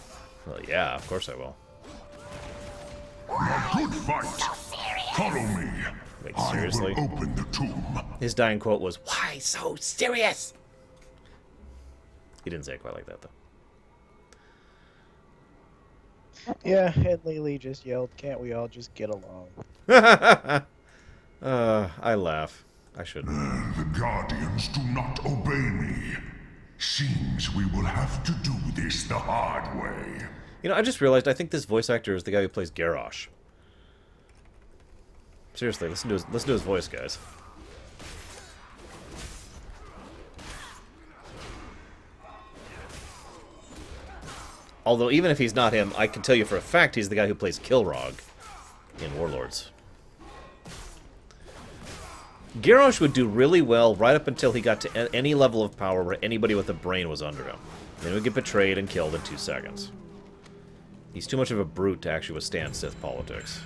Well, yeah, of course I will. A good fight. Follow me. Wait, seriously? I will open the tomb. His dying quote was, "Why so serious?" He didn't say it quite like that, though. Yeah, and Lily just yelled, "Can't we all just get along?" I laugh. I shouldn't. The Guardians do not obey me. Seems we will have to do this the hard way. You know, I just realized I think this voice actor is the guy who plays Garrosh. Seriously, listen to his voice, guys. Although, even if he's not him, I can tell you for a fact he's the guy who plays Kilrog in Warlords. Garrosh would do really well right up until he got to any level of power where anybody with a brain was under him. Then he would get betrayed and killed in 2 seconds. He's too much of a brute to actually withstand Sith politics.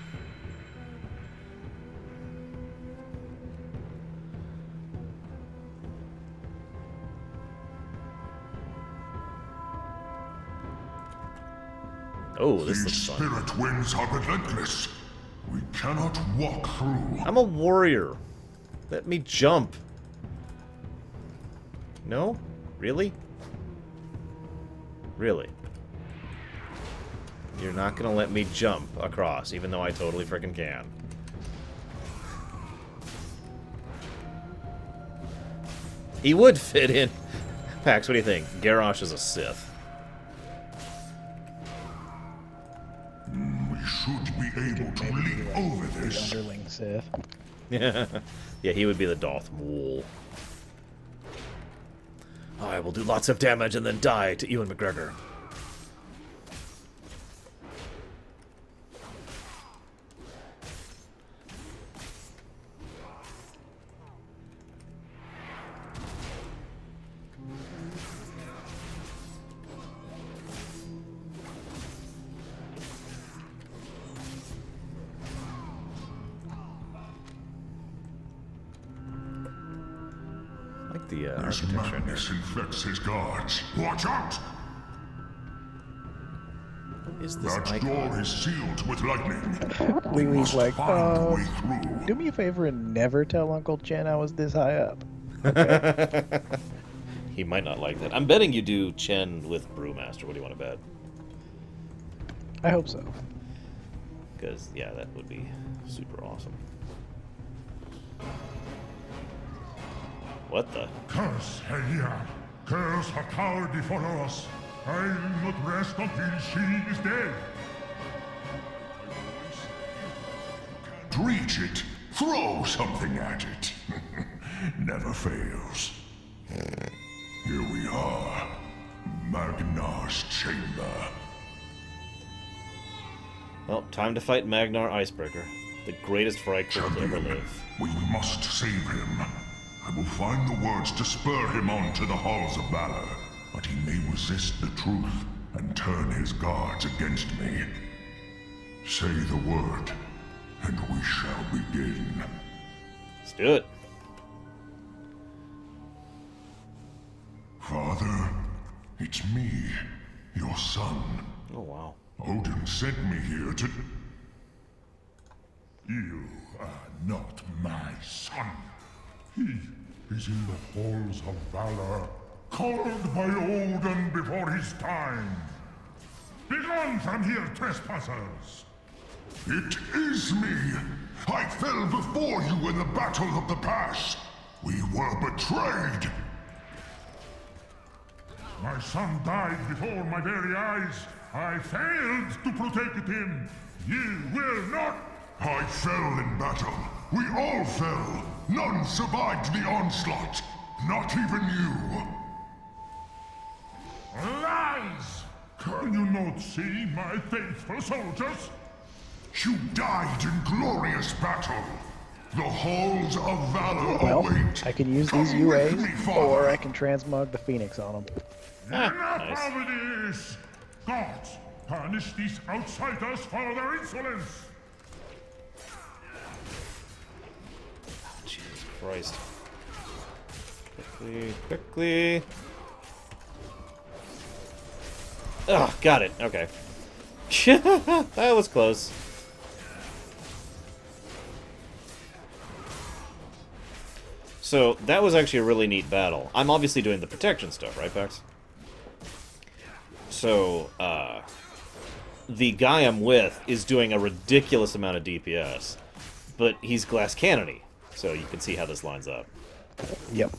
Oh, this looks fun. Spirit winds are relentless. We cannot walk through. I'm a warrior. Let me jump. No? Really? Really? You're not gonna let me jump across, even though I totally frickin' can. He would fit in. Pax, what do you think? Garrosh is a Sith. We should be able to leap over this. Underling Sith. Yeah, he would be the Darth Maul. I will do lots of damage and then die to Ewan McGregor. The This architecture in here. madness infects his guards. Watch out! is this That icon? door is sealed with lightning. Wee Wee's must like, find the way through. do me a favor and never tell Uncle Chen I was this high up. Okay. He might not like that. I'm betting you do Chen with Brewmaster. What do you want to bet? I hope so. Because, yeah, that would be super awesome. What the? Curse Helia! Curse her coward before us! I'll not rest until she is dead! Reach it! Throw something at it! Never fails. Here we are. Magnar's chamber. Well, time to fight Magnar Icebreaker, the greatest Frykler to ever live. We must save him. I will find the words to spur him on to the halls of valor, but he may resist the truth and turn his guards against me. Say the word, and we shall begin. Let's do it. Father, it's me, your son. Oh, wow. Odin sent me here to... You are not my son. He is in the halls of valor, called by Odin before his time. Begone from here, trespassers! It is me! I fell before you in the battle of the pass. We were betrayed. My son died before my very eyes. I failed to protect him. You will not. I fell in battle. We all fell. None survived the onslaught. Not even you. Lies! Can you not see my faithful soldiers? You died in glorious battle. The halls of valor Well, await. I can use these Come with UAs, me, Father. or I can transmog the Phoenix on them. Enough of this! Gods, punish these outsiders for their insolence! Jesus Christ. Quickly, quickly. Ugh, got it. Okay. That was close. So, that was actually a really neat battle. I'm obviously doing the protection stuff, right, Pax? So, the guy I'm with is doing a ridiculous amount of DPS, but he's glass cannon-y, so you can see how this lines up. Yep.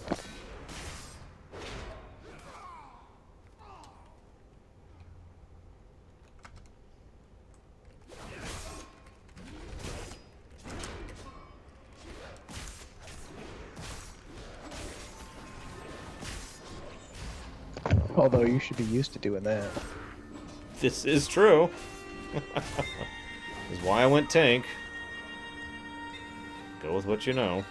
Although you should be used to doing that. This is true. This is why I went tank. Go with what you know.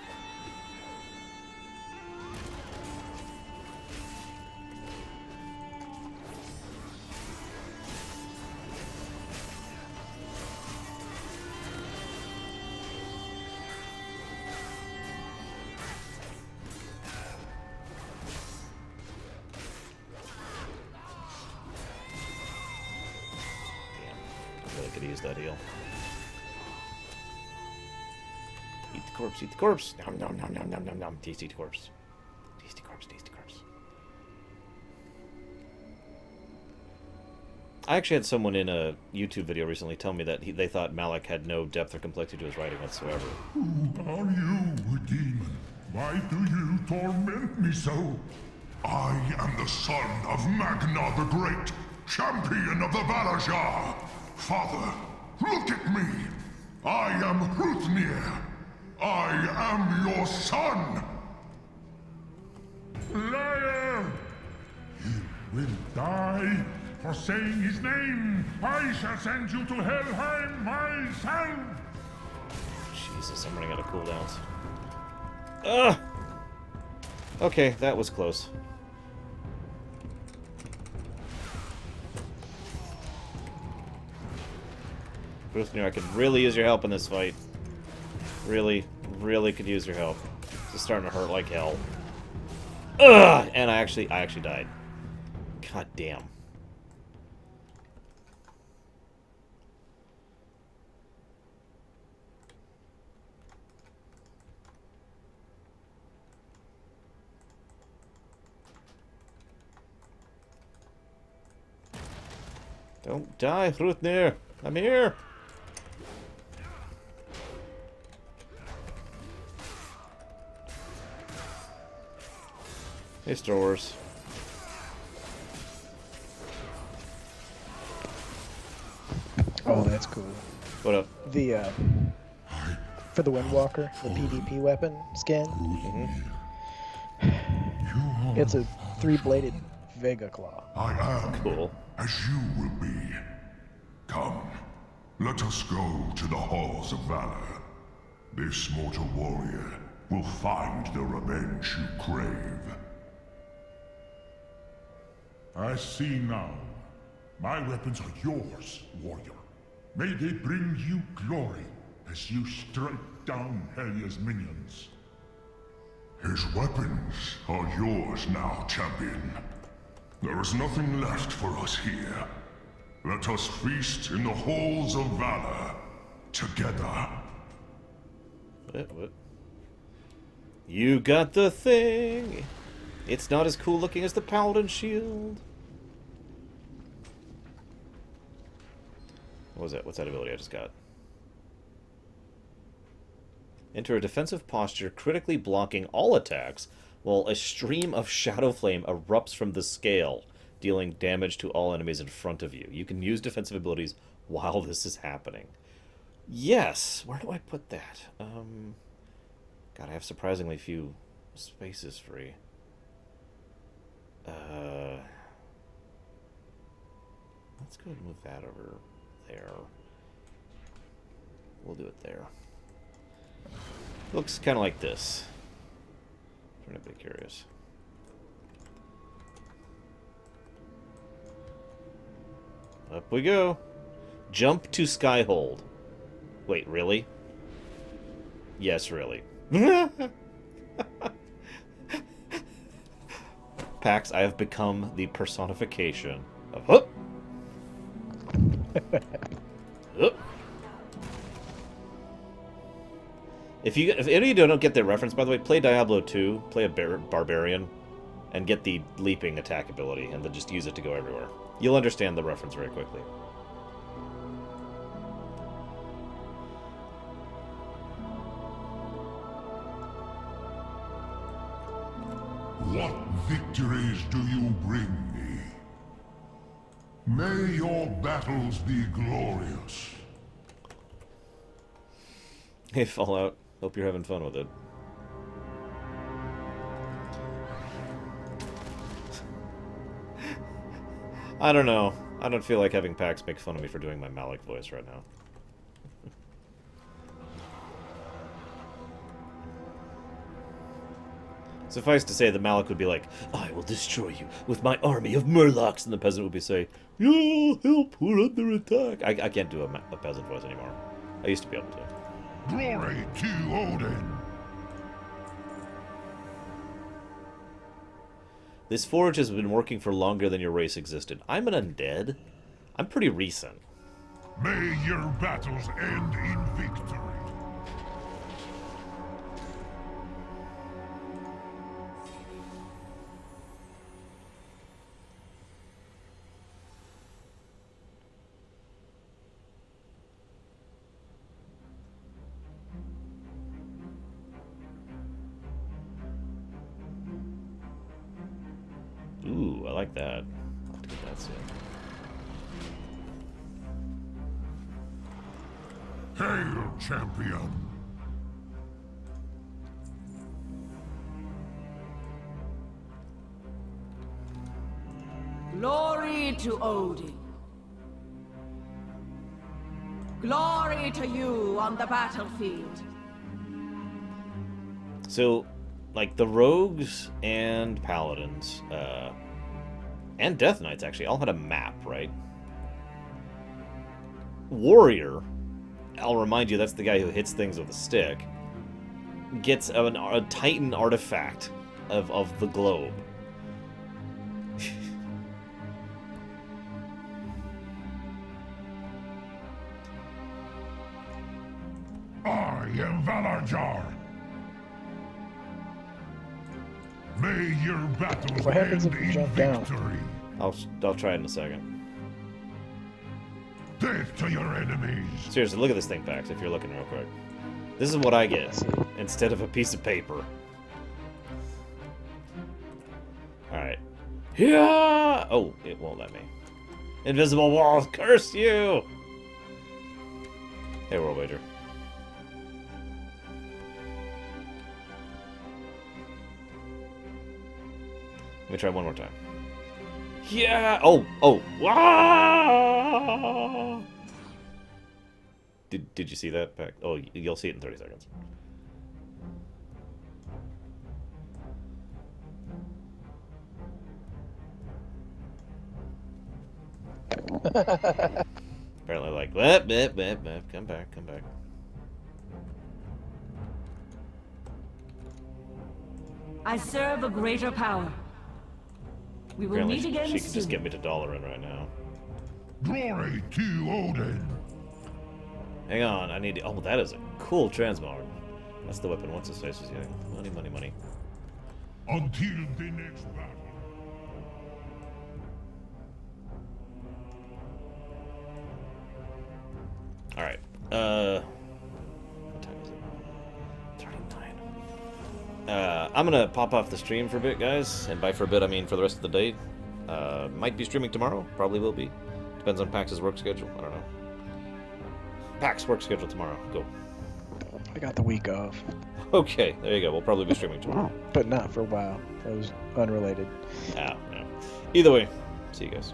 Could use that heal. Eat the corpse, eat the corpse. Nom nom nom nom nom nom nom. Tasty corpse. Tasty corpse, tasty corpse. I actually had someone in a YouTube video recently tell me that they thought Malik had no depth or complexity to his writing whatsoever. Who are you, demon? Why do you torment me so? I am the son of Magna the Great, champion of the Valajar. Father, look at me! I am Hruthnir! I am your son! Liar! You will die for saying his name! I shall send you to Helheim myself! Jesus, I'm running out of cooldowns. Ugh! Okay, that was close. Hruthnir, I could really use your help in this fight. Really, really could use your help. This is starting to hurt like hell. Ugh! And I actually died. God damn. Don't die, Hrutnir. I'm here. Hey, Star Wars. Oh, that's cool. What up? The for the Windwalker, the PvP weapon skin. It's a 3-bladed Vega Claw. I am Cool. as you will be. Come, let us go to the halls of valor. This mortal warrior will find the revenge you crave. I see now. My weapons are yours, warrior. May they bring you glory as you strike down Helya's minions. His weapons are yours now, champion. There is nothing left for us here. Let us feast in the halls of valor together. What? You got the thing. It's not as cool looking as the paladin shield. What was that? What's that ability I just got? Enter a defensive posture, critically blocking all attacks, while a stream of shadow flame erupts from the scale, dealing damage to all enemies in front of you. You can use defensive abilities while this is happening. Yes! Where do I put that? God, I have surprisingly few spaces free. Let's go ahead and move that over there. We'll do it there. Looks kind of like this. I'm a bit curious. Up we go. Jump to Skyhold. Wait, really? Yes, really. Pax, I have become the personification of Hup. Hup. If any of you don't get that reference, by the way, play Diablo 2, play a barbarian, and get the leaping attack ability, and then just use it to go everywhere. You'll understand the reference very quickly. What victories do you bring me? May your battles be glorious. Hey, Fallout. Hope you're having fun with it. I don't know. I don't feel like having Pax make fun of me for doing my Malik voice right now. Suffice to say, the Malik would be like, I will destroy you with my army of Murlocs, and the peasant would be saying, "Yo, help, we're under attack." I can't do a peasant voice anymore. I used to be able to. Glory to Odin! This forge has been working for longer than your race existed. I'm an undead? I'm pretty recent. May your battles end in victory. Ooh, I like that. I'll have to get that soon. Hail, champion! Glory to Odin. Glory to you on the battlefield. So, like, the rogues and paladins, and death knights, actually, all had a map, right? Warrior, I'll remind you, that's the guy who hits things with a stick, gets a titan artifact of the globe. I am Valarjar. May your battles What happens end if you in jump down? victory. I'll try it in a second. Death to your enemies! Seriously, look at this thing, Pax, if you're looking real quick. This is what I get instead of a piece of paper. Alright. Yeah! Oh, it won't let me. Invisible walls, curse you! Hey, World Wager. Let me try one more time. Yeah! Oh! Wow! Did you see that, Pax? Oh, you'll see it in 30 seconds. Apparently, like, come back. I serve a greater power. We will Apparently meet again she soon. can just get me to $1 right now. Glory to Odin! Hang on, I need to... Oh, that is a cool transmog. That's the weapon. What's his face is getting? Money. Until the next battle. Alright. What time is it? 39. I'm gonna pop off the stream for a bit, guys. And by for a bit, I mean for the rest of the day. Might be streaming tomorrow. Probably will be. Depends on Pax's work schedule. I don't know. Pax work schedule tomorrow. Go. I got the week off. Okay, there you go. We'll probably be streaming tomorrow. But not for a while. That was unrelated. Yeah. Either way, see you guys.